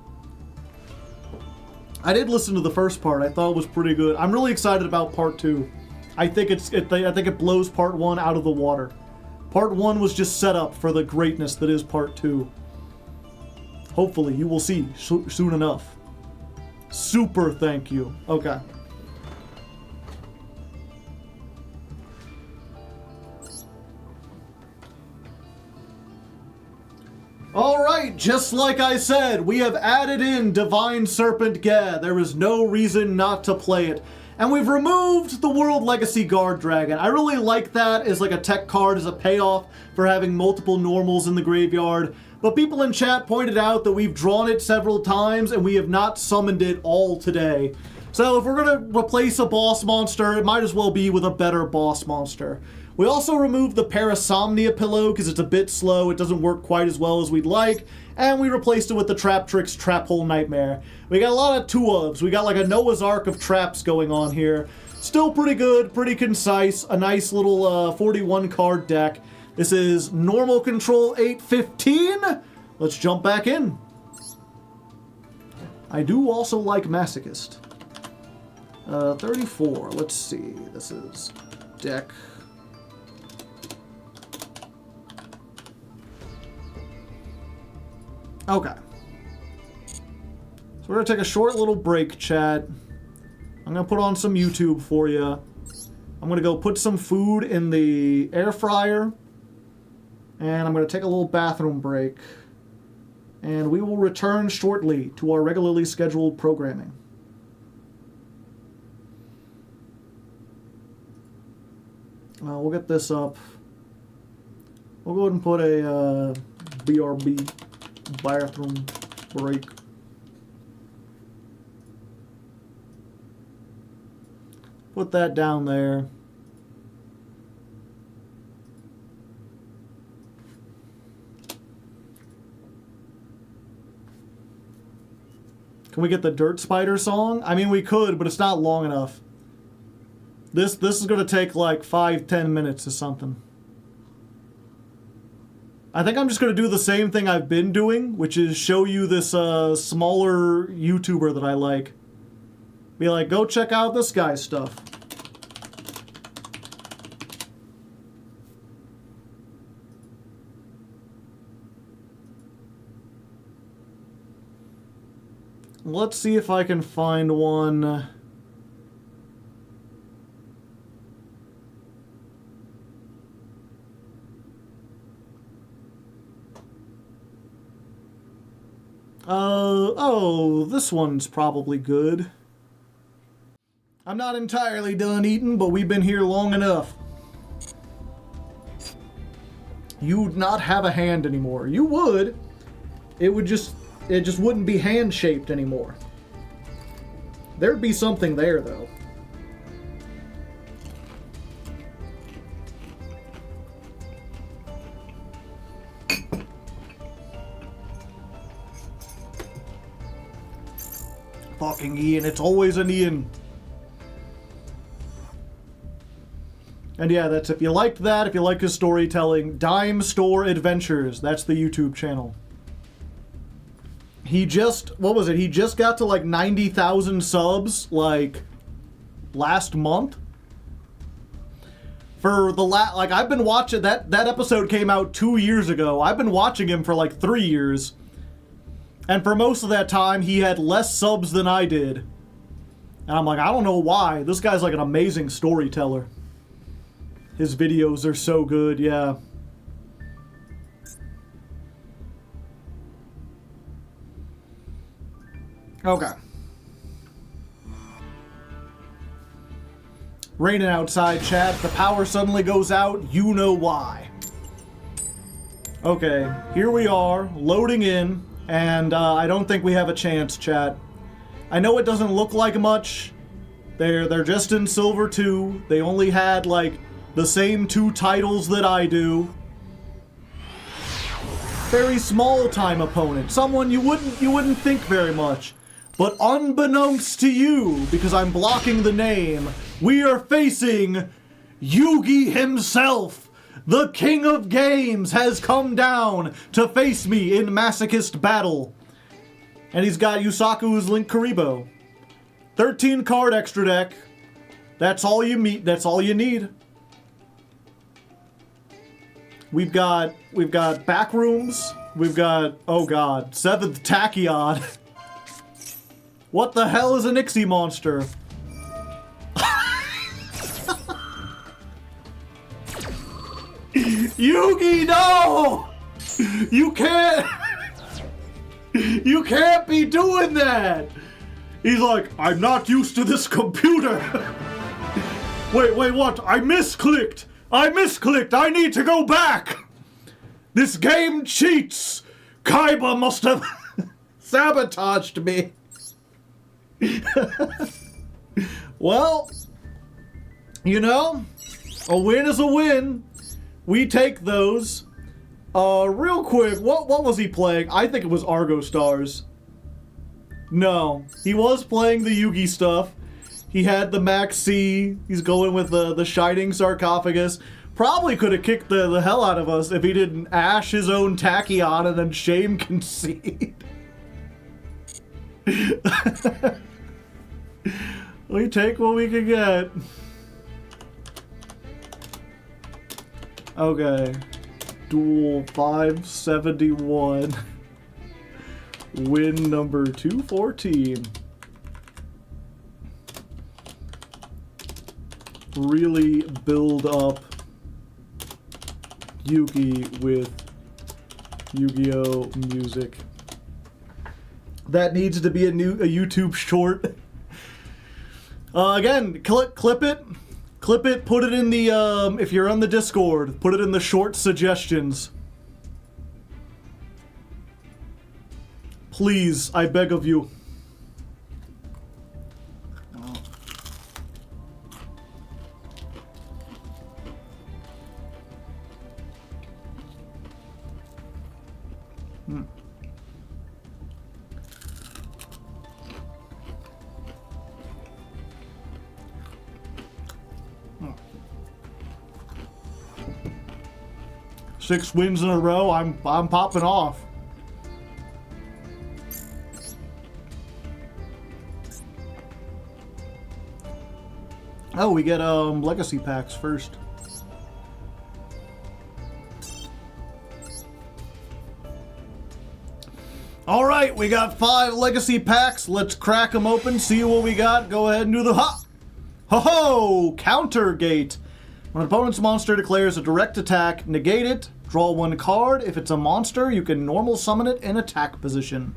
I did listen to the first part. I thought it was pretty good. I'm really excited about part 2. I think it blows part 1 out of the water. Part 1 was just set up for the greatness that is part 2. Hopefully, you will see soon enough. Super thank you. Okay. Alright, just like I said, we have added in Divine Serpent Geh. There is no reason not to play it. And we've removed the World Legacy Guard Dragon. I really like that as like a tech card, as a payoff for having multiple normals in the graveyard. But people in chat pointed out that we've drawn it several times and we have not summoned it all today. So if we're going to replace a boss monster, it might as well be with a better boss monster. We also removed the Parasomnia Pillow because it's a bit slow, it doesn't work quite as well as we'd like, and we replaced it with the Trap Tricks Trap Hole Nightmare. We got a lot of 2-ofs, we got like a Noah's Ark of traps going on here. Still pretty good, pretty concise, a nice little 41 card deck. This is normal control 815. Let's jump back in. I do also like Masochist. 34, let's see, this is deck. Okay. So we're going to take a short little break, chat. I'm going to put on some YouTube for you. I'm going to go put some food in the air fryer. And I'm going to take a little bathroom break. And we will return shortly to our regularly scheduled programming. We'll get this up. We'll go ahead and put a BRB bathroom break. Put that down there. Can we get the Dirt Spider song? I mean, we could, but it's not long enough. This is going to take like 5-10 minutes or something. I think I'm just going to do the same thing I've been doing, which is show you this smaller YouTuber that I like. Be like, go check out this guy's stuff. Let's see if I can find one. Oh, this one's probably good. I'm not entirely done eating, but we've been here long enough. You'd not have a hand anymore. You would. It just wouldn't be hand-shaped anymore. There'd be something there, though. Fucking Ian, it's always an Ian. And yeah, that's if you liked that, if you like his storytelling, Dime Store Adventures, that's the YouTube channel. He just, what was it? He just got to like 90,000 subs, like, last month. For the like, I've been watching, that episode came out 2 years ago. I've been watching him for like 3 years. And for most of that time, he had less subs than I did. And I'm like, I don't know why. This guy's like an amazing storyteller. His videos are so good, yeah. Okay. Raining outside, chat. The power suddenly goes out. You know why. Okay, here we are, loading in. And I don't think we have a chance, chat. I know it doesn't look like much. They're just in Silver 2. They only had, like, the same 2 titles that I do. Very small-time opponent. Someone you wouldn't think very much. But unbeknownst to you, because I'm blocking the name, we are facing Yugi himself! The King of Games has come down to face me in Masochist battle. And he's got Yusaku's Link Kuribo. 13 card extra deck. That's all you need. We've got Backrooms. We've got, oh god, 7th Tachyon. What the hell is a Nixie monster? Yugi, no! You can't be doing that! He's like, I'm not used to this computer. Wait, what? I misclicked! I need to go back! This game cheats! Kaiba must have sabotaged me. Well, you know, a win is a win. We take those. Real quick, what was he playing? I think it was Argo Stars. No, he was playing the Yugi stuff. He had the Max C. He's going with the Shining Sarcophagus. Probably could have kicked the hell out of us if he didn't ash his own Tachyon and then shame concede. We take what we can get. Okay. Duel 571. Win number 214. Really build up Yugi with Yu-Gi-Oh! Music. That needs to be a YouTube short. Again, clip it. Clip it, put it in the, if you're on the Discord, put it in the short suggestions. Please, I beg of you. 6 wins in a row. I'm popping off. Oh, we get legacy packs first. All right, we got 5 legacy packs. Let's crack them open, see what we got. Go ahead and do the ho-ho! Counter gate. When an opponent's monster declares a direct attack, negate it, draw 1 card. If it's a monster, you can normal summon it in attack position.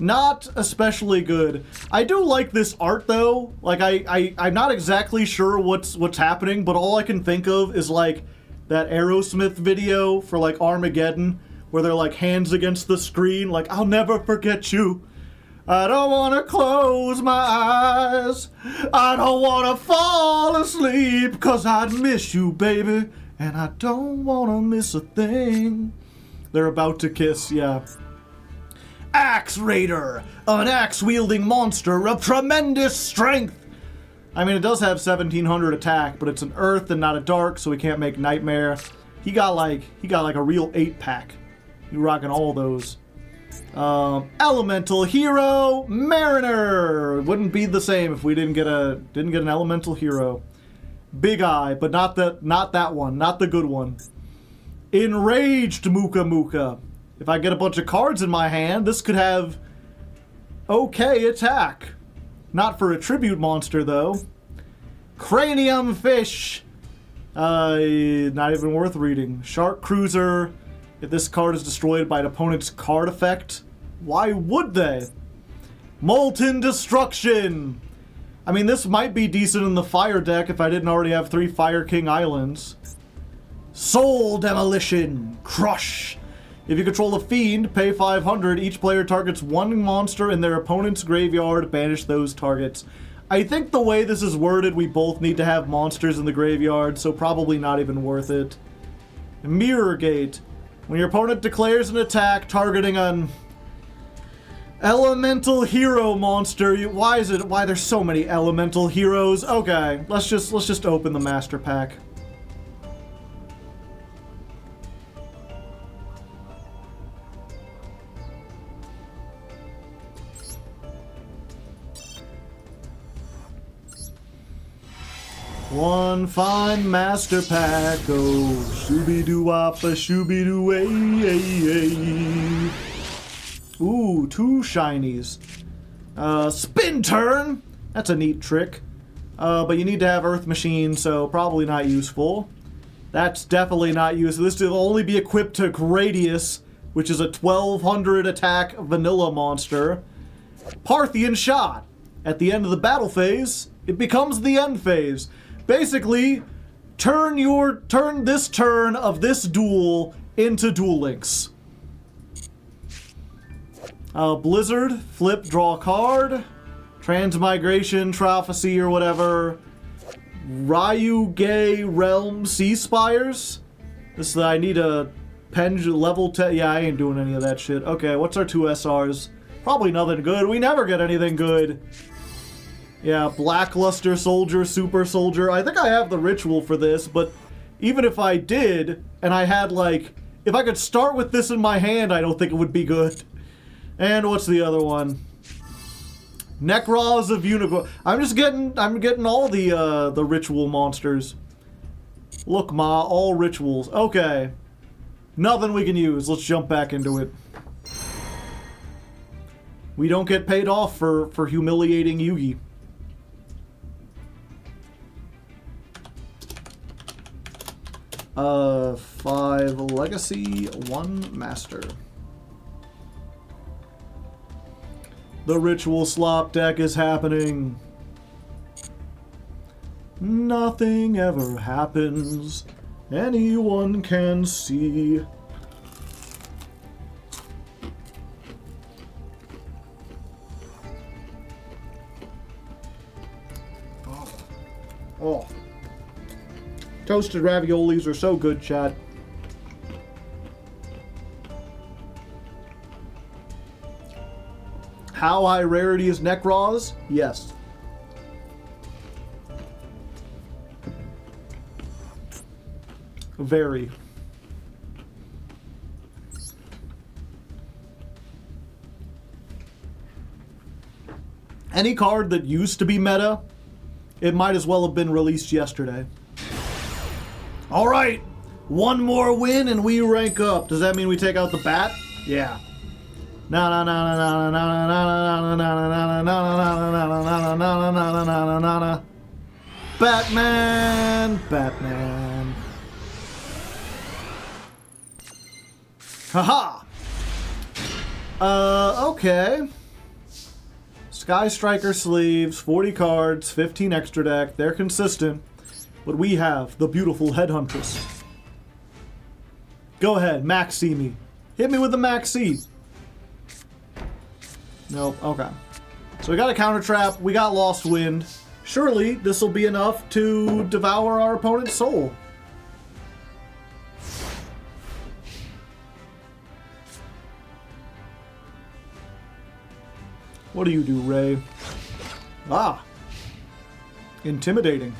Not especially good. I do like this art though. Like I'm not exactly sure what's happening, but all I can think of is like that Aerosmith video for like Armageddon, where they're like hands against the screen, like, I'll never forget you. I don't want to close my eyes. I don't want to fall asleep, 'cause I'd miss you, baby. And I don't want to miss a thing. They're about to kiss, yeah. Axe Raider, an axe-wielding monster of tremendous strength. I mean, it does have 1700 attack, but it's an earth and not a dark, so we can't make Nightmare. He got like a real 8-pack. You rocking all those. Elemental Hero Mariner. Wouldn't be the same if we didn't get an Elemental Hero. Big Eye, but not that one, not the good one. Enraged Muka Muka. If I get a bunch of cards in my hand, this could have okay attack. Not for a tribute monster, though. Cranium Fish. Not even worth reading. Shark Cruiser. If this card is destroyed by an opponent's card effect, why would they? Molten Destruction. I mean, this might be decent in the fire deck if I didn't already have 3 Fire King Islands. Soul Demolition. Crush. If you control a fiend, pay 500. Each player targets 1 monster in their opponent's graveyard. Banish those targets. I think the way this is worded, we both need to have monsters in the graveyard, so probably not even worth it. Mirror Gate. When your opponent declares an attack targeting an elemental hero monster, why there's so many elemental heroes? Okay, let's just open the master pack. One fine master pack, oh, shooby-doo-wop-a, shooby-doo-ay-ay-ay. Ooh, 2 shinies. Spin Turn! That's a neat trick. But you need to have Earth Machine, so probably not useful. That's definitely not useful. This will only be equipped to Gradius, which is a 1200 attack vanilla monster. Parthian Shot. At the end of the battle phase, it becomes the end phase. Basically, turn this turn of this duel into Duel Links. Blizzard, flip, draw card. Transmigration, Prophecy, or whatever. Ryuge Realm Sea Spires. This I need a level 10. Yeah, I ain't doing any of that shit. Okay, what's our 2 SRs? Probably nothing good. We never get anything good. Yeah, Blackluster Soldier, Super Soldier. I think I have the ritual for this, but even if I did, and I had like, if I could start with this in my hand, I don't think it would be good. And what's the other one? Necros of Unicorn. I'm getting all the ritual monsters. Look, Ma, all rituals. Okay. Nothing we can use. Let's jump back into it. We don't get paid off for humiliating Yugi. 5 Legacy, 1 Master. The Ritual Slop deck is happening. Nothing ever happens. Anyone can see. Oh. Toasted raviolis are so good, chat. How high rarity is Necros? Yes. Very. Any card that used to be meta, it might as well have been released yesterday. All right, one more win and we rank up. Does that mean we take out the bat? Yeah. Batman, Batman. Haha. Okay. Sky Striker sleeves, 40 cards, 15 extra deck. They're consistent. But we have the beautiful Headhuntress. Go ahead, Maxi me. Hit me with the Maxi. Nope, okay. So we got a counter trap, we got Lost Wind. Surely this will be enough to devour our opponent's soul. What do you do, Ray? Ah. Intimidating.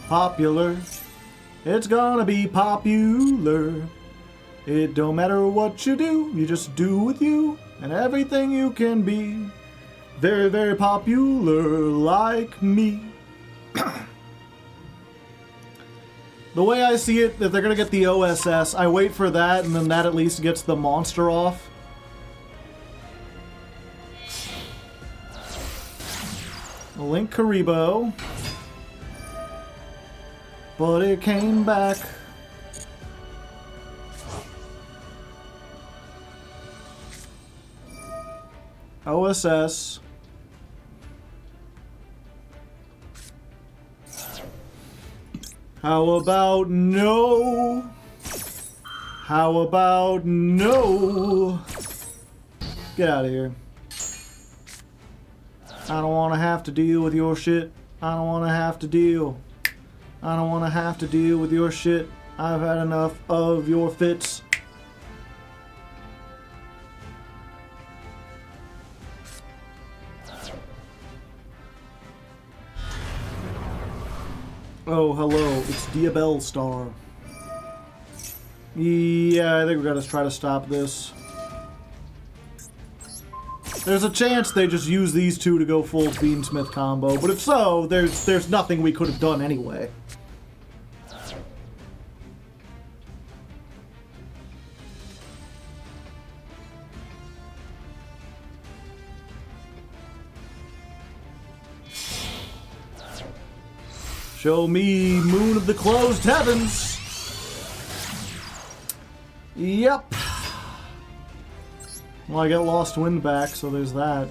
Popular. It's gonna be popular. It don't matter what you do, you just do with you and everything you can be. Very, very popular like me. The way I see it, if they're gonna get the OSS, I wait for that and then that at least gets the monster off. Link Karibo. But it came back. OSS. How about no? How about no? Get out of here. I don't want to have to deal with your shit. I don't want to have to deal. I don't want to have to deal with your shit. I've had enough of your fits. Oh, hello. It's Diabell Star. Yeah, I think we gotta try to stop this. There's a chance they just use these two to go full Beamsmith combo, but if so, there's nothing we could have done anyway. Show me Moon of the Closed Heavens. Yep. Well, I get Lost Wind back, so there's that.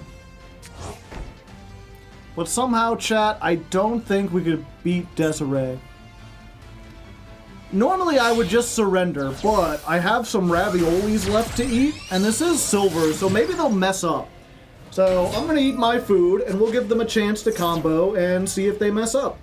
But somehow, chat, I don't think we could beat Desiree. Normally, I would just surrender, but I have some raviolis left to eat, and this is silver, so maybe they'll mess up. So I'm gonna eat my food, and we'll give them a chance to combo and see if they mess up.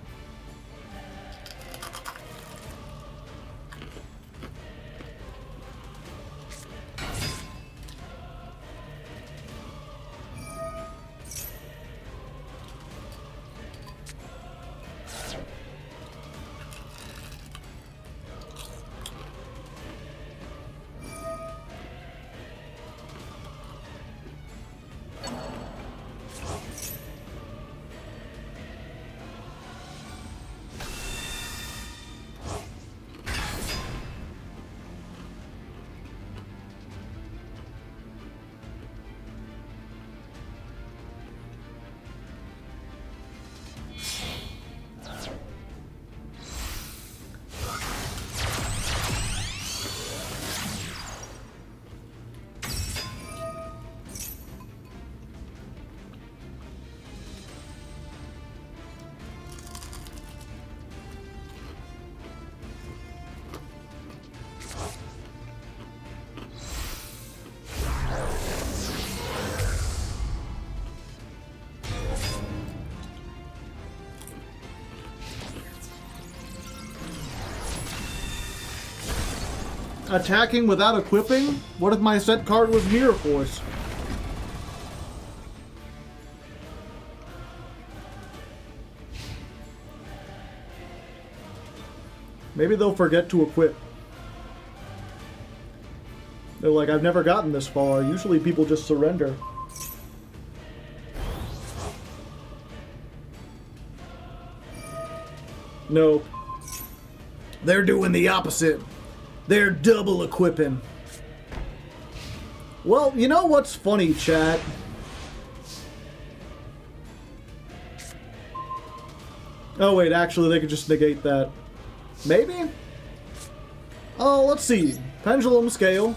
Attacking without equipping? What if my set card was Mirror Force? Maybe they'll forget to equip. They're like, I've never gotten this far. Usually people just surrender. No. They're doing the opposite. They're double equipping. Well, you know what's funny, chat? Oh wait, actually they could just negate that. Maybe? Oh, let's see. Pendulum scale.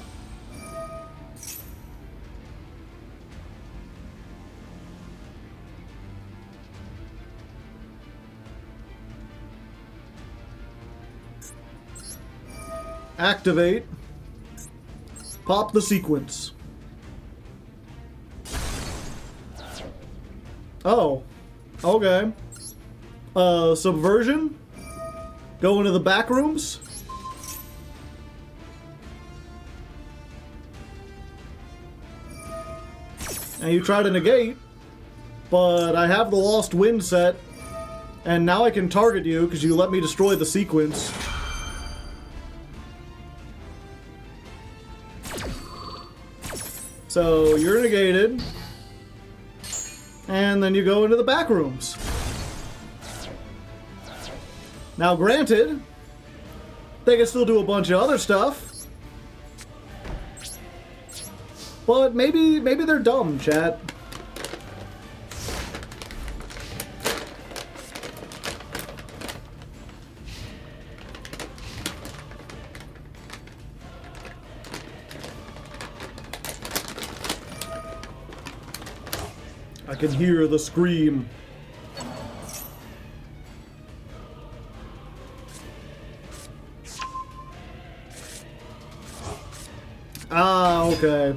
Activate. Pop the sequence. Oh. Okay. Subversion? Go into the back rooms? And you try to negate, but I have the Lost Wind set, and now I can target you because you let me destroy the sequence. So you're negated, and then you go into the back rooms. Now granted, they can still do a bunch of other stuff, but maybe they're dumb, chat. I can hear the scream. Ah, okay.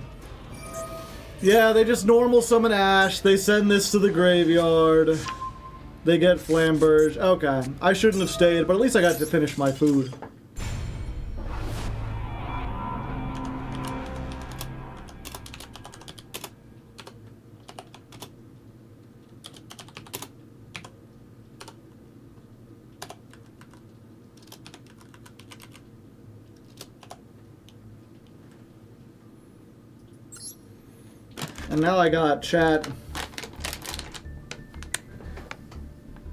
Yeah, they just normal summon Ash. They send this to the graveyard. They get Flamberge. Okay, I shouldn't have stayed, but at least I got to finish my food. And now I got chat.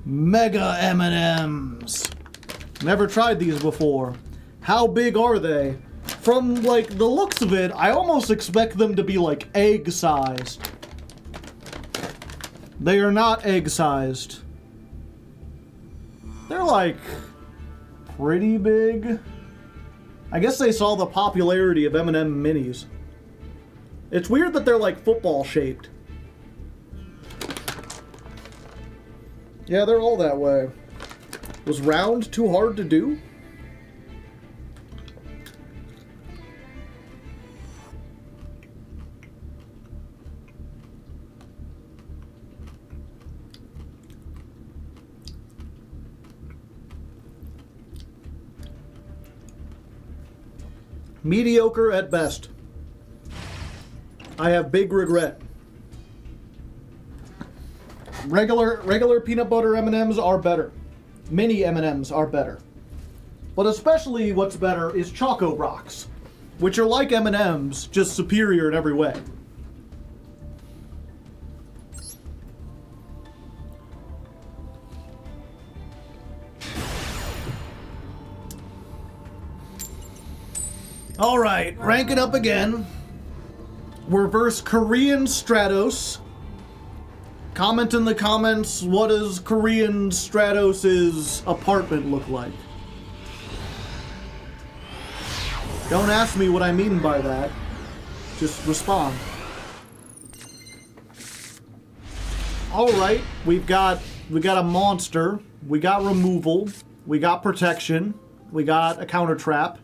Mega M&Ms. Never tried these before. How big are they? From, like, the looks of it, I almost expect them to be, like, egg-sized. They are not egg-sized. They're, like, pretty big. I guess they saw the popularity of M&M minis. It's weird that they're like football shaped. Yeah, they're all that way. Was round too hard to do? Mediocre at best. I have big regret. Regular peanut butter M&Ms are better. Mini M&Ms are better. But especially what's better is Choco Rocks, which are like M&Ms, just superior in every way. Alright, rank it up again. Reverse Korean Stratos. Comment in the comments, what does Korean Stratos' apartment look like? Don't ask me what I mean by that. Just respond. Alright, we got a monster, we got removal, we got protection, we got a counter trap.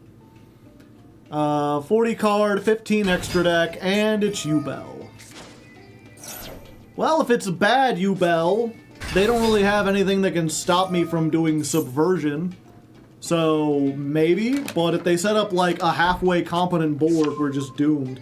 40 card, 15 extra deck, and it's Yubel. Well, if it's a bad Yubel, they don't really have anything that can stop me from doing Subversion. So, maybe, but if they set up like a halfway competent board, we're just doomed.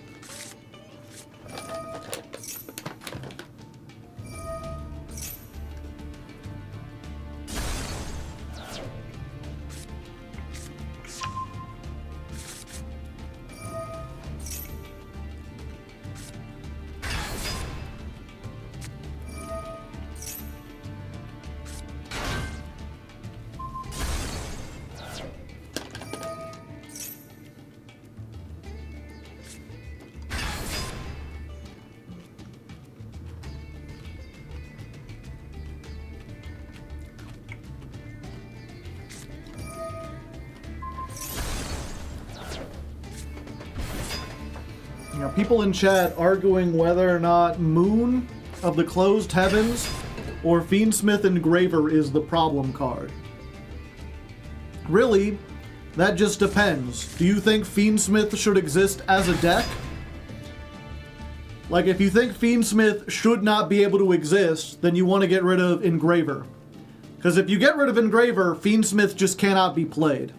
people in chat arguing whether or not Moon of the Closed Heavens or Fiendsmith Engraver is the problem card. Really, that just depends. Do you think Fiendsmith should exist as a deck? Like, if you think Fiendsmith should not be able to exist, then you want to get rid of Engraver. Because if you get rid of Engraver, Fiendsmith just cannot be played.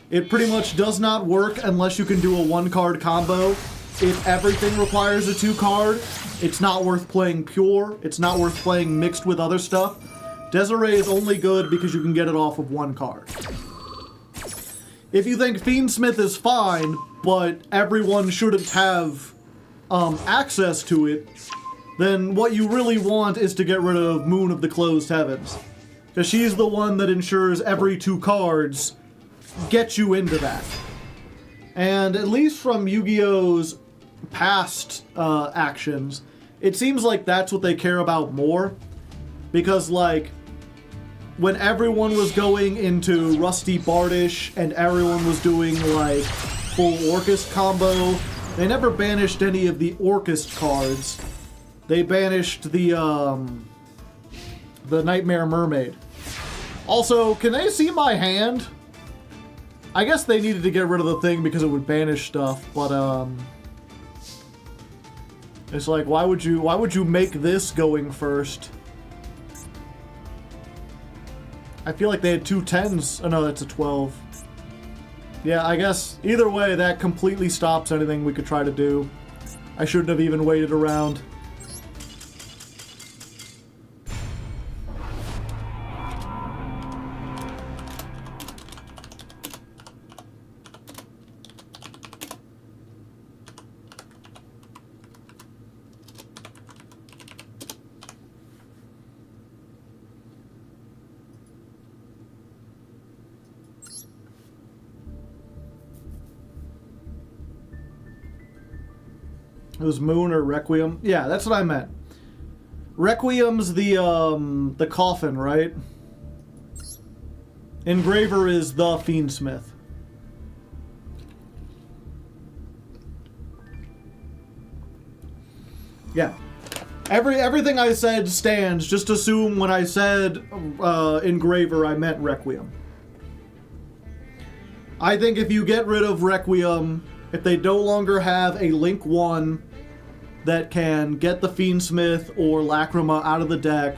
It pretty much does not work unless you can do a 1-card combo. If everything requires a 2-card, it's not worth playing pure. It's not worth playing mixed with other stuff. Desiree is only good because you can get it off of 1 card. If you think Fiendsmith is fine, but everyone shouldn't have access to it, then what you really want is to get rid of Moon of the Closed Heavens. Because she's the one that ensures every 2 cards get you into that. And at least from Yu-Gi-Oh's past actions, it seems like that's what they care about more. Because, like, when everyone was going into Rusty Bardish and everyone was doing, like, full Orcust combo, they never banished any of the Orcust cards. They banished the Nightmare Mermaid. Also, can they see my hand? I guess they needed to get rid of the thing because it would banish stuff, but it's like, why would you make this going first? I feel like they had 2 10s. Oh no, that's a 12. Yeah, I guess either way, that completely stops anything we could try to do. I shouldn't have even waited around. It was Moon or Requiem. Yeah, that's what I meant. Requiem's the coffin, right? Engraver is the Fiendsmith. Yeah. Everything I said stands. Just assume when I said Engraver, I meant Requiem. I think if you get rid of Requiem, if they no longer have a Link 1 that can get the Fiendsmith or Lacrima out of the deck,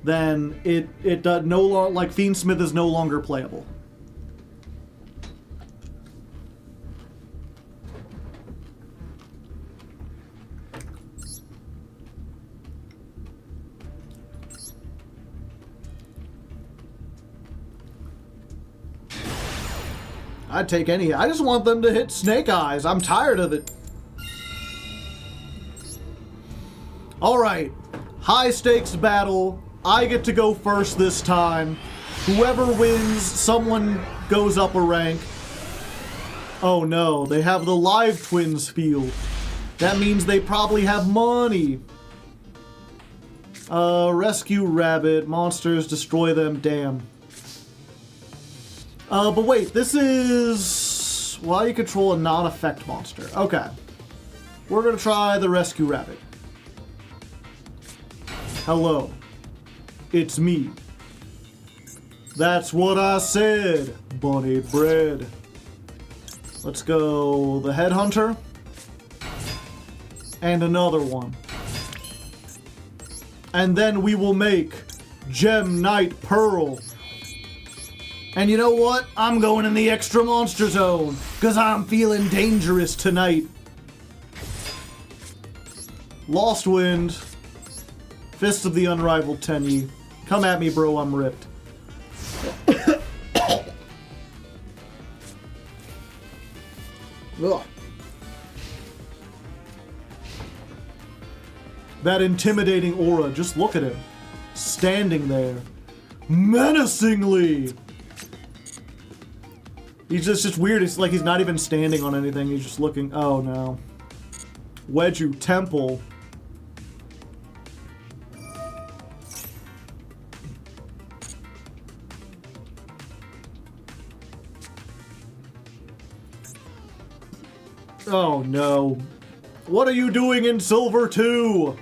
then it does no longer, like, Fiendsmith is no longer playable. I'd take any. I just want them to hit Snake Eyes. I'm tired of it. Alright. High stakes battle. I get to go first this time. Whoever wins, someone goes up a rank. Oh no, they have the Live Twins field. That means they probably have money. Rescue Rabbit. Monsters, destroy them. Damn. But wait, this is while you control a non-effect monster. Okay. We're gonna try the Rescue Rabbit. Hello. It's me. That's what I said, bunny bread. Let's go the Headhunter. And another one. And then we will make Gem Knight Pearl. And you know what? I'm going in the extra monster zone, because I'm feeling dangerous tonight. Lost Wind. Fist of the Unrivaled Tenyi. Come at me, bro, I'm ripped. Ugh. That intimidating aura, just look at him. Standing there. Menacingly! He's just weird. It's like he's not even standing on anything. He's just looking. Oh no. Wedju Temple. Oh no. What are you doing in Silver 2?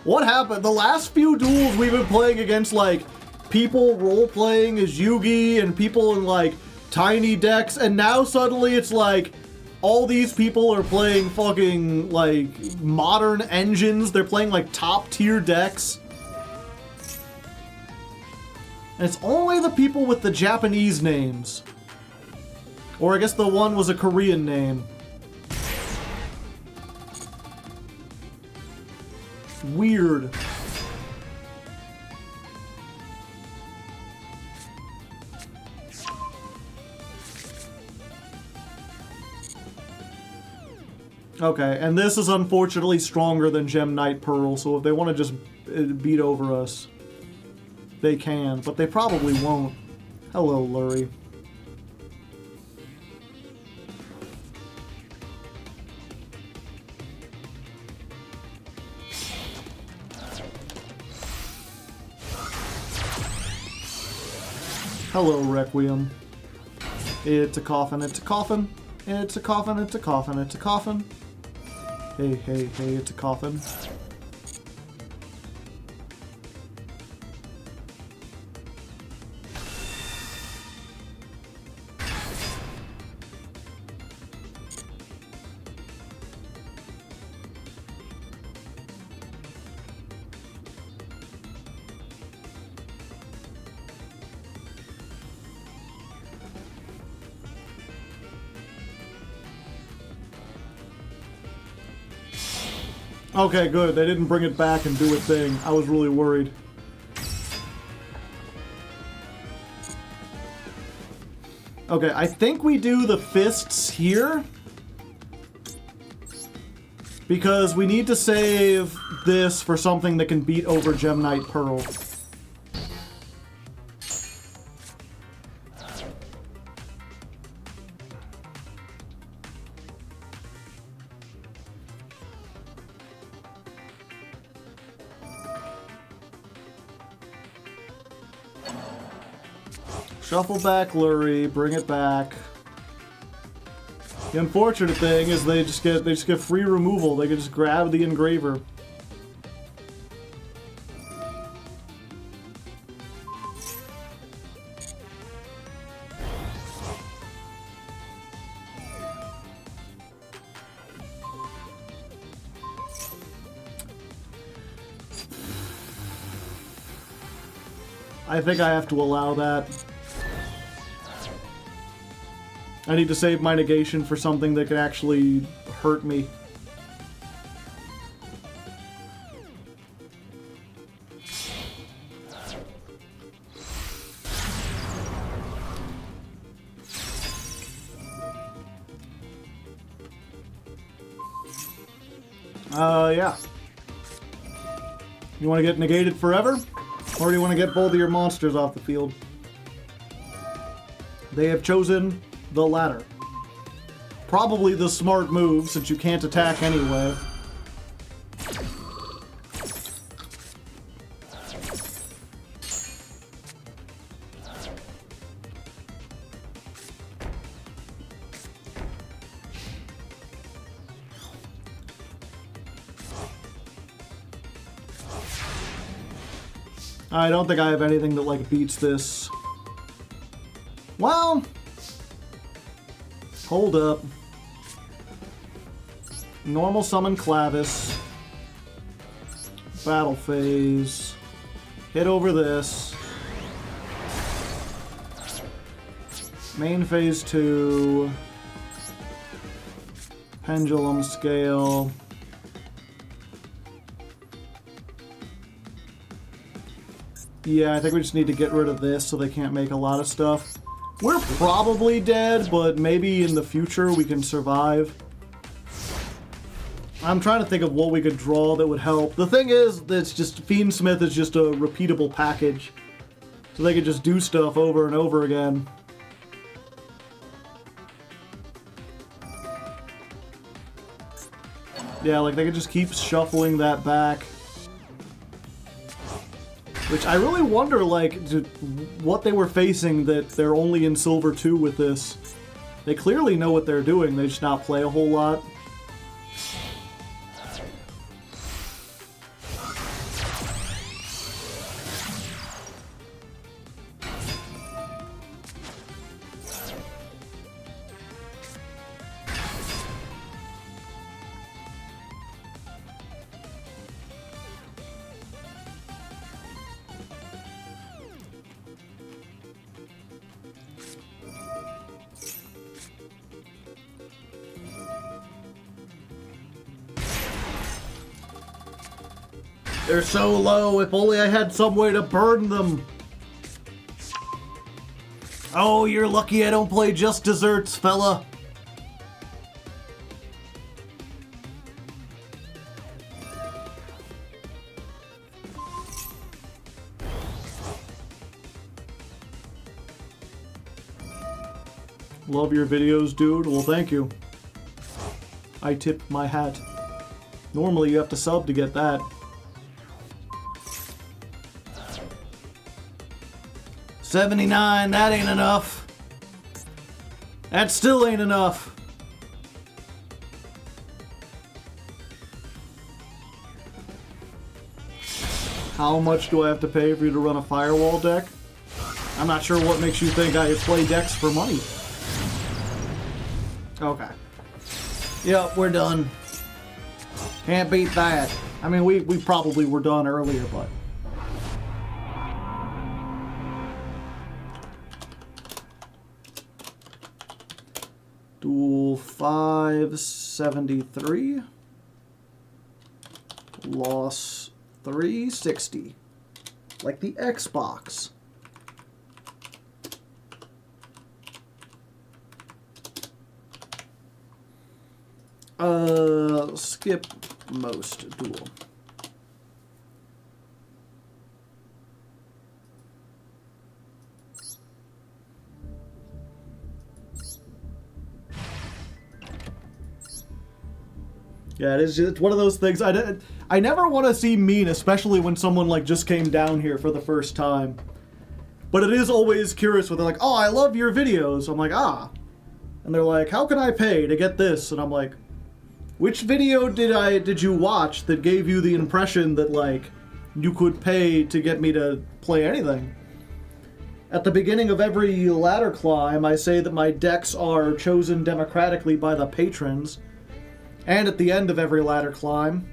What happened? The last few duels we've been playing against, like, people role-playing as Yugi and people in, like, tiny decks, and now suddenly it's like all these people are playing fucking, like, modern engines. They're playing, like, top-tier decks. And it's only the people with the Japanese names. Or I guess the one was a Korean name. Weird. Okay, and this is unfortunately stronger than Gem Knight Pearl, so if they want to just beat over us, they can, but they probably won't. Hello, Lurie. Hello, Requiem. It's a coffin, it's a coffin. It's a coffin, it's a coffin, it's a coffin. Hey, hey, hey, it's a coffin. Okay, good. They didn't bring it back and do a thing. I was really worried. Okay, I think we do the fists here. Because we need to save this for something that can beat over Gem Knight Pearl. Shuffle back Lurie, bring it back. The unfortunate thing is they just get free removal. They can just grab the engraver. I think I have to allow that. I need to save my negation for something that can actually hurt me. Yeah. You want to get negated forever? Or do you want to get both of your monsters off the field? They have chosen the latter. Probably the smart move, since you can't attack anyway. I don't think I have anything that, like, beats this. Well... Hold up. Normal summon Clavis. Battle phase. Hit over this. Main phase 2. Pendulum scale. Yeah, I think we just need to get rid of this so they can't make a lot of stuff. We're probably dead, but maybe in the future we can survive. I'm trying to think of what we could draw that would help. The thing is, that's just Fiendsmith is just a repeatable package. So they could just do stuff over and over again. Yeah, like they could just keep shuffling that back. Which I really wonder, like, what they were facing that they're only in Silver 2 with this. They clearly know what they're doing, they just not play a whole lot. They're so low, if only I had some way to burn them. Oh, you're lucky I don't play just desserts, fella. Love your videos, dude. Well, thank you. I tip my hat. Normally you have to sub to get that. $79, that ain't enough. That still ain't enough. How much do I have to pay for you to run a firewall deck? I'm not sure what makes you think I play decks for money. Okay. Yep, we're done. Can't beat that. I mean, we probably were done earlier, but... Duel 573. Loss 360. Like the Xbox. Skip most duel. Yeah, it's one of those things. I never want to seem mean, especially when someone like just came down here for the first time. But it is always curious when they're like, "Oh, I love your videos." I'm like, "Ah." And they're like, "How can I pay to get this?" And I'm like, "Which video did you watch that gave you the impression that like you could pay to get me to play anything?" At the beginning of every ladder climb, I say that my decks are chosen democratically by the patrons. And at the end of every ladder climb,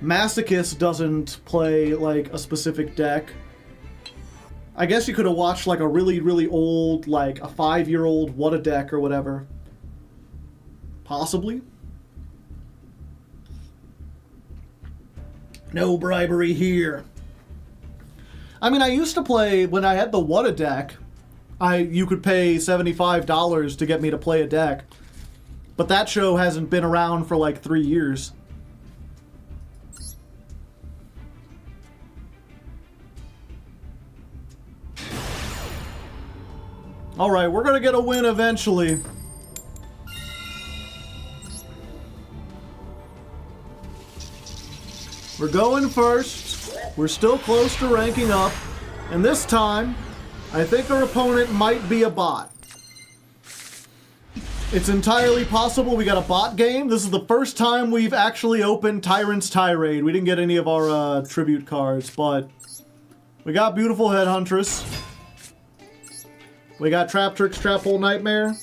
Masochist doesn't play like a specific deck. I guess you could have watched like a really, really old, like a 5-year-old What a Deck or whatever. Possibly. No bribery here. I mean, I used to play, when I had the What a Deck, you could pay $75 to get me to play a deck. But that show hasn't been around for like 3 years. Alright, we're gonna get a win eventually. We're going first. We're still close to ranking up. And this time, I think our opponent might be a bot. It's entirely possible we got a bot game. This is the first time we've actually opened Tyrant's Tirade. We didn't get any of our tribute cards, but we got Beautiful Headhuntress. We got Trap Tricks, Trap Hole Nightmare.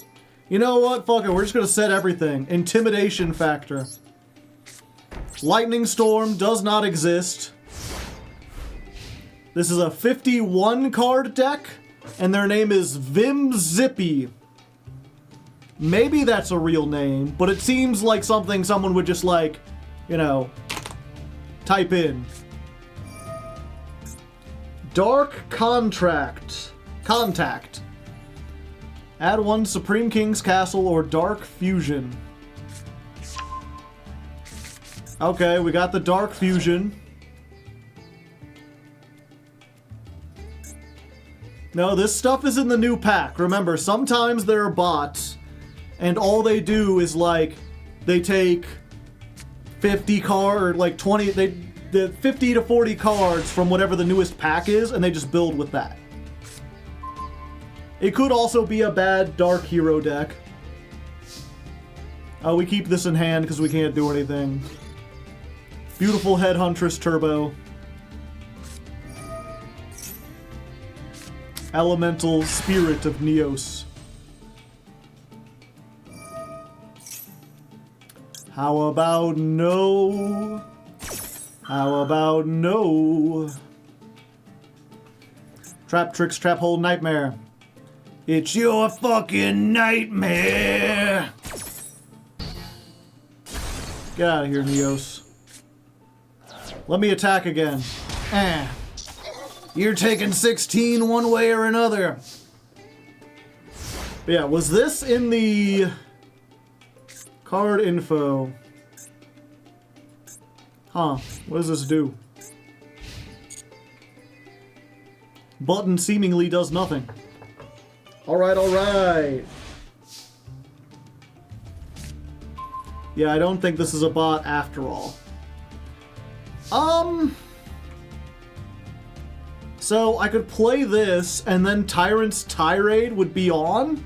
You know what? Fuck it. We're just going to set everything. Intimidation factor. Lightning Storm does not exist. This is a 51 card deck, and their name is Vim Zippy. Maybe that's a real name, but it seems like something someone would just like, you know, type in. Dark Contact. Add 1 Supreme King's Castle or Dark Fusion. Okay, we got the Dark Fusion. No, this stuff is in the new pack. Remember, sometimes there are bots. And all they do is, like, they take 50 or like 20, the 50 to 40 cards from whatever the newest pack is, and they just build with that. It could also be a bad Dark Hero deck. We keep this in hand because we can't do anything. Beautiful Headhuntress Turbo. Elemental Spirit of Neos. How about no? How about no? Trap Tricks, Trap Hole Nightmare. It's your fucking nightmare! Get out of here, Neos. Let me attack again. You're taking 16 one way or another. But yeah, was this in the card info? Huh, what does this do? Button seemingly does nothing. Alright, alright. Yeah, I don't think this is a bot after all. So I could play this and then Tyrant's Tirade would be on?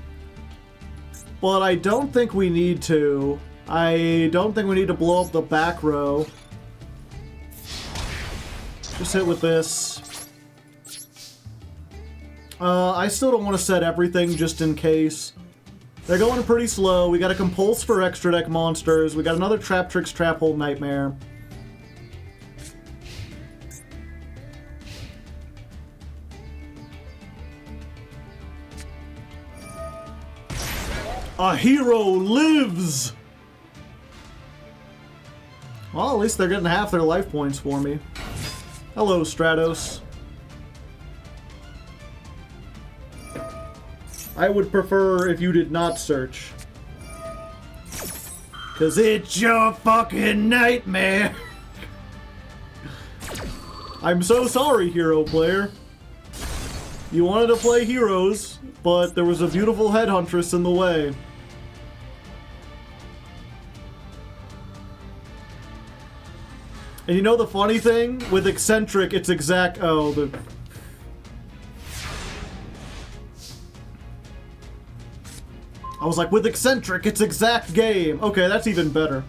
But I don't think we need to. I don't think we need to blow up the back row. Just hit with this. I still don't want to set everything just in case. They're going pretty slow. We got a Compulse for extra deck monsters. We got another Trap Tricks Trap Hole Nightmare. A hero lives! Well, at least they're getting half their life points for me. Hello, Stratos. I would prefer if you did not search. 'Cause it's your fucking nightmare! I'm so sorry, hero player. You wanted to play heroes, but there was a beautiful headhuntress in the way. And you know the funny thing? With Eccentric, it's exact... Oh, the... I was like, with Eccentric, it's exact game. Okay, that's even better.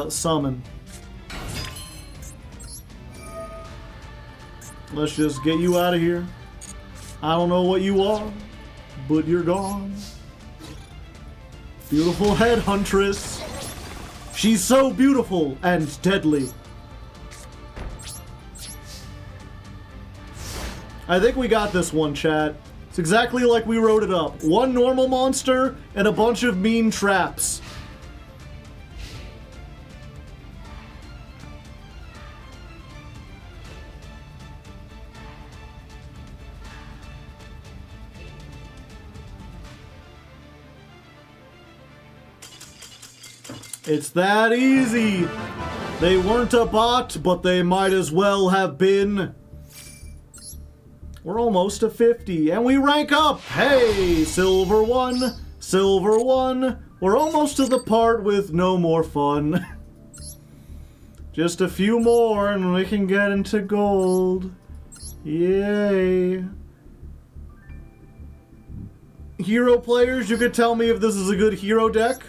Summon. Let's just get you out of here. I don't know what you are, but you're gone. Beautiful headhuntress. She's so beautiful and deadly. I think we got this one, chat. It's exactly like we wrote it up. One normal monster and a bunch of mean traps. It's that easy. They weren't a bot, but they might as well have been. We're almost to 50, and we rank up. Hey, silver 1, silver 1. We're almost to the part with no more fun. Just a few more, and we can get into gold. Yay. Hero players, you could tell me if this is a good hero deck.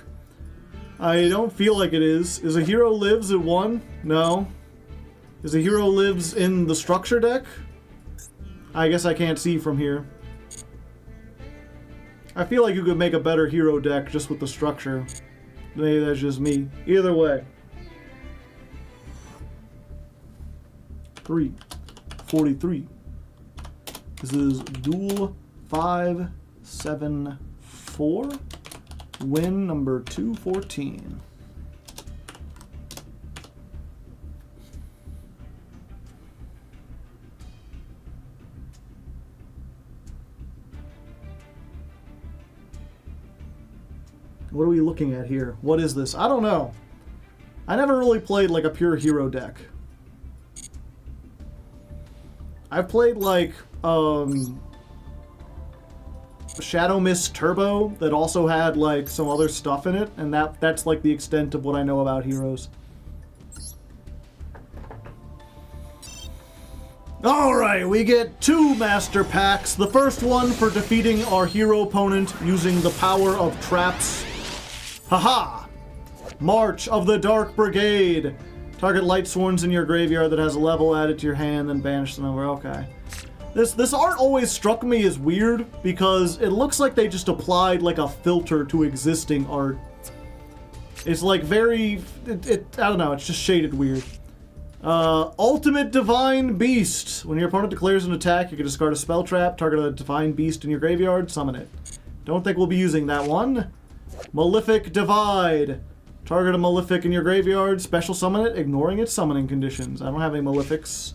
I don't feel like it is. Is a hero lives at 1? No. Is a hero lives in the structure deck? I guess I can't see from here. I feel like you could make a better hero deck just with the structure. Maybe that's just me. Either way. 343. This is duel 574. Win number 214. What are we looking at here? What is this? I don't know. I never really played like a pure hero deck. I've played like Shadow Mist Turbo that also had like some other stuff in it, and that's like the extent of what I know about heroes. Alright, we get 2 master packs. The first one for defeating our hero opponent using the power of traps. Haha! March of the Dark Brigade. Target light swords in your graveyard that has a level added to your hand, then banish the number. Okay. This art always struck me as weird because it looks like they just applied like a filter to existing art. It's like very... I don't know, it's just shaded weird. Ultimate Divine Beast. When your opponent declares an attack, you can discard a spell trap, target a Divine Beast in your graveyard, summon it. Don't think we'll be using that one. Malefic Divide. Target a Malefic in your graveyard, special summon it, ignoring its summoning conditions. I don't have any Malefics.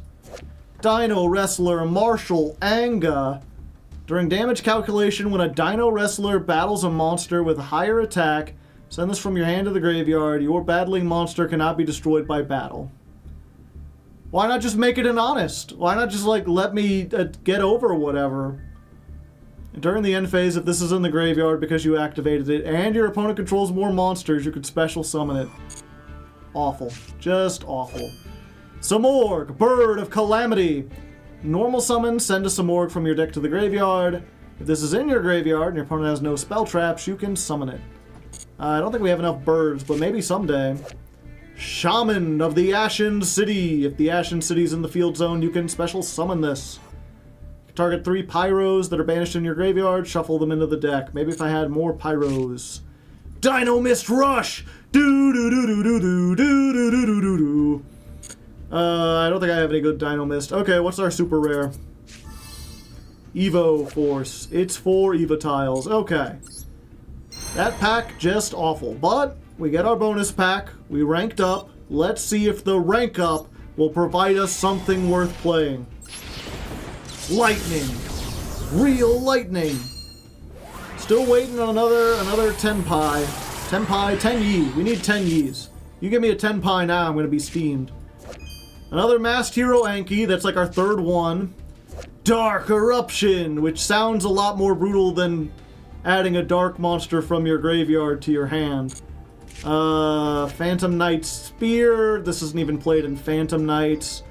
Dino Wrestler, Marshall, Anga. During damage calculation, when a Dino Wrestler battles a monster with a higher attack, send this from your hand to the graveyard. Your battling monster cannot be destroyed by battle. Why not just make it an honest? Why not just, like, let me get over whatever? During the end phase, if this is in the graveyard because you activated it, and your opponent controls more monsters, you could special summon it. Awful. Just awful. Samorg, Bird of Calamity. Normal summon, send a Samorg from your deck to the graveyard. If this is in your graveyard and your opponent has no spell traps, you can summon it. I don't think we have enough birds, but maybe someday. Shaman of the Ashen City. If the Ashen City's in the field zone, you can special summon this. Target 3 Pyros that are banished in your graveyard, shuffle them into the deck. Maybe if I had more Pyros. Dino Mist Rush! Do-do-do-do-do-do-do-do-do-do-do. I don't think I have any good Dino Mist. Okay, what's our super rare? Evo Force. It's 4 Eva tiles. Okay. That pack, just awful. But we get our bonus pack. We ranked up. Let's see if the rank up will provide us something worth playing. Lightning. Real lightning. Still waiting on another 10 pie. 10 pie, 10 Yi. We need 10 Yis. You give me a 10 pie now, I'm going to be steamed. Another Masked Hero Anki. That's like our third one. Dark Eruption, which sounds a lot more brutal than adding a dark monster from your graveyard to your hand. Phantom Knight's Spear. This isn't even played in Phantom Knights.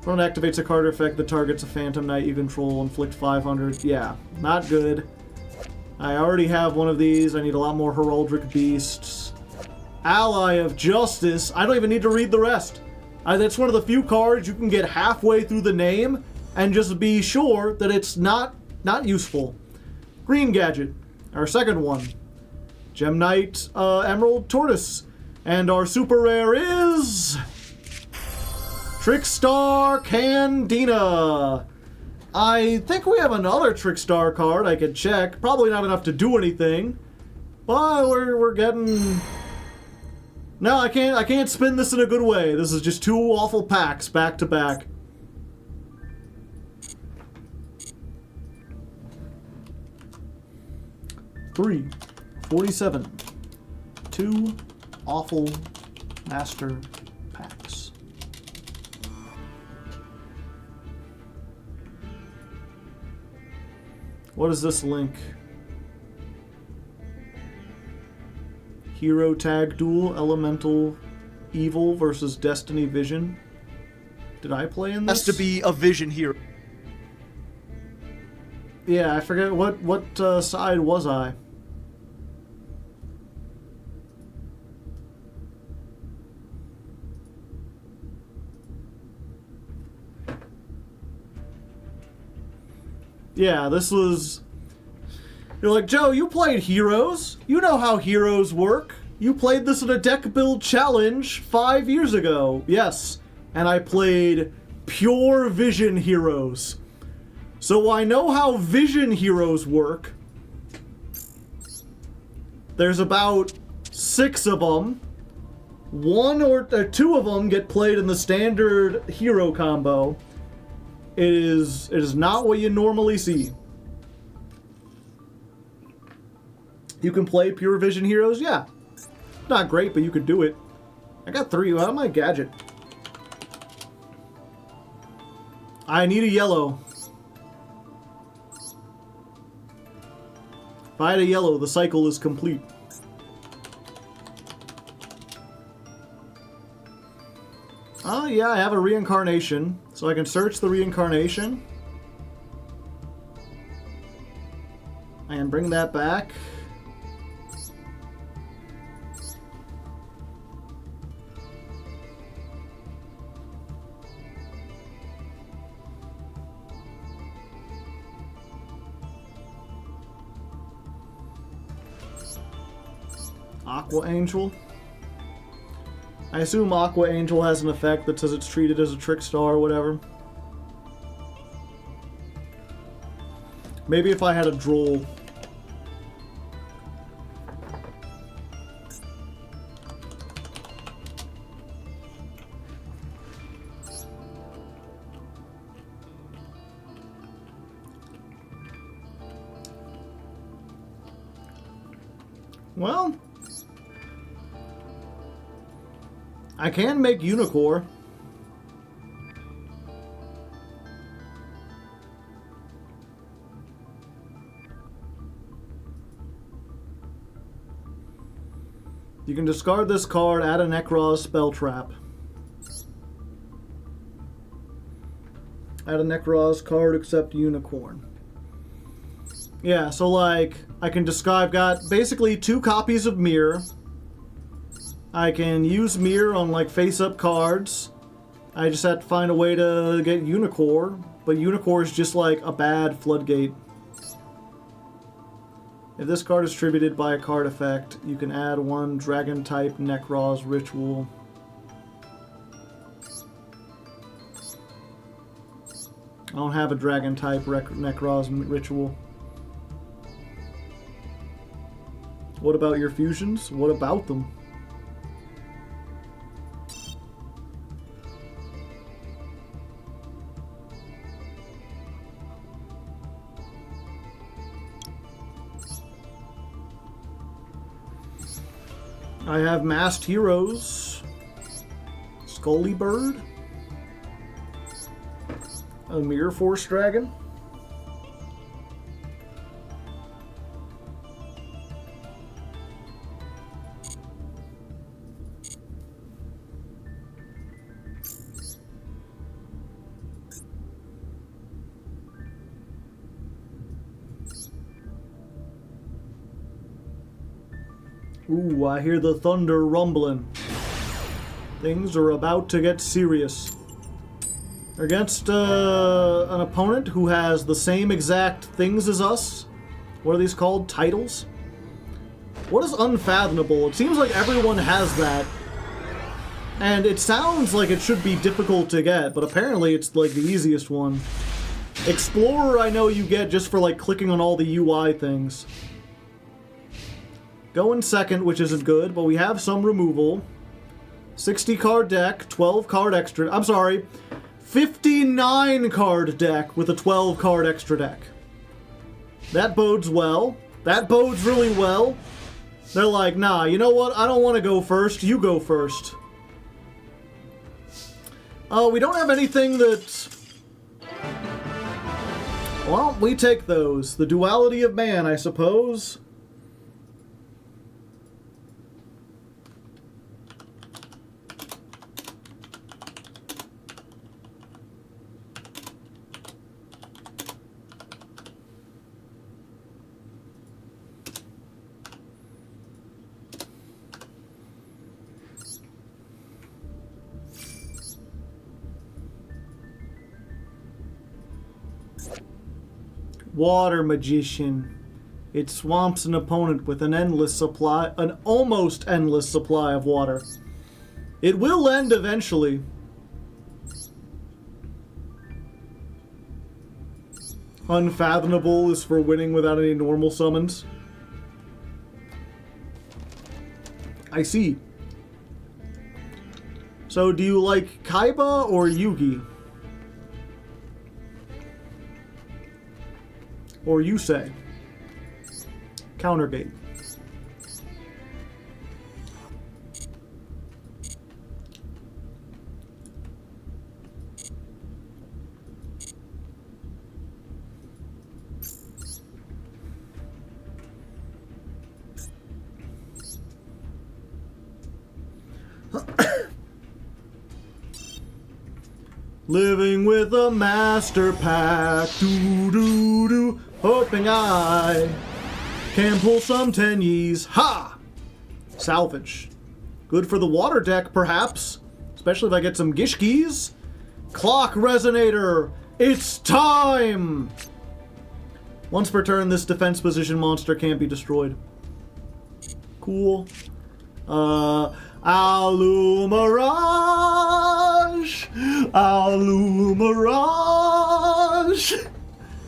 Opponent activates a card effect that targets a Phantom Knight you control, inflict 500. Yeah, not good. I already have one of these. I need a lot more Heraldric Beasts. Ally of Justice. I don't even need to read the rest. That's one of the few cards you can get halfway through the name and just be sure that it's not useful. Green Gadget, our second one. Gem Knight, Emerald Tortoise. And our super rare is... Trickstar Candina. I think we have another Trickstar card I could check. Probably not enough to do anything. But we're getting... No, I can't spin this in a good way. This is just two awful packs back to back. $3.47. Two awful master packs. What is this link? Hero Tag Duel, Elemental Evil versus Destiny Vision. Did I play in this? Has to be a Vision hero. Yeah, I forget what side was I? Yeah, this was... You're like, Joe, you played Heroes. You know how Heroes work. You played this in a deck build challenge 5 years ago. Yes, and I played pure Vision Heroes. So I know how Vision Heroes work. There's about 6 of them. 1 or 2 of them get played in the standard hero combo. It is not what you normally see. You can play pure Vision Heroes? Yeah. Not great, but you could do it. I got 3 out of my gadget. I need a yellow. If I had a yellow, the cycle is complete. Oh, yeah, I have a reincarnation. So I can search the reincarnation. And bring that back. Aqua Angel. I assume Aqua Angel has an effect that says it's treated as a trick star or whatever. Maybe if I had a droll. Well, I can make Unicorn. You can discard this card, add a Necroz spell trap. Add a Necroz card except Unicorn. Yeah, so like, I can discard, I've got basically 2 copies of Mirror. I can use Mirror on like face-up cards. I just have to find a way to get Unicorn, but Unicorn is just like a bad floodgate. If this card is tributed by a card effect, you can add 1 Dragon-type Necroz Ritual. I don't have a Dragon-type Necroz Ritual. What about your fusions? What about them? I have Masked Heroes, Scully Bird, a Mirror Force Dragon, ooh, I hear the thunder rumbling. Things are about to get serious. Against an opponent who has the same exact things as us. What are these called? Titles? What is Unfathomable? It seems like everyone has that. And it sounds like it should be difficult to get, but apparently it's like the easiest one. Explorer I know you get just for like clicking on all the UI things. Going second, which isn't good, but we have some removal. 60 card deck, 12 card extra. I'm sorry, 59 card deck with a 12 card extra deck. That bodes well. That bodes really well. They're like, nah, you know what? I don't want to go first. You go first. We don't have anything that... Well, we take those. The duality of man, I suppose. Water Magician. It swamps an opponent with an almost endless supply of water. It will end eventually. Unfathomable is for winning without any normal summons. I see. So do you like Kaiba or Yugi? Or you say. Countergate. Living with a master pack. Doo doo doo. Hoping I can pull some Tenyis. Ha! Salvage. Good for the water deck, perhaps. Especially if I get some Gishkis. Clock Resonator. It's time! Once per turn, this defense position monster can't be destroyed. Cool. Alumirage! Alumirage!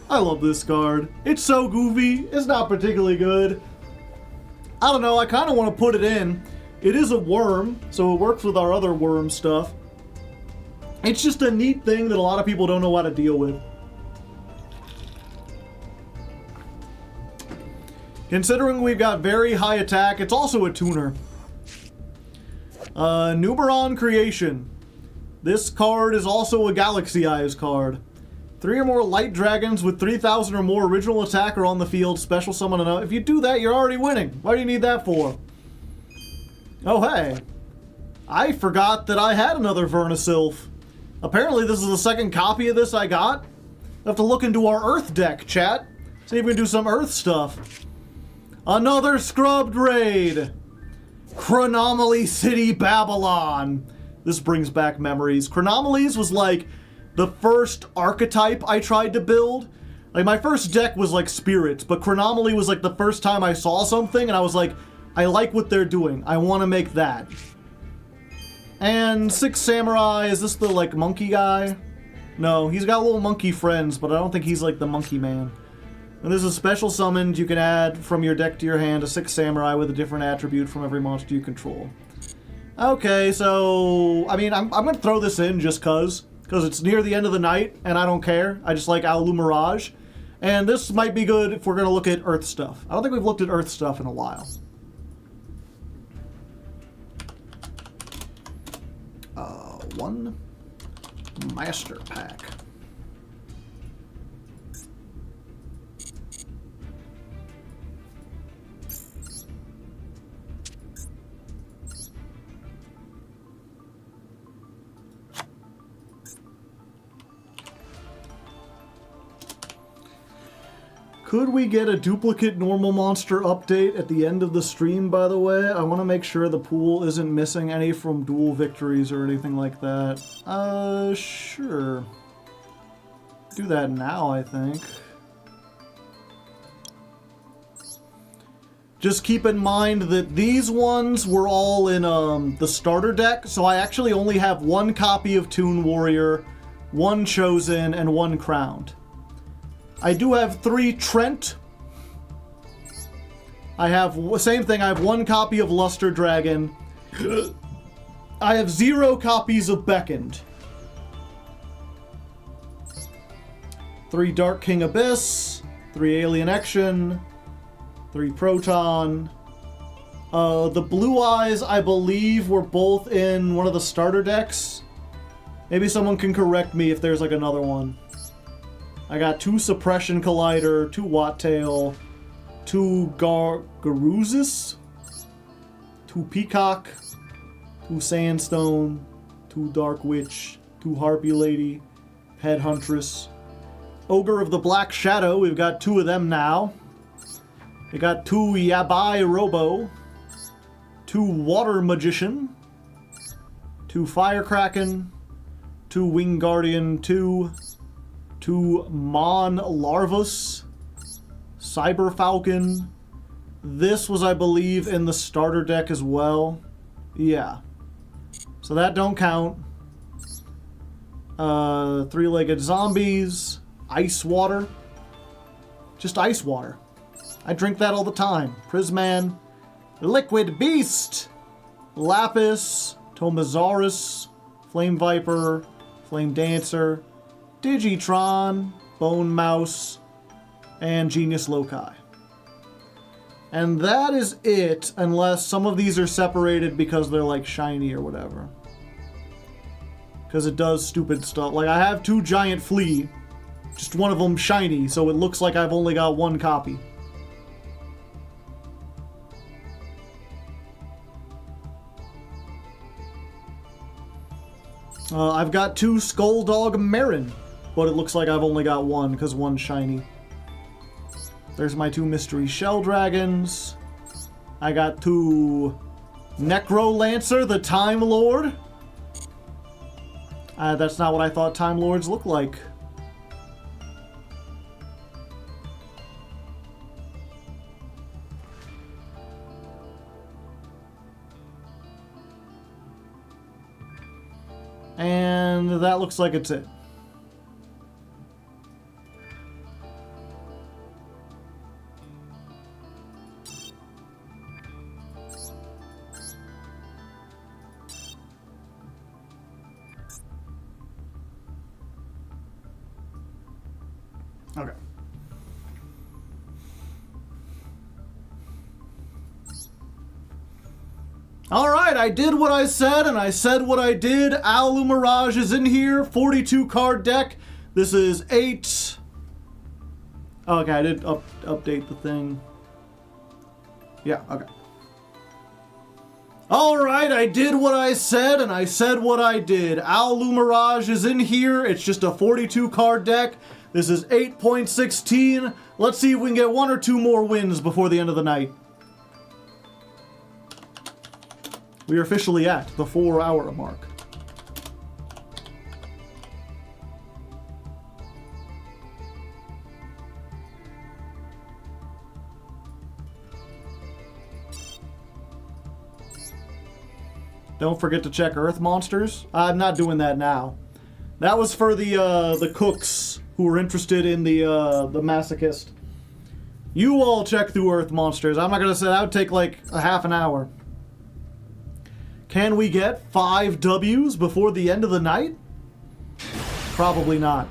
I love this card. It's so goofy. It's not particularly good. I don't know. I kind of want to put it in. It is a worm, so it works with our other worm stuff. It's just a neat thing that a lot of people don't know how to deal with. Considering we've got very high attack, it's also a tuner. Numeron Creation. This card is also a Galaxy Eyes card. 3 or more light dragons with 3,000 or more original attack are on the field. Special summon enough. If you do that, you're already winning. Why do you need that for? Oh, hey. I forgot that I had another Vernisylph. Apparently, this is the second copy of this I got. I have to look into our Earth deck, chat. See if we can do some Earth stuff. Another scrubbed raid. Chronomaly City Babylon. This brings back memories. Chronomalies was like the first archetype I tried to build. Like, my first deck was like Spirits, but Chronomaly was like the first time I saw something and I was like, I like what they're doing. I want to make that. And Six Samurai, is this the like monkey guy? No, he's got little monkey friends, but I don't think he's like the monkey man. And this is special summoned. You can add from your deck to your hand a Six Samurai with a different attribute from every monster you control. Okay, so, I mean, I'm going to throw this in just because it's near the end of the night, and I don't care. I just like Alu Mirage. And this might be good if we're going to look at Earth stuff. I don't think we've looked at Earth stuff in a while. One Master Pack. Could we get a duplicate normal monster update at the end of the stream, by the way? I want to make sure the pool isn't missing any from duel victories or anything like that. Sure. Do that now, I think. Just keep in mind that these ones were all in the starter deck, so I actually only have 1 copy of Toon Warrior, 1 Chosen, and 1 Crowned. I do have 3 Trent. I have, same thing, I have 1 copy of Luster Dragon. I have 0 copies of Beckoned. 3 Dark King Abyss, 3 Alien Action, 3 Proton. The Blue Eyes, I believe, were both in one of the starter decks. Maybe someone can correct me if there's like another one. I got 2 Suppression Collider, 2 Wattail, 2 Garuzis, 2 Peacock, 2 Sandstone, 2 Dark Witch, 2 Harpy Lady, Head Huntress, Ogre of the Black Shadow, we've got 2 of them now. We got 2 Yabai Robo, 2 Water Magician, 2 Firekraken, 2 Wing Guardian 2, 2 Mon Larvus, Cyber Falcon. This was, I believe, in the starter deck as well. Yeah. So that don't count. 3-legged zombies, ice water. Just ice water. I drink that all the time. Prisman, Liquid Beast, Lapis, Tomazaurus, Flame Viper, Flame Dancer, Digitron, Bone Mouse, and Genius Loci. And that is it, unless some of these are separated because they're like shiny or whatever. Because it does stupid stuff. Like I have 2 Giant Flea, just one of them shiny, so it looks like I've only got 1 copy. I've got 2 Skulldog Marin, but it looks like I've only got 1 because 1's shiny. There's my 2 Mystery Shell Dragons. I got 2 Necrolancer, the Time Lord. That's not what I thought Time Lords look like. And that looks like it's it. Okay. Alright, I did what I said, and I said what I did. Alu Mirage is in here, 42 card deck. This is 8... Okay, I did update the thing. Yeah, okay. Alright, I did what I said, and I said what I did. Alu Mirage is in here. It's just a 42 card deck. This is 8.16. Let's see if we can get 1 or 2 more wins before the end of the night. We are officially at the 4-hour mark. Don't forget to check Earth Monsters. I'm not doing that now. That was for the cooks who were interested in the Masochist. You all check through Earth Monsters. I'm not gonna say that would take like a half an hour. Can we get 5 W's before the end of the night? Probably not.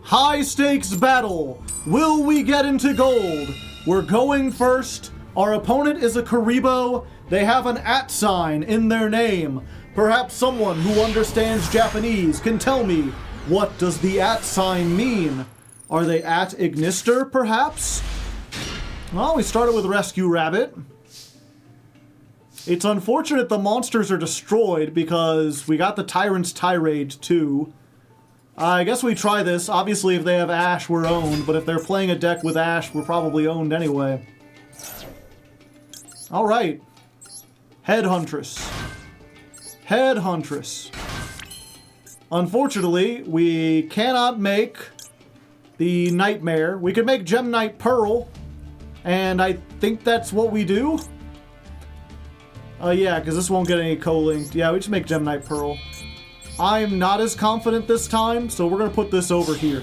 High stakes battle. Will we get into gold? We're going first. Our opponent is a Karibo. They have an @ sign in their name. Perhaps someone who understands Japanese can tell me, what does the @ sign mean? Are they at Ignister, perhaps? Well, we started with Rescue Rabbit. It's unfortunate the monsters are destroyed because we got the Tyrant's Tirade too. I guess we try this. Obviously, if they have Ash, we're owned, but if they're playing a deck with Ash, we're probably owned anyway. Alright. Headhuntress. Headhuntress. Unfortunately, we cannot make the Nightmare. We could make Gem Knight Pearl, and I think that's what we do. Yeah, because this won't get any co-linked. Yeah, we just make Gem Knight Pearl. I'm not as confident this time, so we're going to put this over here.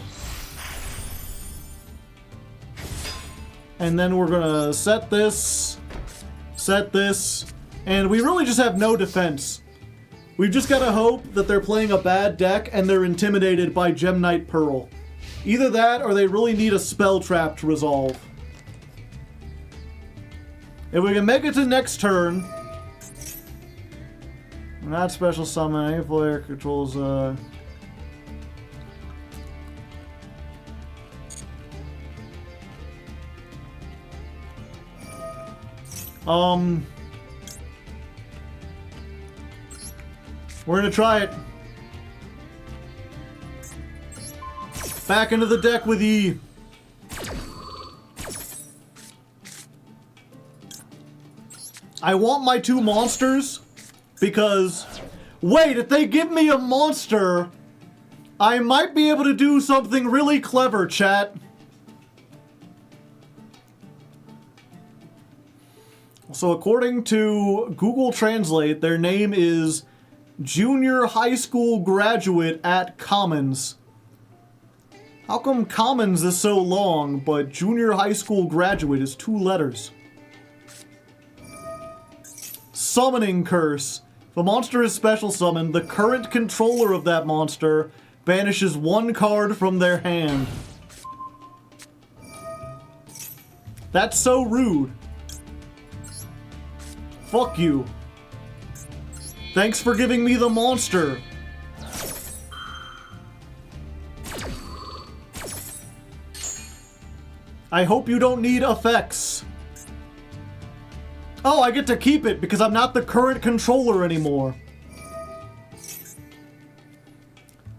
And then we're going to set this, and we really just have no defense. We've just got to hope that they're playing a bad deck and they're intimidated by Gem Knight Pearl. Either that or they really need a spell trap to resolve. If we can make it to next turn... Not special summon, any player controls, we're gonna try it. Back into the deck with E. I want my 2 monsters. Because, wait, if they give me a monster, I might be able to do something really clever, chat. So according to Google Translate, their name is Junior High School Graduate at Commons. How come Commons is so long, but Junior High School Graduate is 2 letters? Summoning Curse. If a monster is special summoned, the current controller of that monster banishes 1 card from their hand. That's so rude. Fuck you. Thanks for giving me the monster. I hope you don't need effects. Oh, I get to keep it because I'm not the current controller anymore.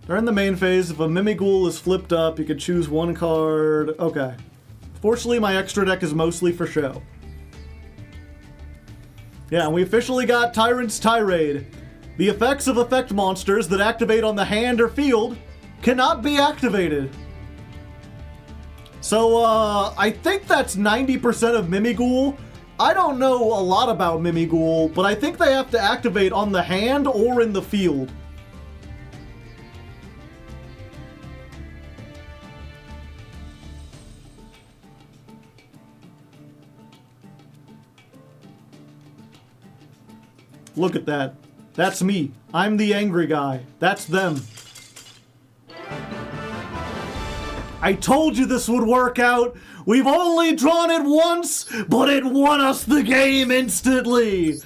During the main phase, if a Mimighoul is flipped up, you can choose 1 card. Okay. Fortunately, my extra deck is mostly for show. Yeah, we officially got Tyrant's Tirade. The effects of effect monsters that activate on the hand or field cannot be activated. So, I think that's 90% of Mimighoul. I don't know a lot about Mimighoul, but I think they have to activate on the hand or in the field. Look at that. That's me. I'm the angry guy. That's them. I told you this would work out. We've only drawn it once, but it won us the game instantly.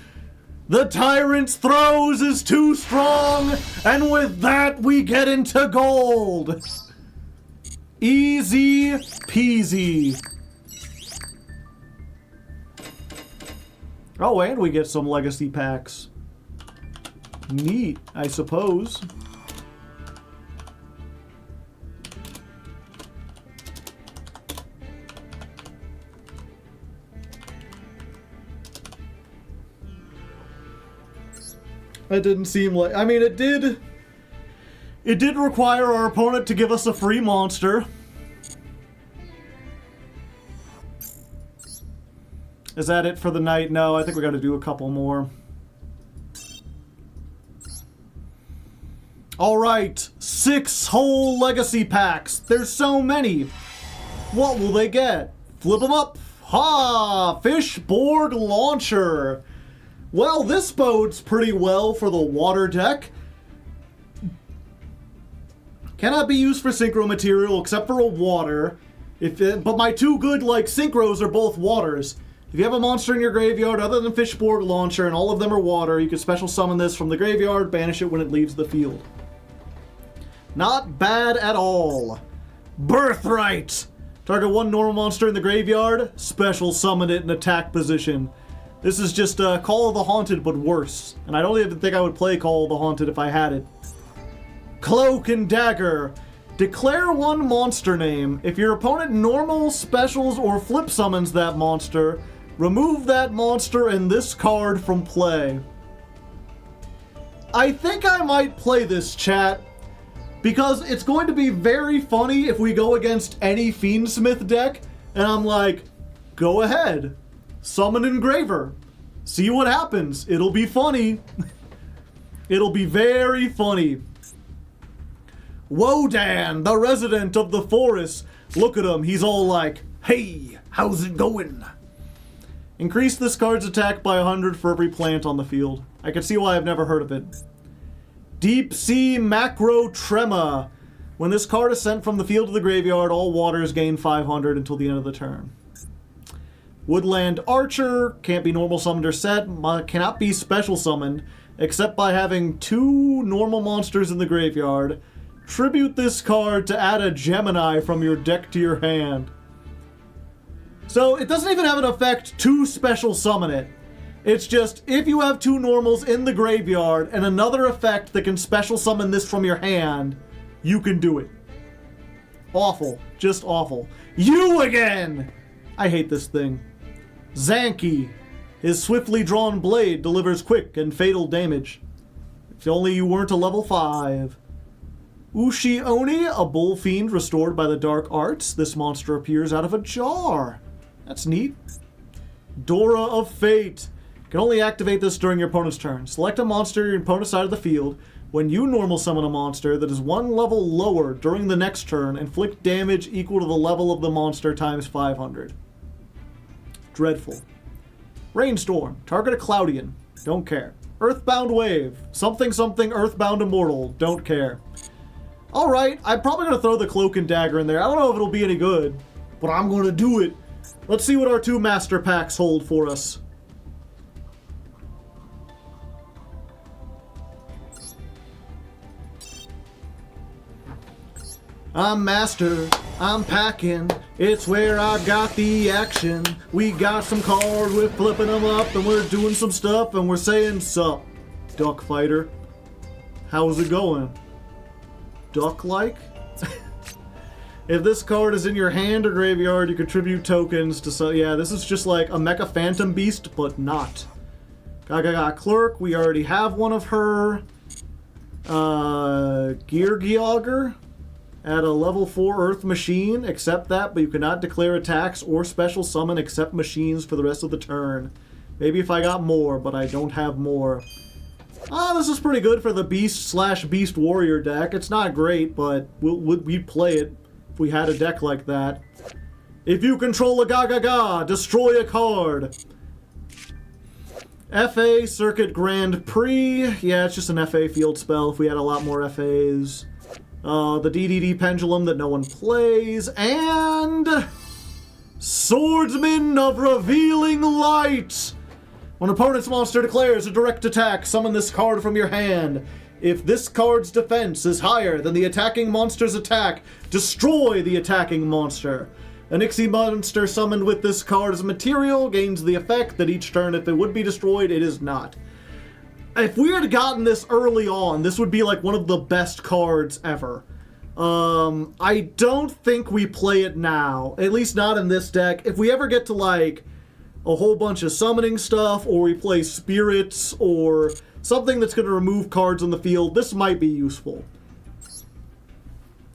The tyrant's throws is too strong, and with that we get into gold. Easy peasy. Oh, and we get some legacy packs. Neat, I suppose. It didn't seem like... I mean, it did require our opponent to give us a free monster. Is that it for the night? No, I think we got to do a couple more. Alright, 6 whole legacy packs. There's so many. What will they get? Flip them up. Ha! Fishboard Launcher. Well, this bodes pretty well for the water deck. Cannot be used for synchro material except for a water. But my two good, like, synchros are both waters. If you have a monster in your graveyard other than Fishboard Launcher and all of them are water, you can special summon this from the graveyard, banish it when it leaves the field. Not bad at all. Birthright! Target one normal monster in the graveyard, special summon it in attack position. This is just Call of the Haunted, but worse. And I don't even think I would play Call of the Haunted if I had it. Cloak and Dagger. Declare one monster name. If your opponent normal, specials, or flip summons that monster, remove that monster and this card from play. I think I might play this, chat, because it's going to be very funny if we go against any Fiendsmith deck, and I'm like, go ahead. Summon Engraver. See what happens. It'll be funny. It'll be very funny. Wodan, the resident of the forest. Look at him. He's all like, hey, how's it going? Increase this card's attack by 100 for every plant on the field. I can see why I've never heard of it. Deep Sea Macro Trema. When this card is sent from the field to the graveyard, all waters gain 500 until the end of the turn. Woodland Archer, can't be normal summoned or set, cannot be special summoned, except by having 2 normal monsters in the graveyard. Tribute this card to add a Gemini from your deck to your hand. So it doesn't even have an effect to special summon it. It's just, if you have 2 normals in the graveyard and another effect that can special summon this from your hand, you can do it. Awful. Just awful. You again! I hate this thing. Zanki. His swiftly drawn blade delivers quick and fatal damage. If only you weren't a level 5. Ushi Oni, a bull fiend restored by the dark arts. This monster appears out of a jar. That's neat. Dora of Fate. Can only activate this during your opponent's turn. Select a monster in your opponent's side of the field. When you normal summon a monster that is 1 level lower during the next turn, inflict damage equal to the level of the monster times 500. Dreadful. Rainstorm. Target a Cloudian. Don't care. Earthbound Wave. Something something Earthbound Immortal. Don't care. Alright, I'm probably going to throw the Cloak and Dagger in there. I don't know if it'll be any good, but I'm going to do it. Let's see what our 2 master packs hold for us. I'm master, I'm packing, it's where I've got the action. We got some cards, we're flipping them up, and we're doing some stuff, and we're saying sup, duck fighter. How's it going? Duck-like? If this card is in your hand or graveyard, you contribute tokens to... So yeah, this is just like a Mecha Phantom Beast, but not. Gaga Clerk, we already have one of her. Gear Geogger. At a level 4 Earth Machine, accept that, but you cannot declare attacks or special summon except machines for the rest of the turn. Maybe if I got more, but I don't have more. This is pretty good for the Beast/Beast Warrior deck. It's not great, but we'd play it if we had a deck like that. If you control a Gaga, destroy a card. FA Circuit Grand Prix. Yeah, it's just an FA field spell if we had a lot more FAs. The DDD Pendulum that no one plays, and Swordsman of Revealing Light! When an opponent's monster declares a direct attack, summon this card from your hand. If this card's defense is higher than the attacking monster's attack, destroy the attacking monster. An Ixie monster summoned with this card as material gains the effect that each turn if it would be destroyed, it is not. If we had gotten this early on, this would be like one of the best cards ever. I don't think we play it now, at least not in this deck. If we ever get to like a whole bunch of summoning stuff, or we play spirits, or something that's going to remove cards on the field, this might be useful.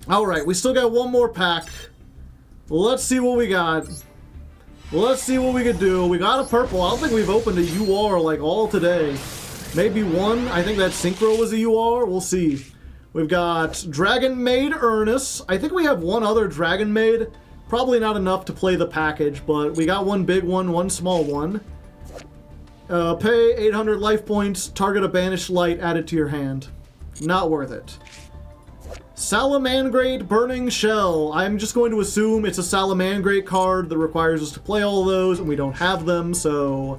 Alright, we still got one more pack. Let's see what we got. Let's see what we can do. We got a purple. I don't think we've opened a UR like all today. Maybe one. I think that Synchro was a UR. We'll see. We've got Dragon Maid Ernest. I think we have one other Dragon Maid. Probably not enough to play the package, but we got one big one, one small one. Pay 800 life points, target a banished light added to your hand. Not worth it. Salamandrate Burning Shell. I'm just going to assume it's a Salamandrate card that requires us to play all those, and we don't have them, so...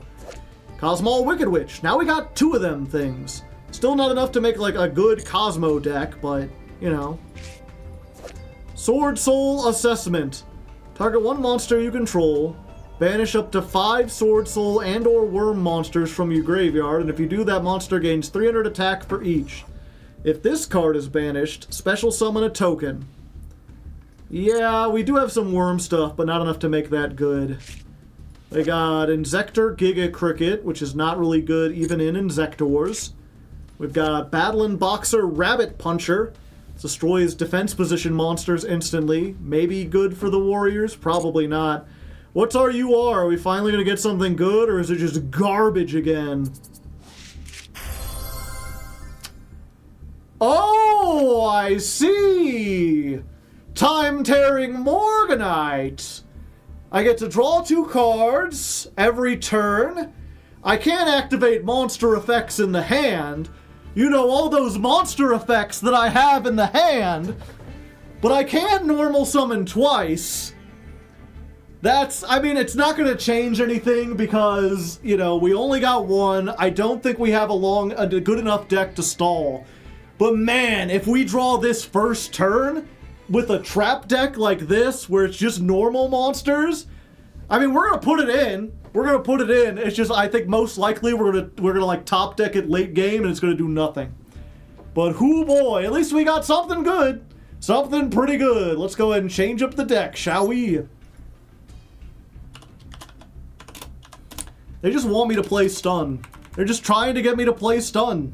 Cosmo Wicked Witch. Now we got two of them things. Still not enough to make like a good Cosmo deck, but, you know. Sword Soul Assessment. Target one monster you control. Banish up to 5 Sword Soul and or Worm monsters from your graveyard, and if you do, that monster gains 300 attack for each. If this card is banished, special summon a token. Yeah, we do have some worm stuff, but not enough to make that good. They got Insector Giga Cricket, which is not really good even in Insectors. We've got Battlin' Boxer Rabbit Puncher. Destroys defense position monsters instantly. Maybe good for the Warriors? Probably not. What's our UR? Are we finally going to get something good, or is it just garbage again? Oh, I see! Time-Tearing Morganite! I get to draw 2 cards every turn. I can't activate monster effects in the hand. You know, all those monster effects that I have in the hand. But I can normal summon twice. I mean, it's not going to change anything because, you know, we only got one. I don't think we have a good enough deck to stall. But man, if we draw this first turn with a trap deck like this, where it's just normal monsters, I mean, we're going to put it in. We're going to put it in. It's just, I think most likely we're going to like top deck it late game and it's going to do nothing. But hoo boy, at least we got something good. Something pretty good. Let's go ahead and change up the deck, shall we? They just want me to play stun. They're just trying to get me to play stun.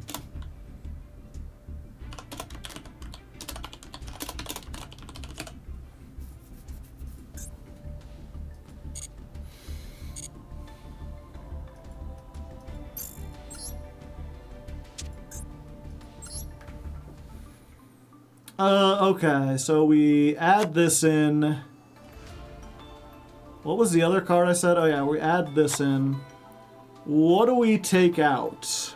Okay, so we add this in. What was the other card I said? Oh yeah, we add this in. What do we take out?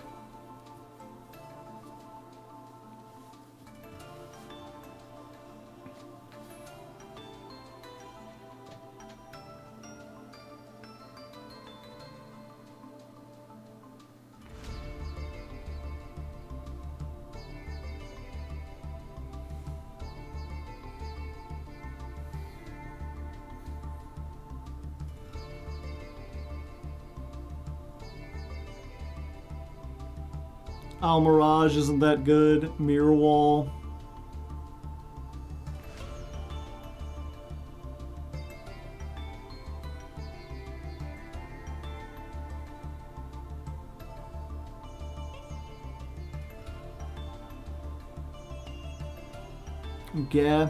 Mirage isn't that good. Mirror Wall. Yeah.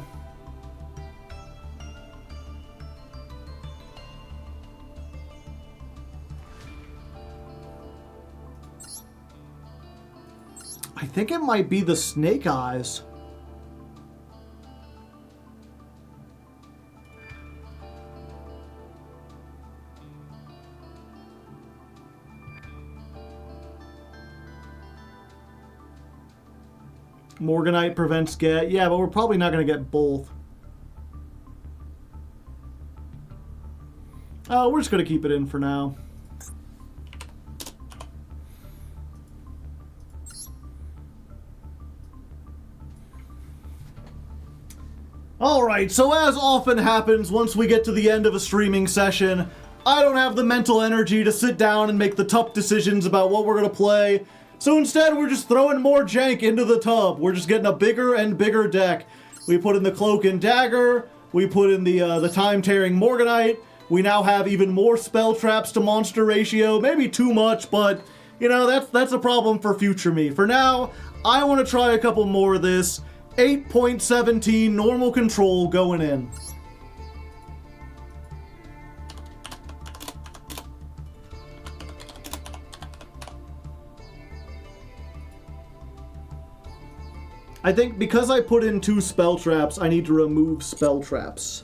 I think it might be the Snake Eyes. Morganite prevents get. Yeah, but we're probably not going to get both. We're just going to keep it in for now. Alright, so as often happens once we get to the end of a streaming session, I don't have the mental energy to sit down and make the tough decisions about what we're gonna play. So instead, we're just throwing more jank into the tub. We're just getting a bigger and bigger deck. We put in the Cloak and Dagger, we put in the Time-Tearing Morganite, we now have even more spell traps to monster ratio, maybe too much, but, you know, that's a problem for future me. For now, I want to try a couple more of this. 8.17 normal control going in. I think because I put in 2 spell traps, I need to remove spell traps.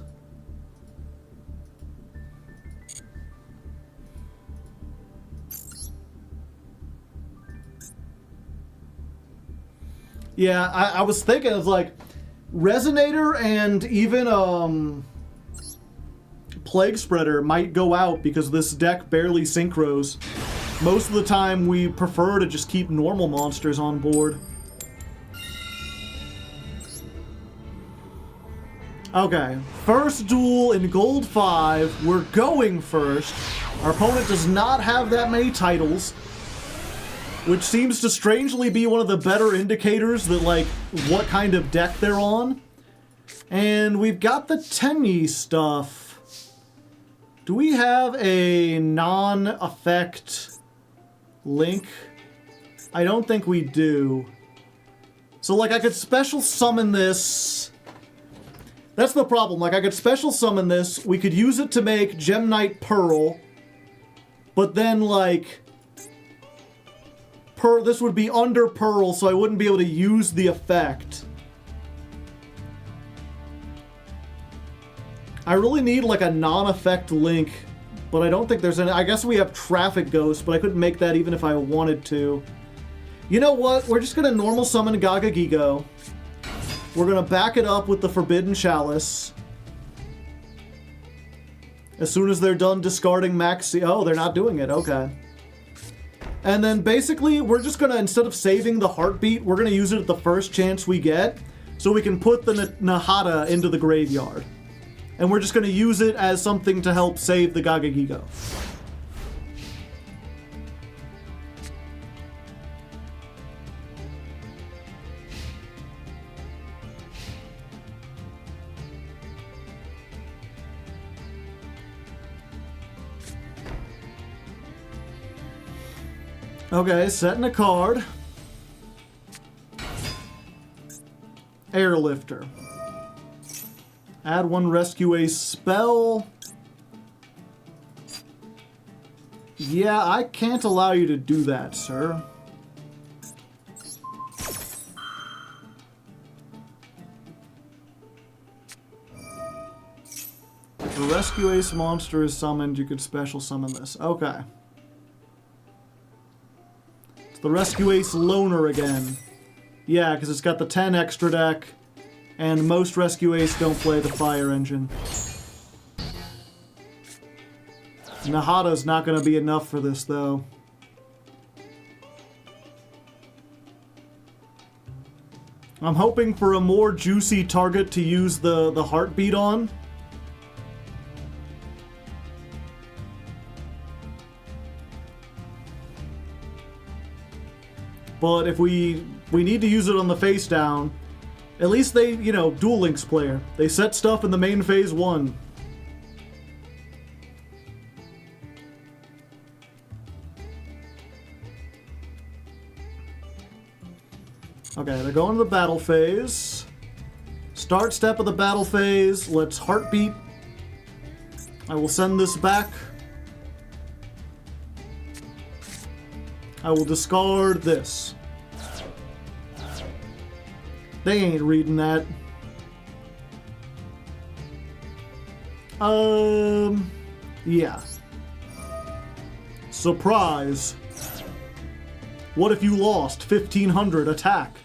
Yeah, I was thinking, it's like, Resonator and even, Plague Spreader might go out because this deck barely synchros. Most of the time, we prefer to just keep normal monsters on board. Okay, first duel in Gold 5. We're going first. Our opponent does not have that many titles, which seems to strangely be one of the better indicators that, like, what kind of deck they're on. And we've got the Tenyi stuff. Do we have a non-effect link? I don't think we do. So, like, I could special summon this. That's the problem. Like, I could special summon this. We could use it to make Gemnite Pearl. But then, like, this would be under Pearl, so I wouldn't be able to use the effect. I really need, like, a non-effect link. But I don't think there's any. I guess we have Traffic Ghost, but I couldn't make that even if I wanted to. You know what? We're just going to normal summon Gaga Gigo. We're going to back it up with the Forbidden Chalice. As soon as they're done discarding Maxi... Oh, they're not doing it. Okay. And then basically, we're just going to, instead of saving the Heartbeat, we're going to use it at the first chance we get. So we can put the Nahata into the graveyard. And we're just going to use it as something to help save the Gaga Gigo. Okay, setting a card. Airlifter. Add 1 Rescue Ace spell. Yeah, I can't allow you to do that, sir. If a Rescue Ace monster is summoned, you could special summon this. Okay. It's the Rescue Ace Loner again. Yeah, because it's got the 10 extra deck. And most Rescue Ace don't play the Fire Engine. Nahata's not going to be enough for this, though. I'm hoping for a more juicy target to use the Heartbeat on. But if we need to use it on the face down, at least they, you know, Duel Links player. They set stuff in the main phase 1. Okay, they're going to the battle phase. Start step of the battle phase. Let's Heartbeat. I will send this back. I will discard this. They ain't reading that. Yeah. Surprise. What if you lost 1500 attack?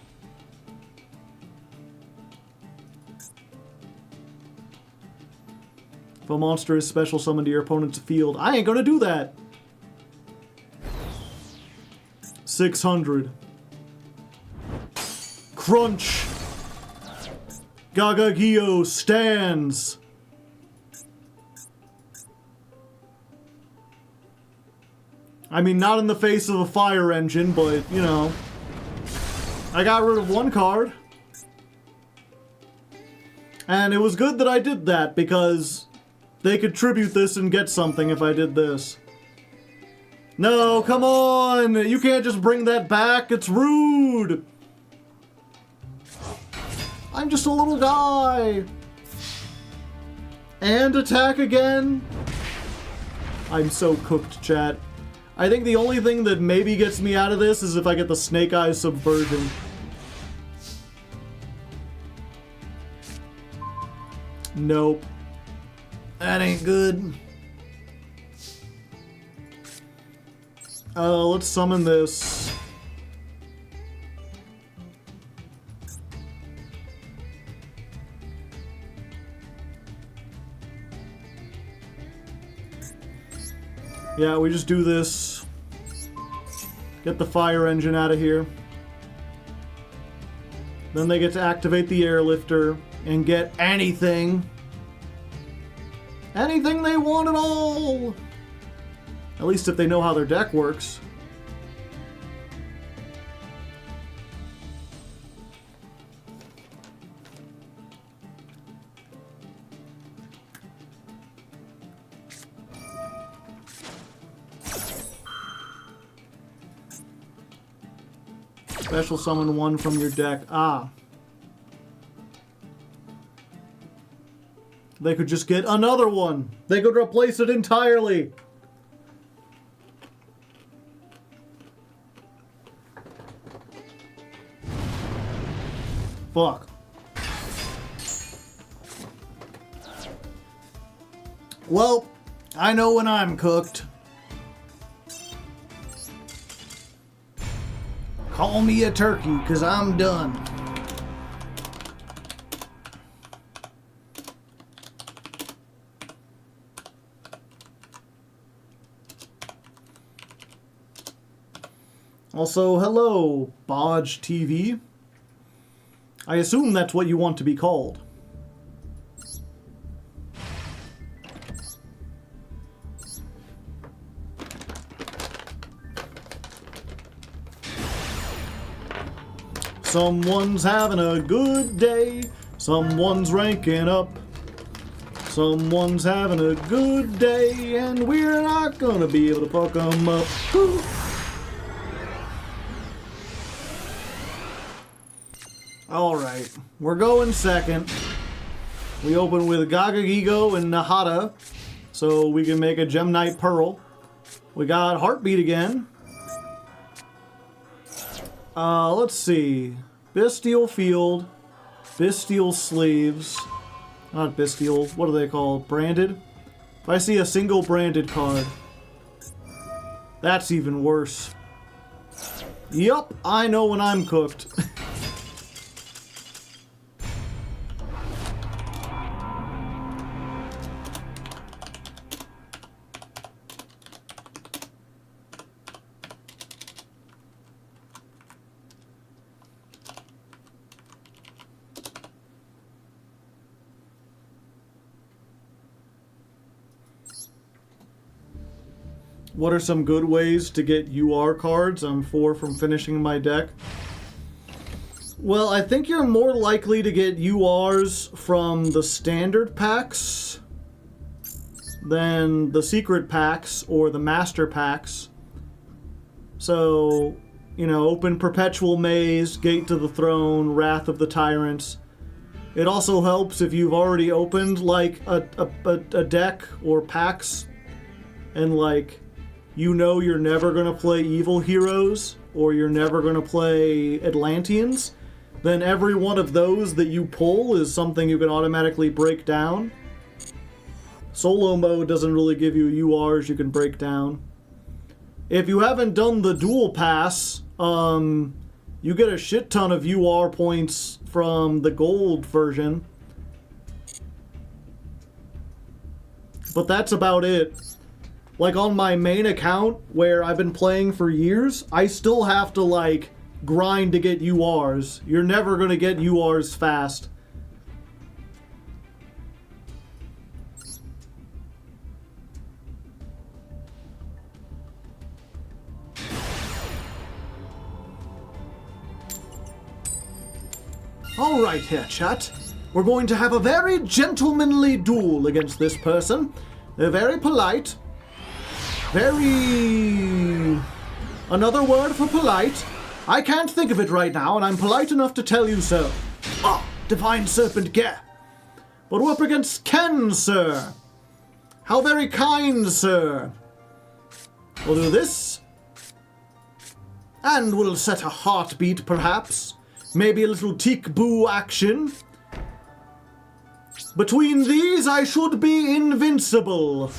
If a monster is special summoned to your opponent's field, I ain't gonna do that. 600. Crunch. Gagagio stands. I mean, not in the face of a fire engine, but, you know. I got rid of one card. And it was good that I did that, because they could tribute this and get something if I did this. No, come on! You can't just bring that back, it's rude! I'm just a little guy! And attack again? I'm so cooked, chat. I think the only thing that maybe gets me out of this is if I get the Snake Eyes Subversion. Nope. That ain't good. Let's summon this. Yeah, we just do this. Get the fire engine out of here. Then they get to activate the airlifter and get anything. Anything they want at all! At least if they know how their deck works. Special summon one from your deck. Ah. They could just get another one. They could replace it entirely. Fuck. Well, I know when I'm cooked. Call me a turkey, 'cause I'm done. Also, hello, Bodge TV. I assume that's what you want to be called. Someone's having a good day. Someone's ranking up. Someone's having a good day, and we're not gonna be able to fuck them up. Woo. Alright, we're going second. We open with Gagagigo and Nahata, so we can make a Gem Knight Pearl. We got Heartbeat again. Let's see. Bestial Field, Bestial Sleeves, not Bestial, what are they called? Branded? If I see a single branded card, that's even worse. Yup, I know when I'm cooked. What are some good ways to get UR cards? I'm 4 from finishing my deck. Well, I think you're more likely to get URs from the standard packs than the secret packs or the master packs. So, you know, open Perpetual Maze, Gate to the Throne, Wrath of the Tyrants. It also helps if you've already opened, like, a deck or packs and, like, you know you're never going to play Evil Heroes, or you're never going to play Atlanteans, then every one of those that you pull is something you can automatically break down. Solo mode doesn't really give you URs you can break down. If you haven't done the dual pass, you get a shit ton of UR points from the gold version. But that's about it. Like, on my main account, where I've been playing for years, I still have to, like, grind to get URs. You're never gonna get URs fast. Alright here, chat. We're going to have a very gentlemanly duel against this person. They're very polite. Very... Another word for polite. I can't think of it right now, and I'm polite enough to tell you so. Oh, Divine Serpent Gare. But we're up against Ken, sir. How very kind, sir. We'll do this. And we'll set a heartbeat, perhaps. Maybe a little teak-boo action. Between these, I should be invincible.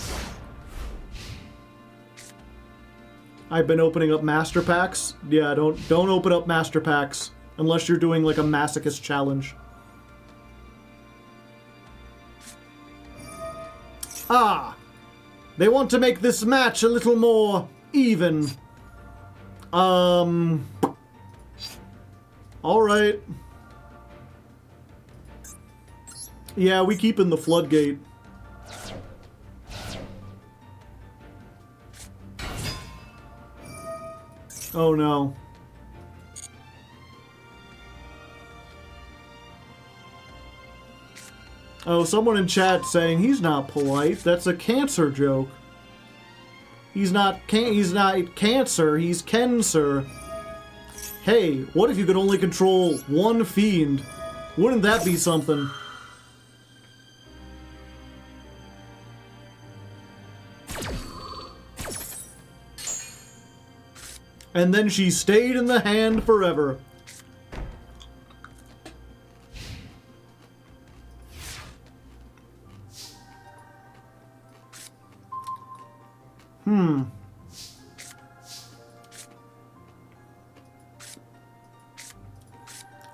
I've been opening up master packs. Yeah, don't open up master packs unless you're doing like a Masochist challenge. Ah, they want to make this match a little more even. All right. Yeah, we keep in the floodgate. Oh no. Oh, someone in chat saying he's not polite. That's a cancer joke. He's not cancer, he's Kenser. Hey, what if you could only control one fiend? Wouldn't that be something? And then she stayed in the hand forever.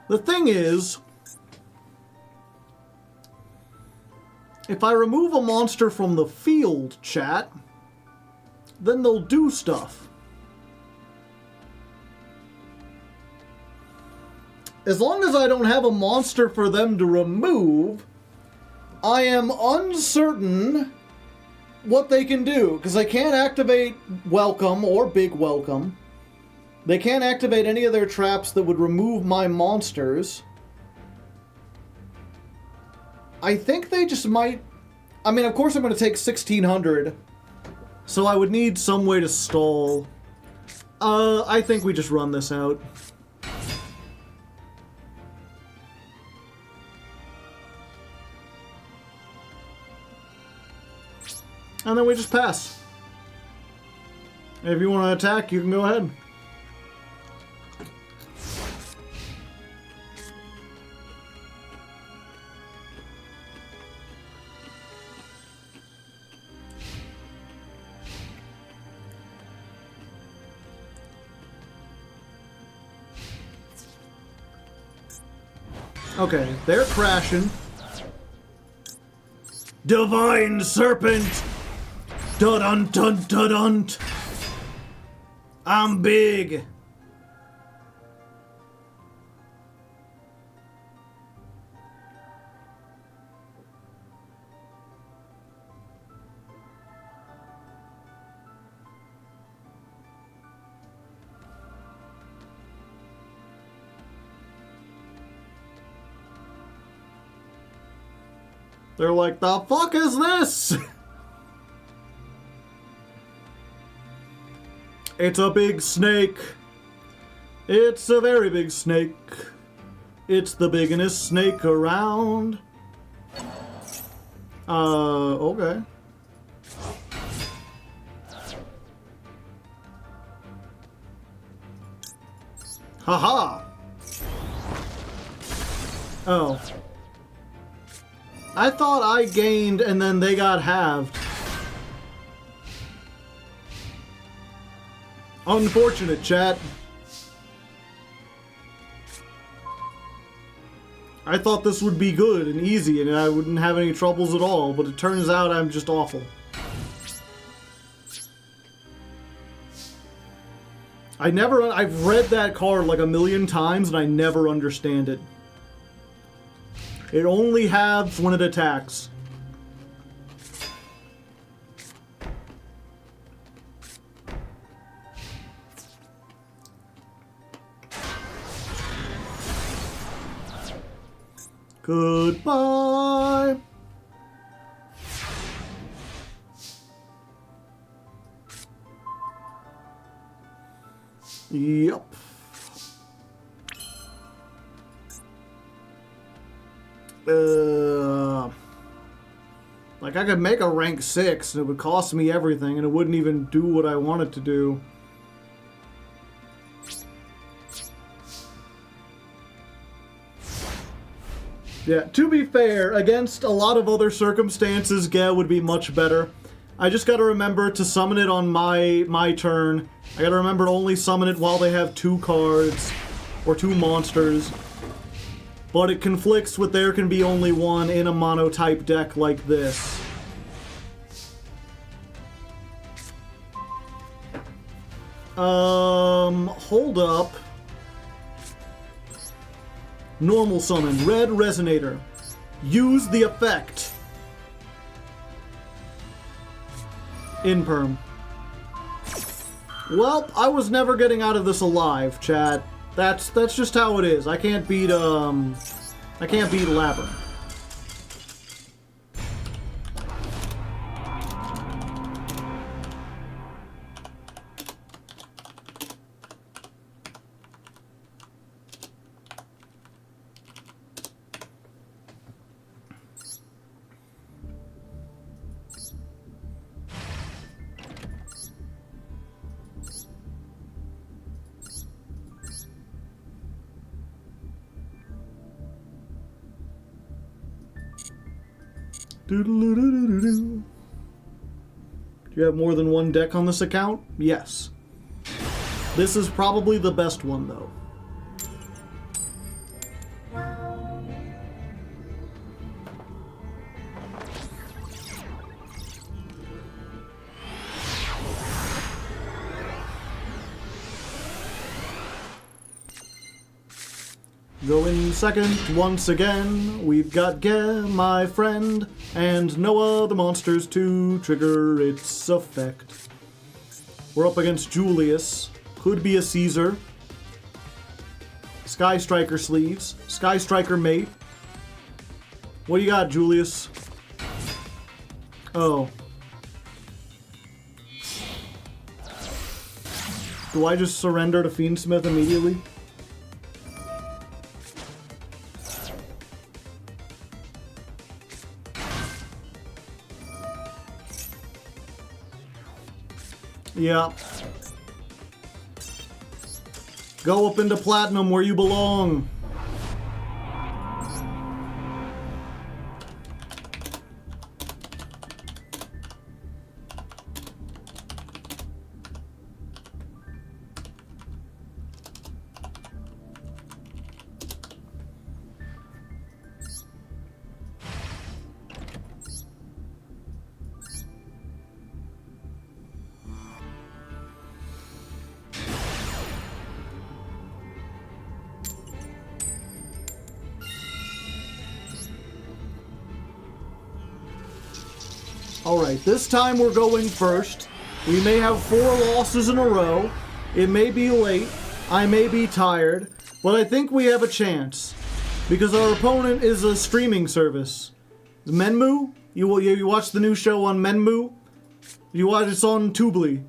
The thing is, if I remove a monster from the field, chat, then they'll do stuff. As long as I don't have a monster for them to remove, I am uncertain what they can do, because I can't activate Welcome or Big Welcome. They can't activate any of their traps that would remove my monsters. I think they just might... I mean, of course I'm going to take 1600, so I would need some way to stall. I think we just run this out. And then we just pass. If you want to attack, you can go ahead. Okay, they're crashing. Divine Serpent! Dun-dun-dun-dun-dun! I'm big! They're like, the fuck is this? It's a big snake. It's a very big snake. It's the biggest snake around. Okay. Haha. Oh. I thought I gained and then they got halved. Unfortunate, chat. I thought this would be good and easy and I wouldn't have any troubles at all, but it turns out I'm just awful. I've read that card like a million times and I never understand it. It only halves when it attacks. Goodbye. Yep. Like I could make a rank 6 and it would cost me everything and it wouldn't even do what I wanted to do. Yeah, to be fair, against a lot of other circumstances, Gea would be much better. I just gotta remember to summon it on my turn. I gotta remember to only summon it while they have 2 cards, or 2 monsters. But it conflicts with there can be only 1 in a mono-type deck like this. Hold up. Normal summon, Red Resonator. Use the effect. Imperm. Well, I was never getting out of this alive, chat. That's just how it is. I can't beat Labyrinth. Do you have more than 1 deck on this account? Yes. This is probably the best one, though. Going second once again, we've got Gea, my friend, and no other monsters to trigger its effect. We're up against Julius, could be a Caesar, Sky Striker sleeves, Sky Striker mate. What do you got, Julius? Oh. Do I just surrender to Fiendsmith immediately? Yeah. Go up into Platinum where you belong. Alright, this time we're going first. We may have 4 losses in a row. It may be late. I may be tired. But I think we have a chance. Because our opponent is a streaming service. Menmu? You watch the new show on Menmu? You watch it's on Tubely.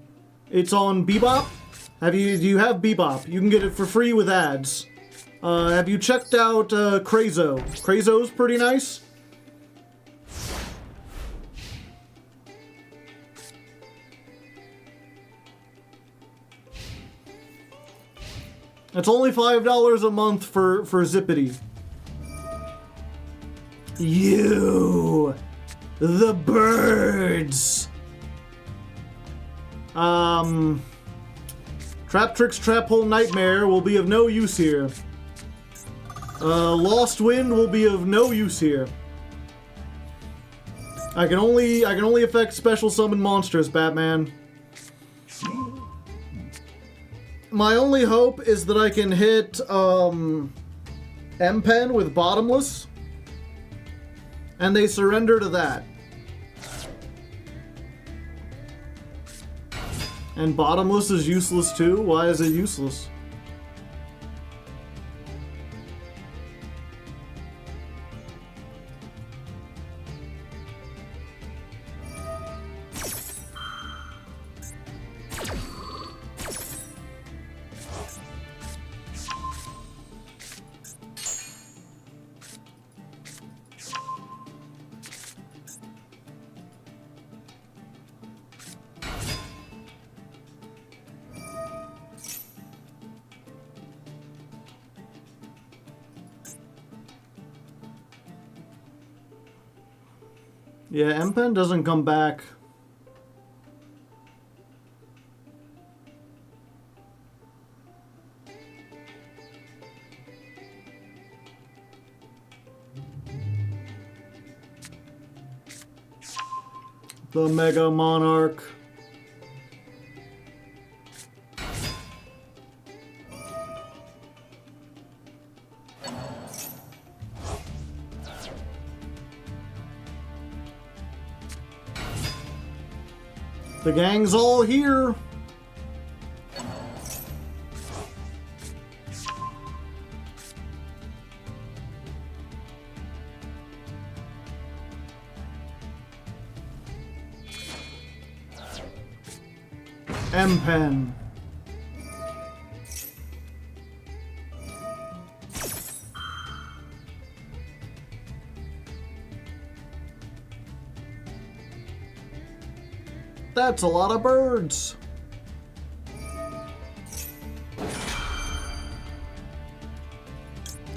It's on Bebop? Do you have Bebop? You can get it for free with ads. Have you checked out Krazo? Krazo's pretty nice. It's only $5 a month for Zippity. You, the birds. Trap Tricks Trap Hole Nightmare will be of no use here. Lost Wind will be of no use here. I can only affect special summon monsters, Batman. My only hope is that I can hit M-Pen with Bottomless, and they surrender to that. And Bottomless is useless too? Why is it useless? Yeah, M-Pen doesn't come back. The Mega Monarch. The gang's all here. M-Pen. That's a lot of birds.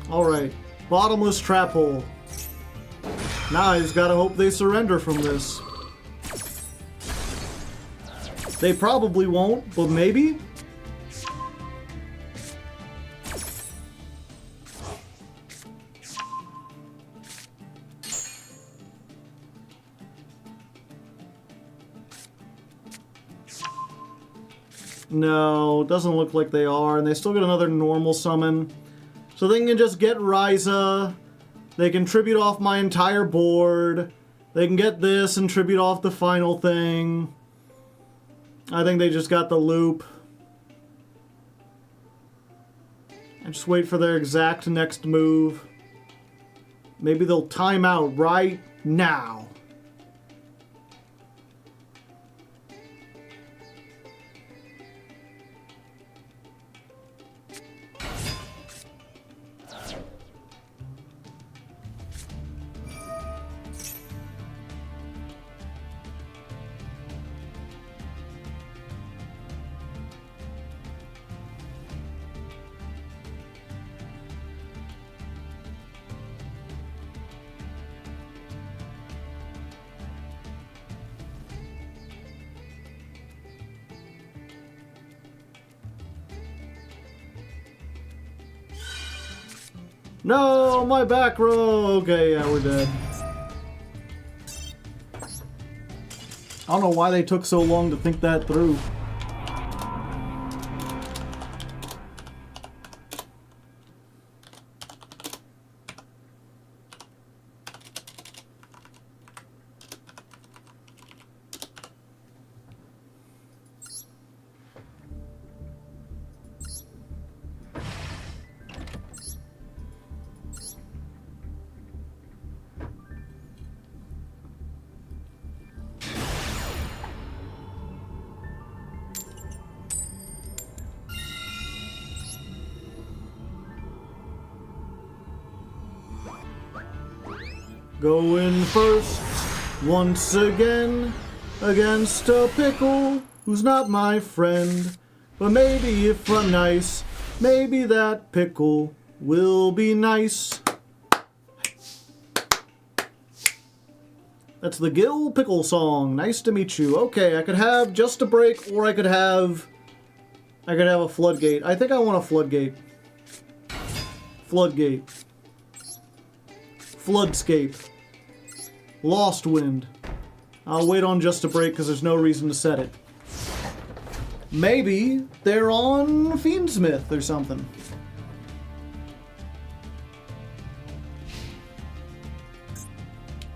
Alright, bottomless trap hole. Now I just gotta hope they surrender from this. They probably won't, but maybe? No, doesn't look like they are, and they still get another normal summon. So they can just get Ryza, they can tribute off my entire board, they can get this and tribute off the final thing. I think they just got the loop. And just wait for their exact next move. Maybe they'll time out right now. No, my back row. Okay, yeah, we're dead. I don't know why they took so long to think that through. Going first, once again, against a pickle who's not my friend. But maybe if I'm nice, maybe that pickle will be nice. That's the Gil Pickle song. Nice to meet you. Okay, I could have just a break, or I could have a floodgate. I think I want a floodgate. Floodgate. Floodscape. Lost Wind. I'll wait on just a break because there's no reason to set it. Maybe they're on Fiendsmith or something.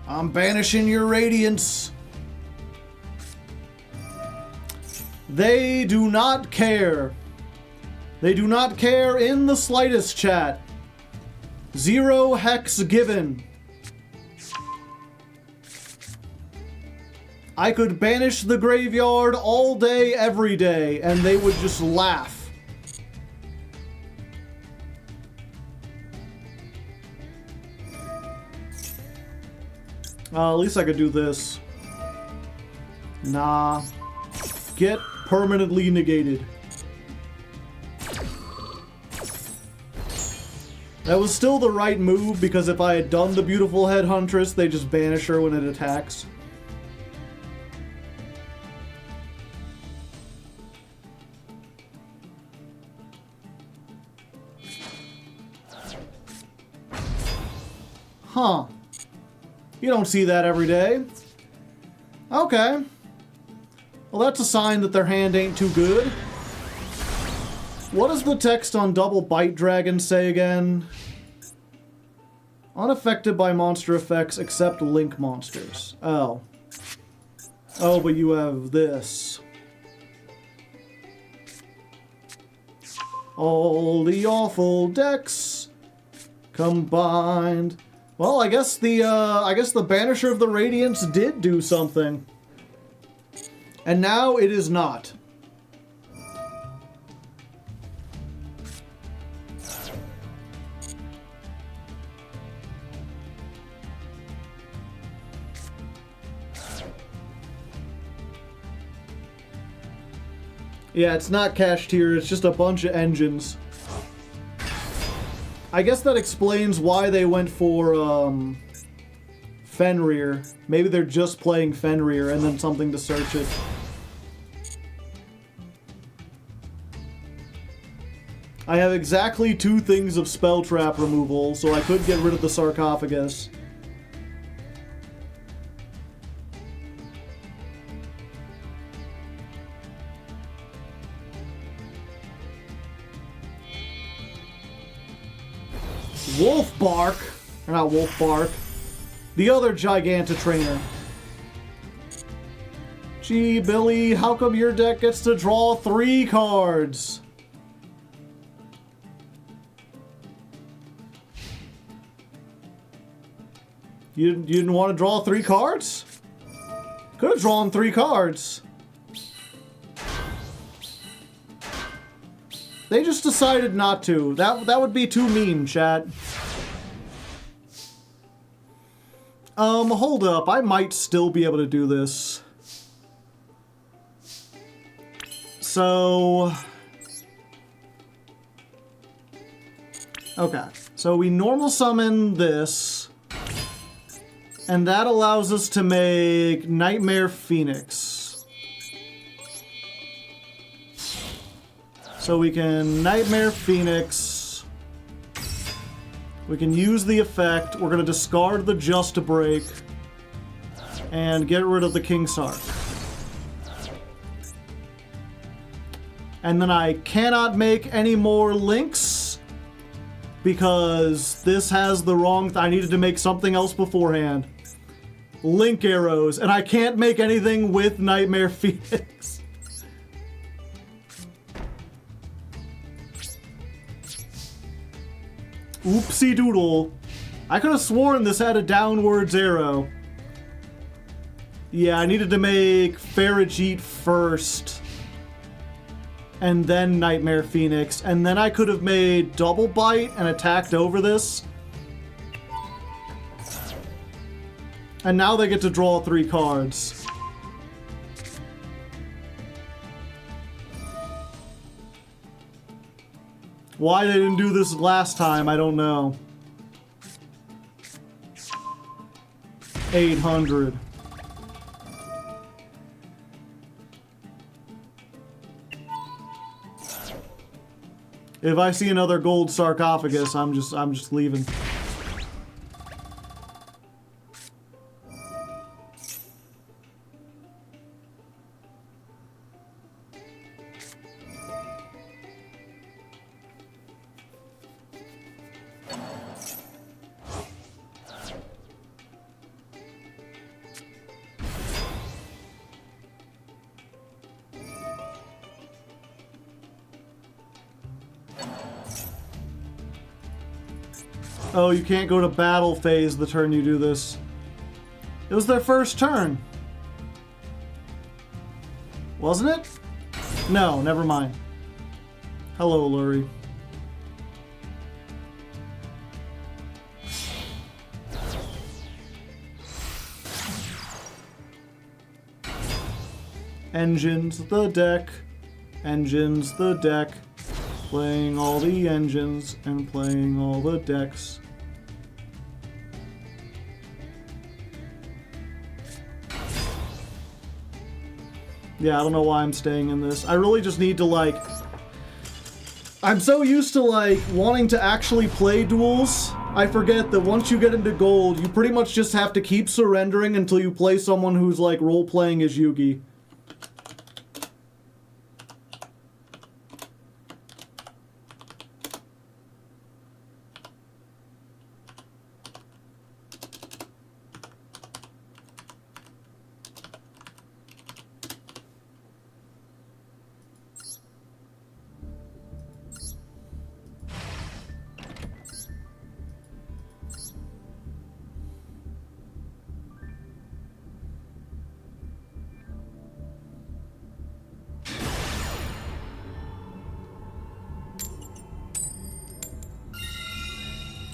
I'm banishing your radiance. They do not care. They do not care in the slightest, chat. 0 hex given. I could banish the graveyard all day, every day, and they would just laugh. At least I could do this. Nah. Get permanently negated. That was still the right move, because if I had done the beautiful head huntress, they just banish her when it attacks. Huh. You don't see that every day. Okay. Well, that's a sign that their hand ain't too good. What does the text on Double Bite Dragon say again? Unaffected by monster effects except link monsters. Oh. Oh, but you have this. All the awful decks combined. Well, I guess the Banisher of the Radiance did do something. And now it is not. Yeah, it's not cached here, it's just a bunch of engines. I guess that explains why they went for, Fenrir. Maybe they're just playing Fenrir and then something to search it. I have exactly 2 things of spell trap removal, so I could get rid of the sarcophagus. Wolf Bark, or not Wolf Bark, the other Giganta trainer. Gee, Billy, how come your deck gets to draw 3 cards? You didn't want to draw 3 cards? Could have drawn 3 cards. They just decided not to. That would be too mean, chat. Hold up. I might still be able to do this. So... okay. So we normal summon this. And that allows us to make Nightmare Phoenix. So we can Nightmare Phoenix. We can use the effect. We're going to discard the Just Break. And get rid of the King Sark. And then I cannot make any more links. Because this has the wrong... I needed to make something else beforehand. Link arrows. And I can't make anything with Nightmare Phoenix. Oopsie doodle. I could have sworn this had a downwards arrow. Yeah, I needed to make Farigite first. And then Nightmare Phoenix. And then I could have made Double Bite and attacked over this. And now they get to draw 3 cards. Why they didn't do this last time, I don't know. 800. If I see another gold sarcophagus, I'm just leaving. Oh, you can't go to battle phase the turn you do this. It was their first turn. Wasn't it? No, never mind. Hello, Lurie. Engines the deck. Engines the deck. Playing all the engines and playing all the decks. Yeah, I don't know why I'm staying in this. I really just need to, like... I'm so used to, like, wanting to actually play duels, I forget that once you get into gold, you pretty much just have to keep surrendering until you play someone who's, like, role-playing as Yugi.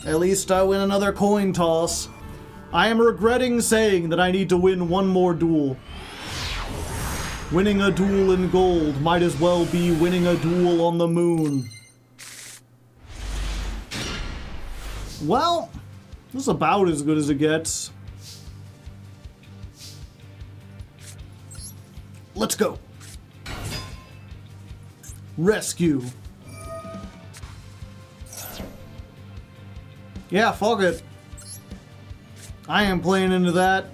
At least I win another coin toss. I am regretting saying that I need to win one more duel. Winning a duel in gold might as well be winning a duel on the moon. Well, this is about as good as it gets. Let's go. Rescue. Yeah, fuck it. I am playing into that.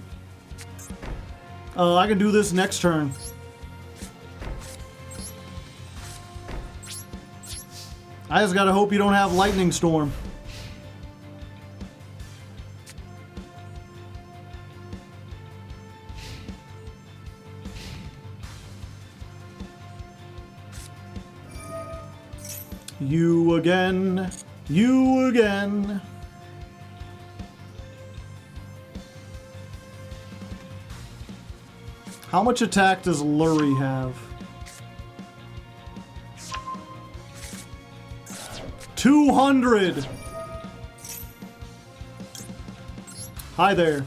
I can do this next turn. I just gotta hope you don't have Lightning Storm. You again. You again. How much attack does Lurie have? 200! Hi there.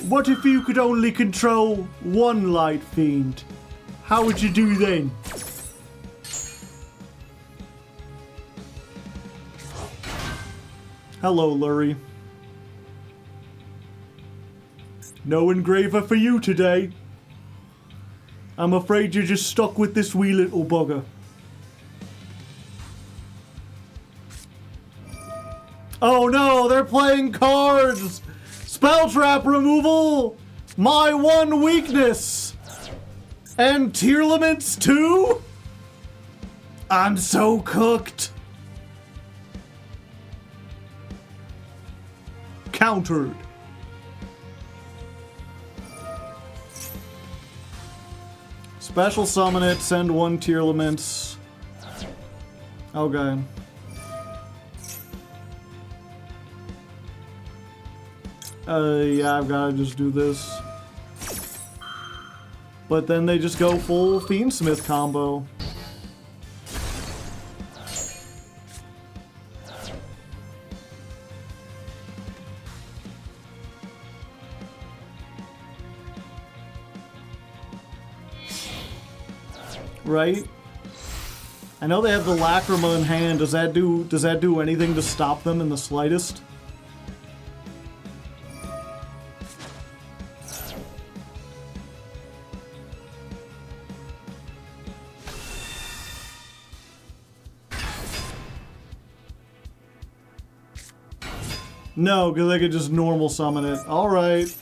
What if you could only control one Light Fiend? How would you do then? Hello, Lurie. No engraver for you today. I'm afraid you're just stuck with this wee little bugger. Oh no, they're playing cards! Spell trap removal! My one weakness! And tier limits too? I'm so cooked. Countered. Special summon it, send one tier limits. Okay. Yeah, I've gotta just do this. But then they just go full Fiendsmith combo. Right? I know they have the Lacrima in hand. Does that do anything to stop them in the slightest? No, because they could just normal summon it. Alright.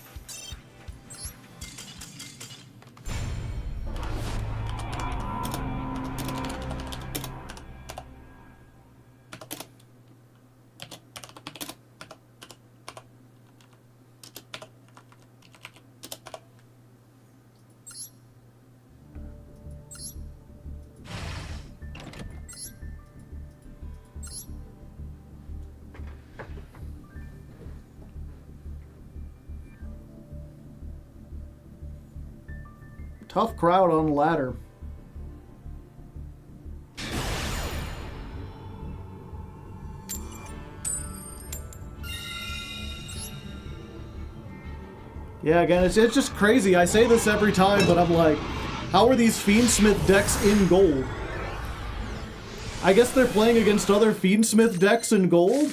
Tough crowd on ladder. Yeah, again, it's just crazy. I say this every time, but I'm like, how are these Fiendsmith decks in gold? I guess they're playing against other Fiendsmith decks in gold?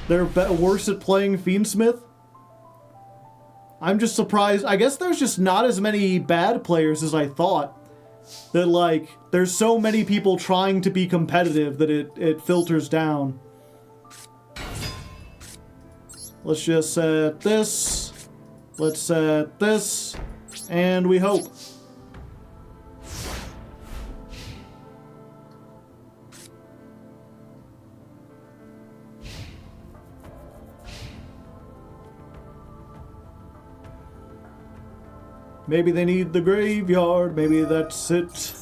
They're worse at playing Fiendsmith? I'm just surprised. I guess there's just not as many bad players as I thought. That, like, there's so many people trying to be competitive that it filters down. Let's just set this. Let's set this. And we hope. Maybe they need the graveyard. Maybe that's it.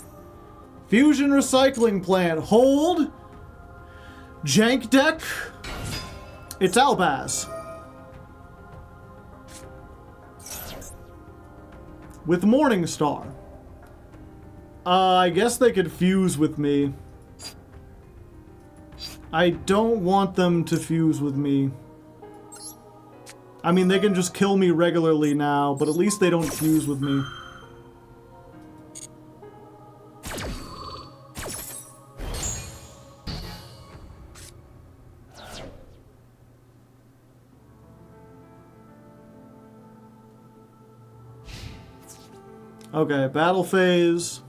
Fusion recycling plant. Hold. Jank deck. It's Albaz. With Morningstar. I guess they could fuse with me. I don't want them to fuse with me. I mean, they can just kill me regularly now, but at least they don't fuse with me. Okay, battle phase.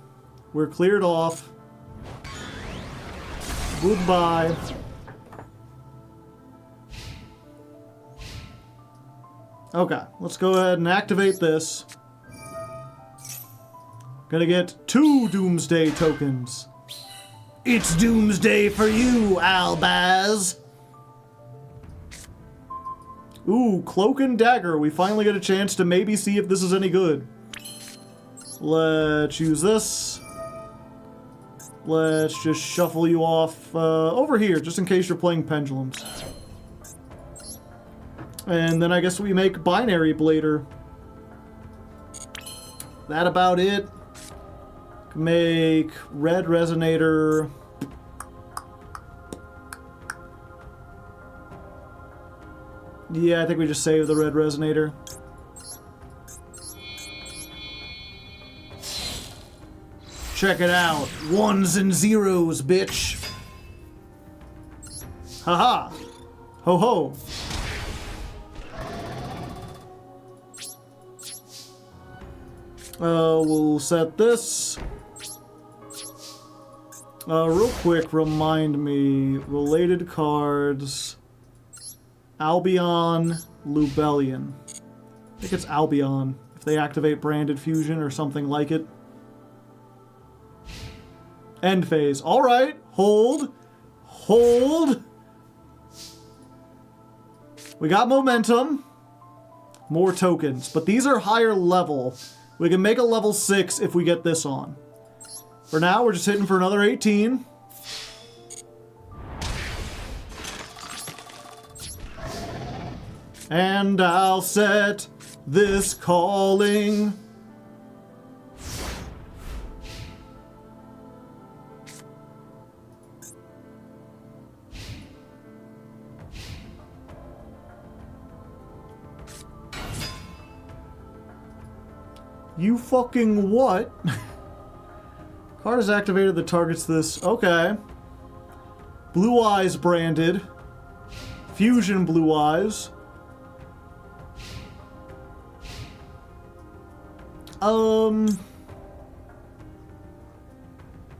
We're cleared off. Goodbye. Okay, let's go ahead and activate this. Gonna get 2 Doomsday tokens. It's Doomsday for you, Albaz! Ooh, Cloak and Dagger. We finally get a chance to maybe see if this is any good. Let's use this. Let's just shuffle you off over here, just in case you're playing Pendulums. And then I guess we make Binary Blader. That about it. Make Red Resonator. Yeah, I think we just save the Red Resonator. Check it out. 1s and 0s, bitch. Haha. Ho ho. We'll set this. Real quick, remind me. Related cards. Albion, Lubellion. I think it's Albion. If they activate Branded Fusion or something like it. End phase. Alright. Hold. Hold. We got momentum. More tokens. But these are higher level. We can make a level 6 if we get this on. For now, we're just hitting for another 18. And I'll set this calling. You fucking what? Card is activated that targets this. Okay. Blue Eyes branded. Fusion Blue Eyes.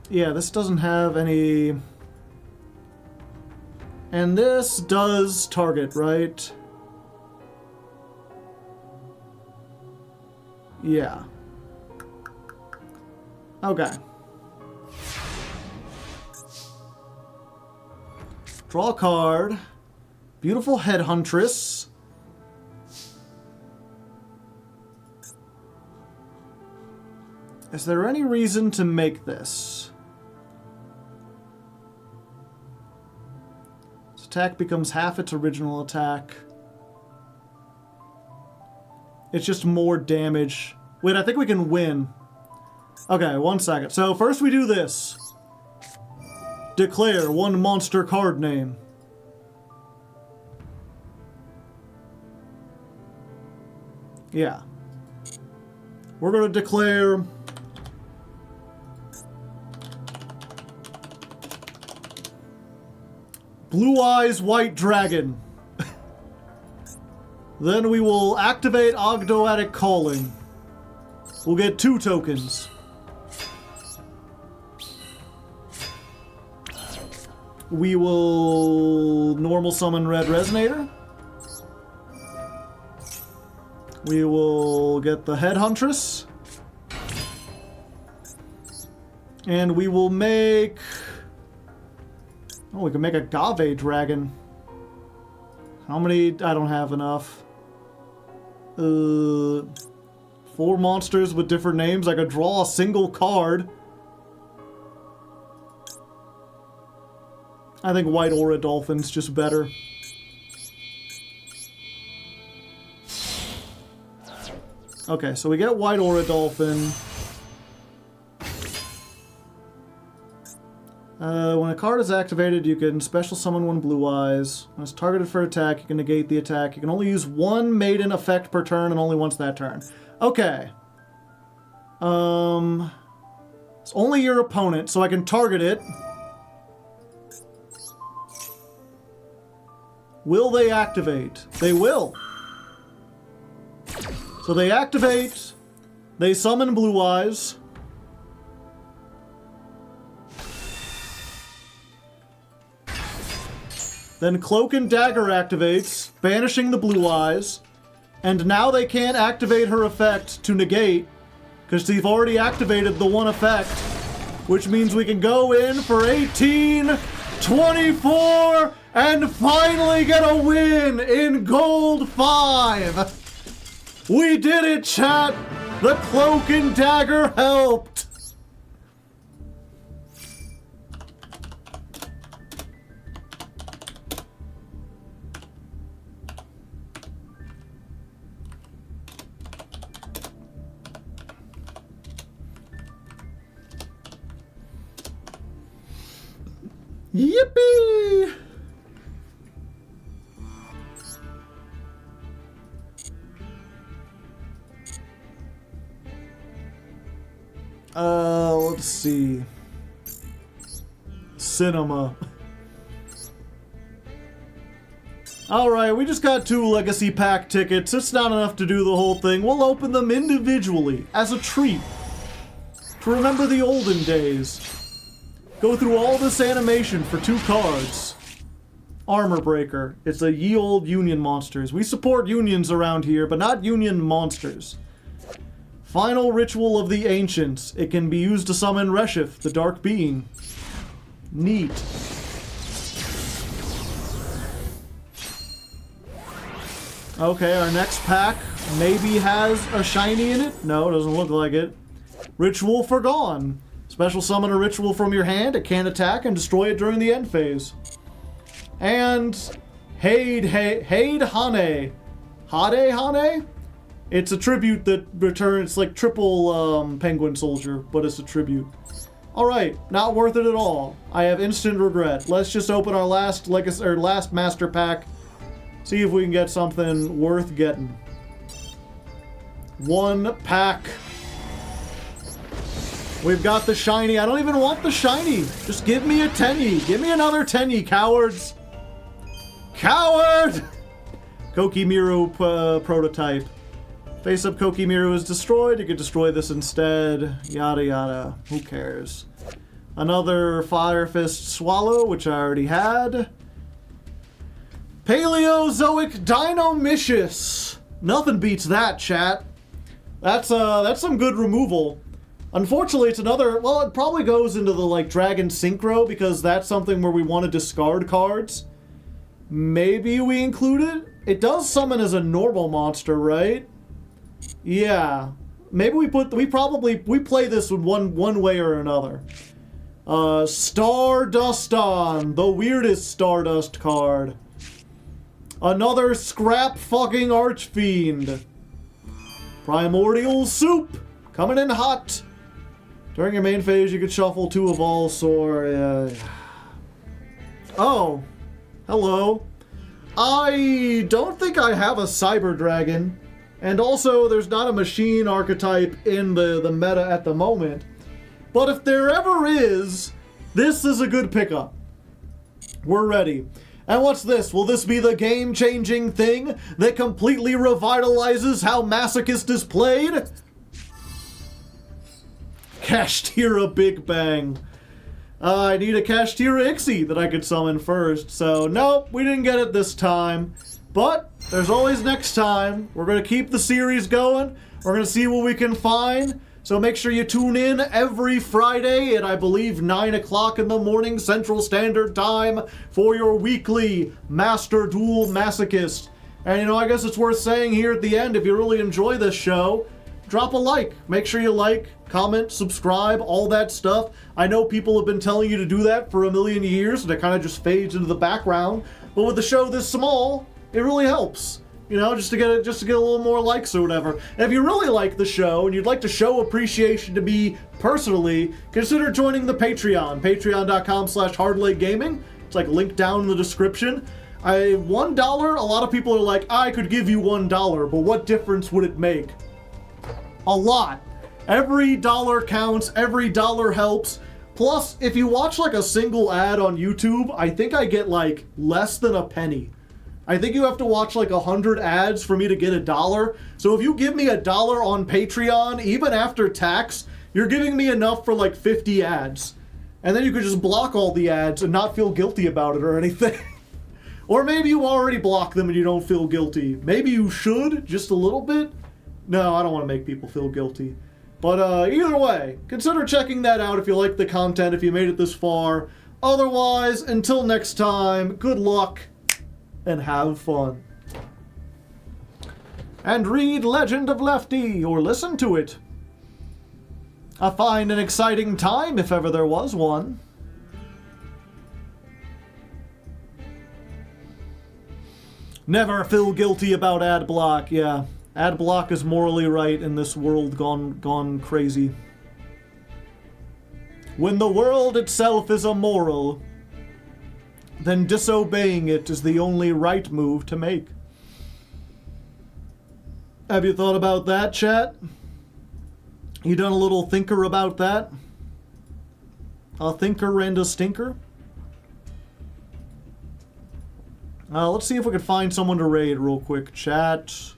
Yeah, this doesn't have any... And this does target, right? Yeah. Okay. Draw a card. Beautiful Headhuntress. Is there any reason to make this? Its attack becomes half its original attack. It's just more damage. Wait, I think we can win. Okay, 1 second. So first we do this. Declare 1 monster card name. Yeah. We're gonna declare Blue Eyes White Dragon. Then we will activate Ogdoadic Calling. We'll get 2 tokens. We will normal summon Red Resonator. We will get the Headhuntress. And we will make... Oh, we can make a Agave Dragon. How many? I don't have enough. 4 monsters with different names. I could draw a single card. I think White Aura Dolphin's just better. Okay, so we get White Aura Dolphin. When a card is activated, you can special summon 1 Blue Eyes. When it's targeted for attack, you can negate the attack. You can only use 1 Maiden effect per turn and only once that turn. Okay. It's only your opponent, so I can target it. Will they activate? They will. So they activate. They summon Blue Eyes. Then Cloak and Dagger activates, banishing the Blue Eyes. And now they can't activate her effect to negate, because they've already activated the 1 effect. Which means we can go in for 18, 24, and finally get a win in Gold 5! We did it, chat! The Cloak and Dagger helped! Yippee! Let's see. Cinema. Alright, we just got 2 Legacy Pack tickets. It's not enough to do the whole thing. We'll open them individually, as a treat. To remember the olden days. Go through all this animation for 2 cards. Armor Breaker. It's a ye olde Union monsters. We support unions around here, but not union monsters. Final Ritual of the Ancients. It can be used to summon Reshif, the Dark Being. Neat. Okay, our next pack maybe has a shiny in it. No, it doesn't look like it. Ritual Forgone. Special summon a ritual from your hand. It can't attack and destroy it during the end phase. And Hade Hane. Hade Hane? It's a tribute that returns, like triple Penguin Soldier, but it's a tribute. Alright, not worth it at all. I have instant regret. Let's just open our last last master pack. See if we can get something worth getting. 1 pack. We've got the shiny. I don't even want the shiny. Just give me a tenny. Give me another tenny, cowards. Coward! Kokimiru prototype. Face-up Kokimiru is destroyed. You could destroy this instead. Yada yada. Who cares? Another Fire Fist Swallow, which I already had. Paleozoic Dinomicious. Nothing beats that, chat. That's some good removal. Unfortunately, it's another... Well, it probably goes into the, like, Dragon Synchro, because that's something where we want to discard cards. Maybe we include it? It does summon as a normal monster, right? Yeah. Maybe we play this with one way or another. Starduston, the weirdest Stardust card. Another Scrap fucking Archfiend. Primordial Soup, coming in hot. During your main phase, you could shuffle 2 of all Oh, hello. I don't think I have a Cyber Dragon. And also, there's not a machine archetype in the meta at the moment. But if there ever is, this is a good pickup. We're ready. And what's this? Will this be the game-changing thing that completely revitalizes how Masochist is played? Kashtira Big Bang. I need a Kashtira Ixie that I could summon first. So, nope, we didn't get it this time. But there's always next time. We're going to keep the series going. We're going to see what we can find. So make sure you tune in every Friday at, I believe, 9 o'clock in the morning Central Standard Time for your weekly Master Duel Masochist. And, you know, I guess it's worth saying here at the end, if you really enjoy this show, drop a like. Make sure you like, comment, subscribe, all that stuff. I know people have been telling you to do that for a million years, and it kind of just fades into the background. But with the show this small, it really helps. You know, just to get a little more likes or whatever. And if you really like the show and you'd like to show appreciation to me personally, consider joining the Patreon. Patreon.com/HardlegGaming. It's like linked down in the description. $1, a lot of people are like, I could give you $1, but what difference would it make? A lot. Every dollar counts, every dollar helps. Plus, if you watch like a single ad on YouTube, I think I get like less than a penny. I think you have to watch like 100 ads for me to get $1. So if you give me $1 on Patreon, even after tax, you're giving me enough for like 50 ads. And then you could just block all the ads and not feel guilty about it or anything. Or maybe you already block them and you don't feel guilty. Maybe you should, just a little bit. No, I don't want to make people feel guilty. But either way, consider checking that out if you like the content, if you made it this far. Otherwise, until next time, good luck. And have fun. And read Legend of Lefty, or listen to it. A fine and exciting time, if ever there was one. Never feel guilty about ad block, yeah. Ad block is morally right in this world gone crazy. When the world itself is immoral, then disobeying it is the only right move to make. Have you thought about that, chat? You done a little thinker about that? A thinker and a stinker? Let's see if we can find someone to raid real quick. Chat.